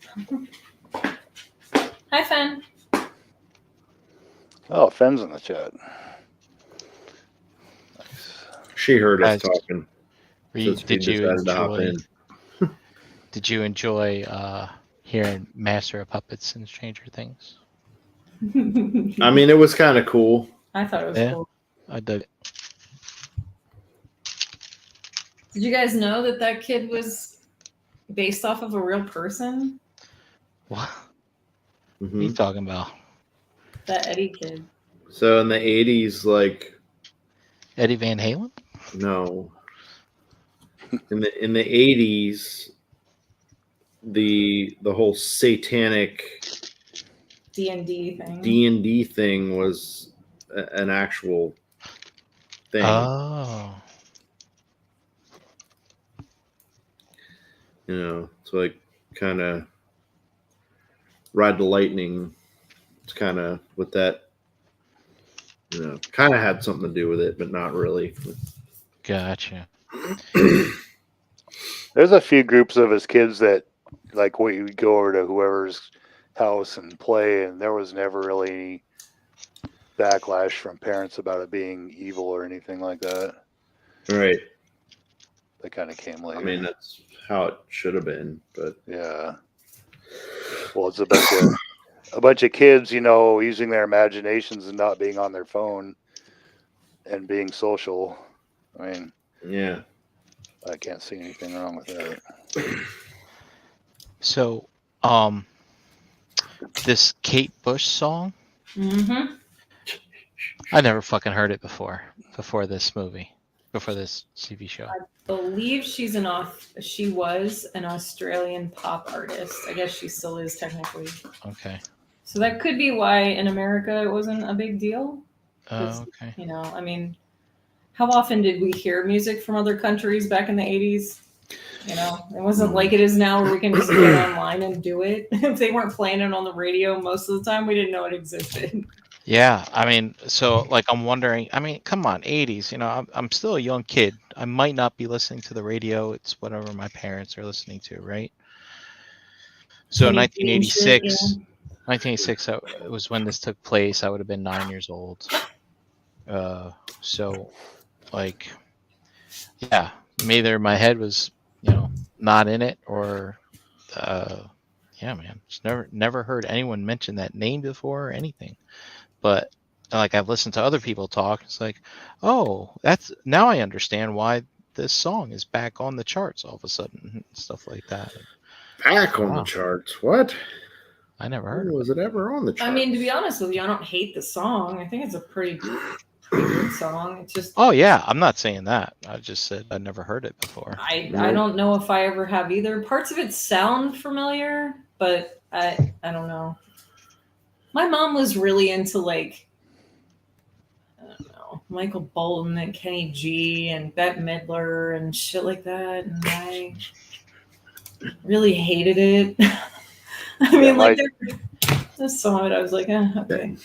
Hi, Fen. Oh, Fen's in the chat. Nice. She heard us talking. Did you enjoy hearing Master of Puppets and Stranger Things? I mean, it was kind of cool. I thought it was cool. I did it. Did you guys know that kid was based off of a real person? What? What are you talking about? That Eddie kid. So in the 80s, like Eddie Van Halen? No. In the 80s, the whole satanic D&D thing was an actual thing. Oh. You know, it's like kind of Ride the Lightning. It's kind of with that, you know, kind of had something to do with it, but not really. Gotcha. There's a few groups of us kids that, like, we would go over to whoever's house and play, and there was never really any backlash from parents about it being evil or anything like that. Right. That kind of came later. I mean, that's how it should have been, but yeah. Well, it's a bunch of kids, you know, using their imaginations and not being on their phone and being social. I mean, yeah, I can't see anything wrong with that. So, this Kate Bush song, I never fucking heard it before this movie, before this TV show. I believe she was an Australian pop artist. I guess she still is technically. Okay. So that could be why in America it wasn't a big deal. Oh, okay. You know, I mean, how often did we hear music from other countries back in the 80s? You know, it wasn't like it is now where we can just get online and do it. If they weren't playing it on the radio most of the time, we didn't know it existed. Yeah, I mean, so like I'm wondering, I mean, come on, 80s, you know, I'm still a young kid. I might not be listening to the radio. It's whatever my parents are listening to, right? So 1986 was when this took place. I would have been 9 years old. So like, yeah, either my head was, you know, not in it, or yeah, man, just never heard anyone mention that name before or anything. But like, I've listened to other people talk. It's like, oh, now I understand why this song is back on the charts all of a sudden, and stuff like that. Back on the charts? What? I never heard. Was it ever on the charts? I mean, to be honest with you, I don't hate the song. I think it's a pretty good song. It's just. Oh yeah, I'm not saying that. I just said I never heard it before. I don't know if I ever have either. Parts of it sound familiar, but I don't know. My mom was really into, like, I don't know, Michael Bolton and Kenny G and Bette Midler and shit like that, and I really hated it. I mean, like, there's some of it I was like, okay.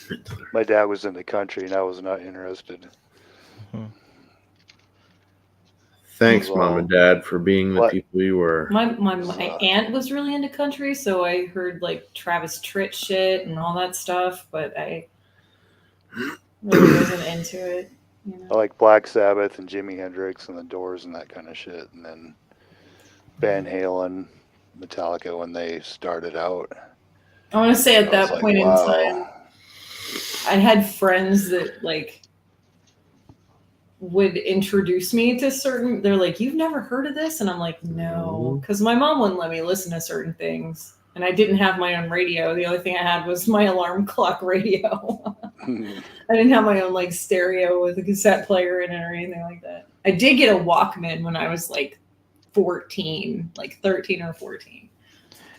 My dad was in the country and I was not interested. Thanks, Mom and Dad, for being the people you were. My aunt was really into country, so I heard like Travis Tritt shit and all that stuff, but I really wasn't into it. You know? I like Black Sabbath and Jimi Hendrix and the Doors and that kind of shit, and then Van Halen, Metallica when they started out. I want to say at that point in time, I had friends that like would introduce me to certain. They're like, "You've never heard of this?" And I'm like, "No," because my mom wouldn't let me listen to certain things, and I didn't have my own radio. The only thing I had was my alarm clock radio. I didn't have my own like stereo with a cassette player in it or anything like that. I did get a Walkman when I was like 14, like 13 or 14.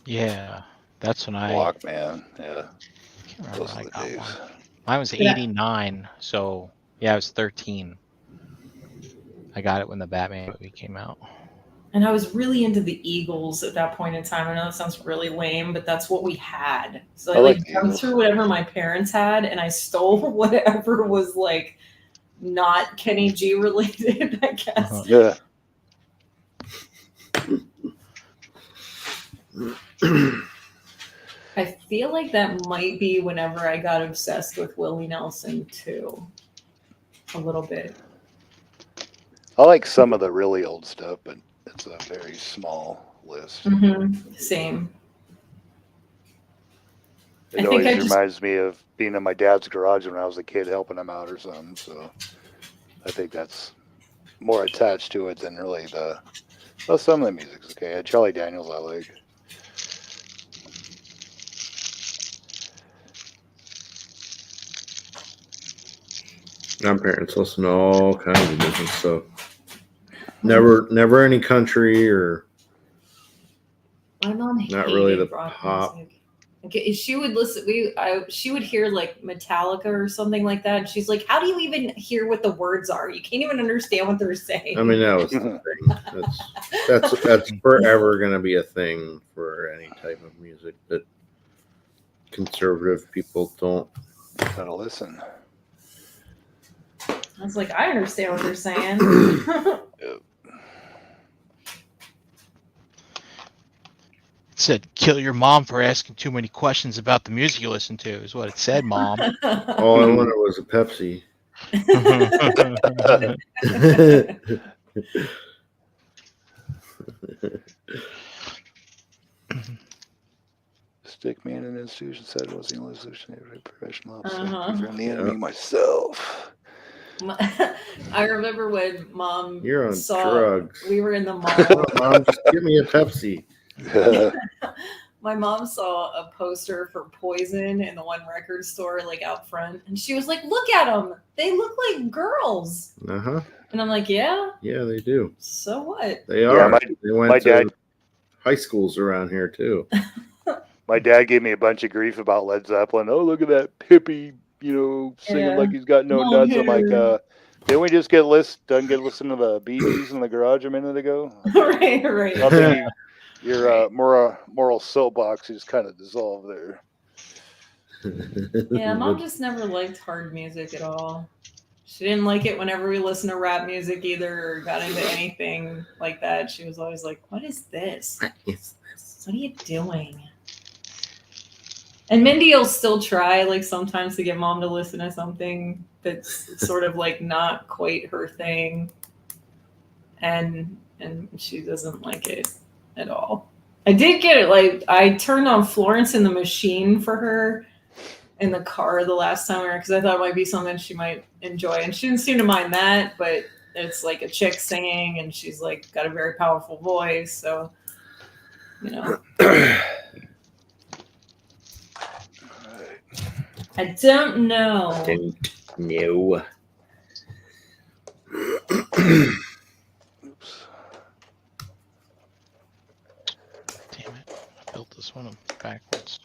Yeah, that's when I Walkman. Yeah, I can't remember when I got one. Mine was 89, so yeah, I was 13. I got it when the Batman movie came out. And I was really into the Eagles at that point in time. I know that sounds really lame, but that's what we had. So I like jumped through whatever my parents had, and I stole whatever was like not Kenny G related, I guess. Yeah. I feel like that might be whenever I got obsessed with Willie Nelson too. A little bit. I like some of the really old stuff, but it's a very small list. Mm-hmm. Same. It always reminds me of being in my dad's garage when I was a kid helping him out or something. So I think that's more attached to it than really some of the music's okay. Charlie Daniels I like. My parents listen to all kinds of different stuff. Never any country or. My mom hated not really the rock pop. music. Okay, she would listen. She would hear like Metallica or something like that. And she's like, "How do you even hear what the words are? You can't even understand what they're saying." I mean, that was the thing. That's forever going to be a thing for any type of music that conservative people don't gotta listen. I was like, I understand what they're saying. Yep. It said, "Kill your mom for asking too many questions about the music you listen to," is what it said, Mom. All I wanted was a Pepsi. Stickman and institution said it was the only solution to every professional from the enemy myself. I remember when Mom You're on saw drugs. We were in the mall. Mom, just give me a Pepsi. My mom saw a poster for Poison in the one record store, like out front, and she was like, "Look at them! They look like girls." Uh-huh. And I'm like, "Yeah, yeah, they do. So what? They are. They went to high schools around here too." My dad gave me a bunch of grief about Led Zeppelin. Oh, look at that hippie, singing like he's got no nuts. I'm like, didn't we just get listen to the Bee Gees in the garage a minute ago? Right. I think your moral soapbox is kind of dissolved there. Yeah, Mom just never liked hard music at all. She didn't like it whenever we listened to rap music either or got into anything like that. She was always like, "What is this? What is this? What are you doing?" And Mindy will still try, like, sometimes to get Mom to listen to something that's sort of like not quite her thing. And she doesn't like it at all. I did get it, like, I turned on Florence and the Machine for her in the car the last time because I thought it might be something she might enjoy. And she didn't seem to mind that, but it's like a chick singing and she's like got a very powerful voice. So, I don't know. No. Oops. Damn it. I built this one backwards.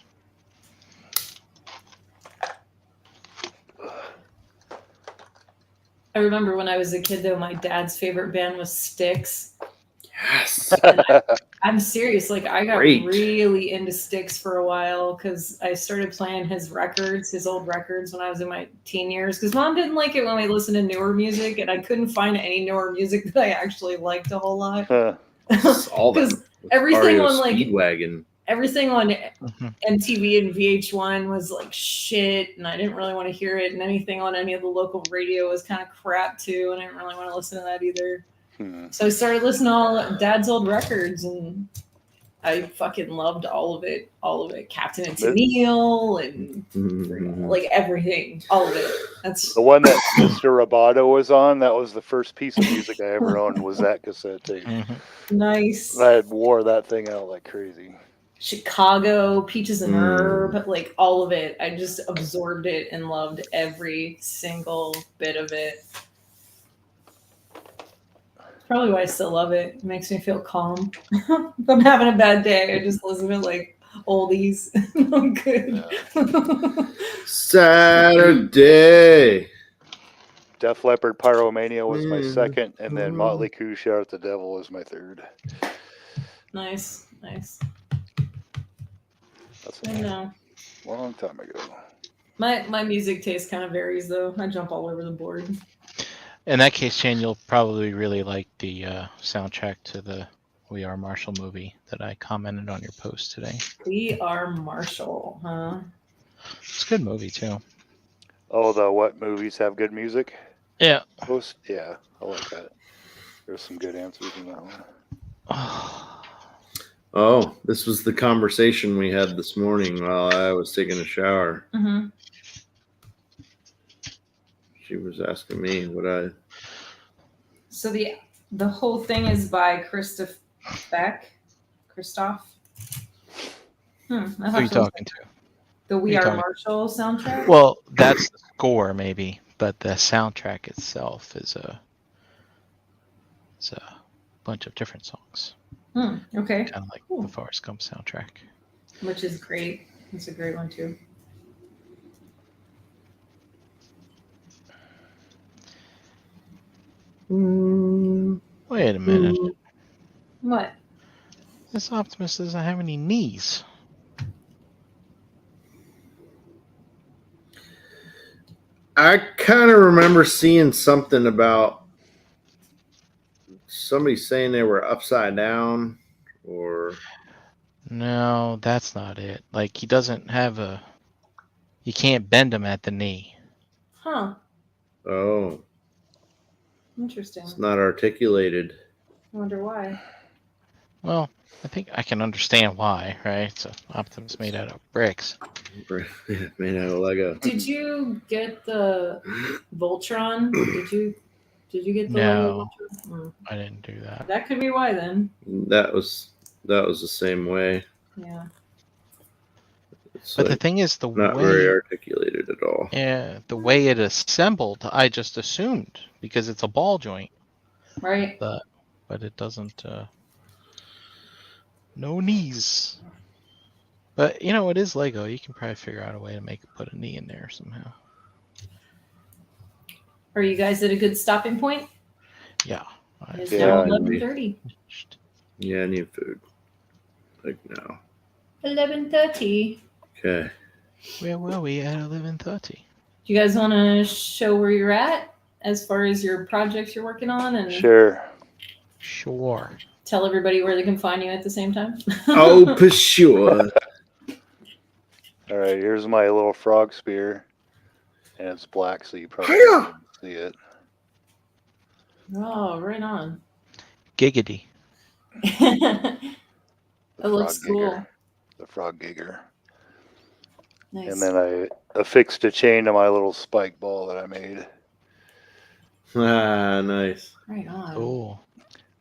I remember when I was a kid, though, my dad's favorite band was Styx. Yes. I'm serious. Like I got really into Styx for a while because I started playing his old records when I was in my teen years. Because Mom didn't like it when we listened to newer music, and I couldn't find any newer music that I actually liked a whole lot. Because everything on like Speedwagon. Everything on MTV and VH1 was like shit, and I didn't really want to hear it. And anything on any of the local radio was kind of crap too, and I didn't really want to listen to that either. So I started listening to all Dad's old records, and I fucking loved all of it. Captain and Tennille, and like everything, all of it. That's the one that Mr. Roboto was on. That was the first piece of music I ever owned. Was that cassette tape? Nice. I wore that thing out like crazy. Chicago, Peaches and Herb, like all of it. I just absorbed it and loved every single bit of it. Probably why I still love it. It makes me feel calm. If I'm having a bad day, I just listen to like oldies. I'm good. Saturday. Def Leppard Pyromania was my second, and then Motley Crue Shout at the Devil was my third. Nice. That's a long time ago. My music taste kind of varies though. I jump all over the board. In that case, Shane, you'll probably really like the soundtrack to the We Are Marshall movie that I commented on your post today. We Are Marshall, huh? It's a good movie too. Oh, the what movies have good music? Yeah. Yeah, I like that. There's some good answers in that one. Oh, this was the conversation we had this morning while I was taking a shower. Mm-hmm. She was asking me what I. So the whole thing is by Christoph Beck. Christoph. Who are you talking to? The We Are Marshall soundtrack. Well, that's the score maybe, but the soundtrack itself is a bunch of different songs. Okay. Kind of like the Forrest Gump soundtrack. Which is great. It's a great one too. Wait a minute. What? This Optimus doesn't have any knees. I kind of remember seeing something about somebody saying they were upside down, or no, that's not it. Like he doesn't have you can't bend him at the knee. Huh. Oh. Interesting. It's not articulated. I wonder why. Well, I think I can understand why, right? So Optimus made out of bricks. Made out of Lego. Did you get the Voltron? Did you get the No, Voltron? I didn't do that. That could be why then. That was the same way. Yeah. It's but the thing is, not very articulated at all. Yeah, the way it assembled, I just assumed because it's a ball joint. Right. But it doesn't. No knees. But it is Lego. You can probably figure out a way to put a knee in there somehow. Are you guys at a good stopping point? Yeah. It's now 11:30. Yeah, I need food. Like now. 11:30. Okay. Where were we at 11:30? Do you guys want to show where you're at as far as your projects you're working on? And Sure. Tell everybody where they can find you at the same time. Oh, for sure. All right, here's my little frog spear, and it's black, so you probably can't see it. Oh, right on. Giggity. It looks cool. The frog gigger. Nice. And then I affixed a chain to my little spike ball that I made. Ah, nice. Right on. Cool.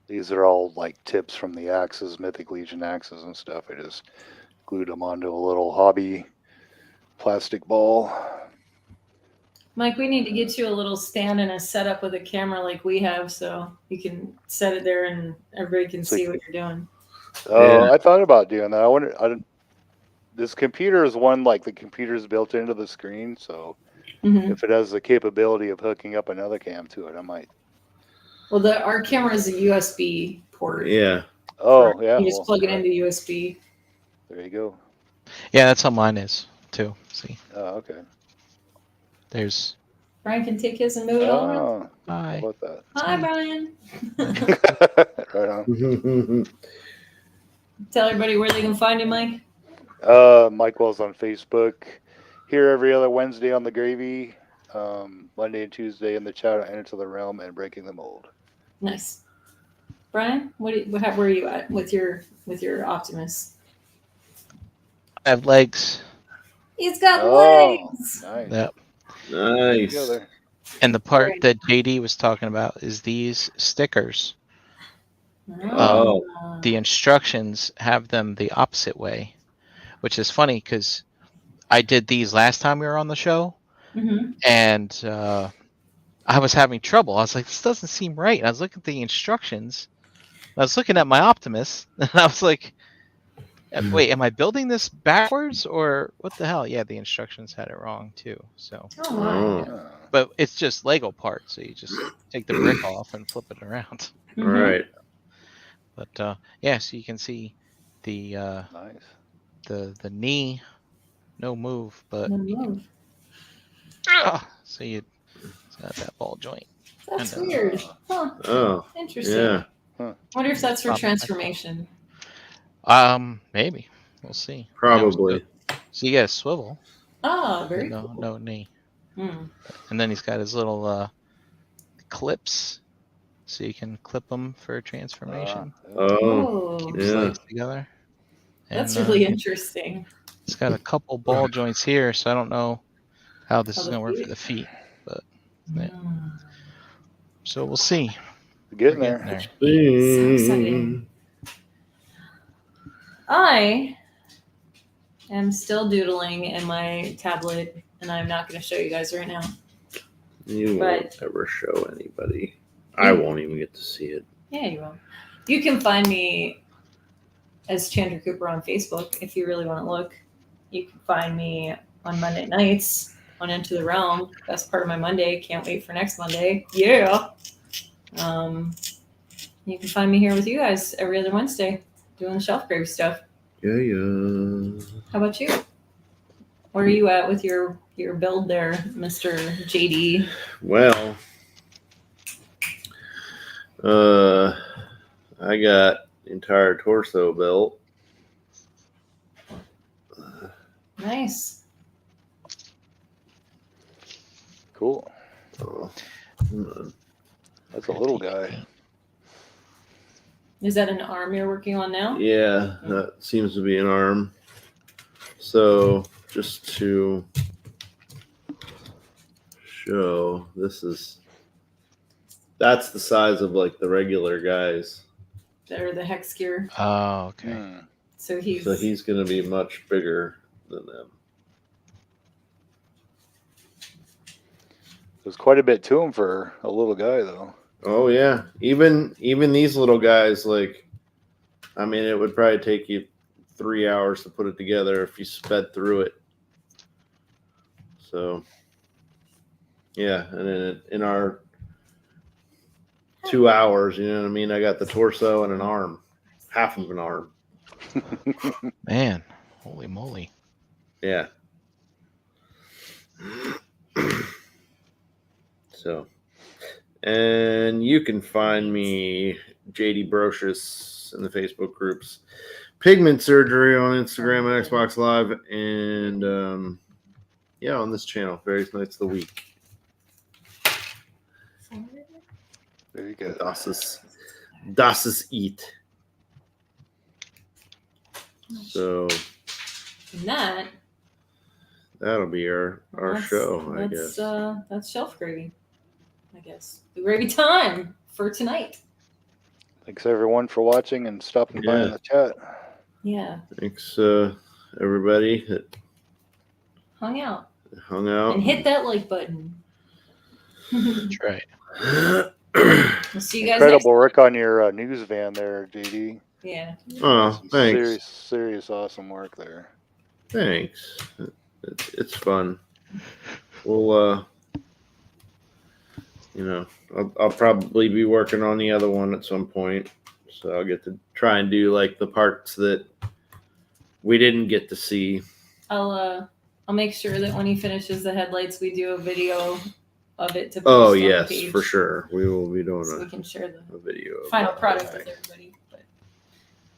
These are all like tips from the axes, Mythic Legion axes and stuff. I just glued them onto a little hobby plastic ball. Mike, we need to get you a little stand and a setup with a camera like we have, so you can set it there and everybody can see what you're doing. Oh, yeah. I thought about doing that. This computer is one like the computer's built into the screen, so if it has the capability of hooking up another cam to it, I might. Well, our camera is a USB port. Yeah. Oh, yeah. You just plug it into USB. There you go. Yeah, that's how mine is too. See, Oh, okay. there's. Brian can take his and move it all around. Oh, how Hi. about that? Hi, Brian. Right on. Tell everybody where they can find you, Mike. Mike Wells on Facebook. Here every other Wednesday on the Gravy. Monday and Tuesday in the chat on Enter the Realm and Breaking the Mold. Nice. Brian, where are you at with your Optimus? I have legs. He's got legs. Nice. Yep. Nice. And the part that JD was talking about is these stickers. Oh. The instructions have them the opposite way, which is funny because I did these last time we were on the show, and I was having trouble. I was like, this doesn't seem right. And I was looking at the instructions. I was looking at my Optimus, and I was like, wait, am I building this backwards or what the hell? Yeah, the instructions had it wrong too. So, but it's just Lego parts. So you just take the brick off and flip it around. All right. But yeah, so you can see the the knee, no move, but so you got that ball joint. That's weird. Huh. Oh, interesting. Yeah. Huh. Wonder if that's for transformation. Maybe we'll see. Probably. So you get a swivel. Oh, very cool. No knee. And then he's got his little clips, so you can clip them for transformation. Keep slides together. That's really interesting. It's got a couple ball joints here, so I don't know how this is going to work for the feet, but yeah. So we'll see. Getting there. So exciting. I am still doodling in my tablet, and I'm not going to show you guys right now. You won't ever show anybody. I won't even get to see it. Yeah, you will. You can find me as Chandra Cooper on Facebook if you really want to look. You can find me on Monday nights on Into the Realm. Best part of my Monday. Can't wait for next Monday. Yeah. You can find me here with you guys every other Wednesday doing the ShelfGravy stuff. Yeah. How about you? Where are you at with your build there, Mr. JD? Well, I got the entire torso built. Nice. Cool. That's a little guy. Is that an arm you're working on now? Yeah, that seems to be an arm. So just to show, that's the size of like the regular guys. That are the hex gear. Oh, okay. So he's going to be much bigger than them. There's quite a bit to him for a little guy, though. Oh yeah, even these little guys, like, I mean, it would probably take you 3 hours to put it together if you sped through it. So, yeah, and then in our 2 hours, you know what I mean? I got the torso and an arm, half of an arm. Man, holy moly! Yeah. So, and you can find me, JD Brocious, in the Facebook groups, Pigment Surgery on Instagram and Xbox Live, and yeah, on this channel, various nights of the week. There you go. Das ist Eat. So, and that'll be our show, I guess. That's ShelfGravy, I guess. The gravy time for tonight. Thanks everyone for watching and stopping by in the chat. Yeah. Thanks everybody that hung out and hit that like button. That's right. We'll see you guys. Incredible work on your news van there, JD. Yeah. Oh, thanks. Serious awesome work there. Thanks. It's fun. We'll you know, I'll probably be working on the other one at some point. So I'll get to try and do like the parts that we didn't get to see. I'll make sure that when he finishes the headlights, we do a video of it to post Oh on yes, the page. for sure. We will be doing So we can share a video of final that product guy. with everybody. But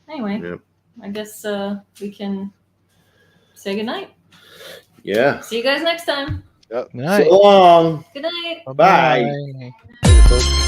anyway, Yep. I guess we can say goodnight. Yeah. See you guys next time. Yep. Night. So long. Good night. Bye. Bye. Later, folks.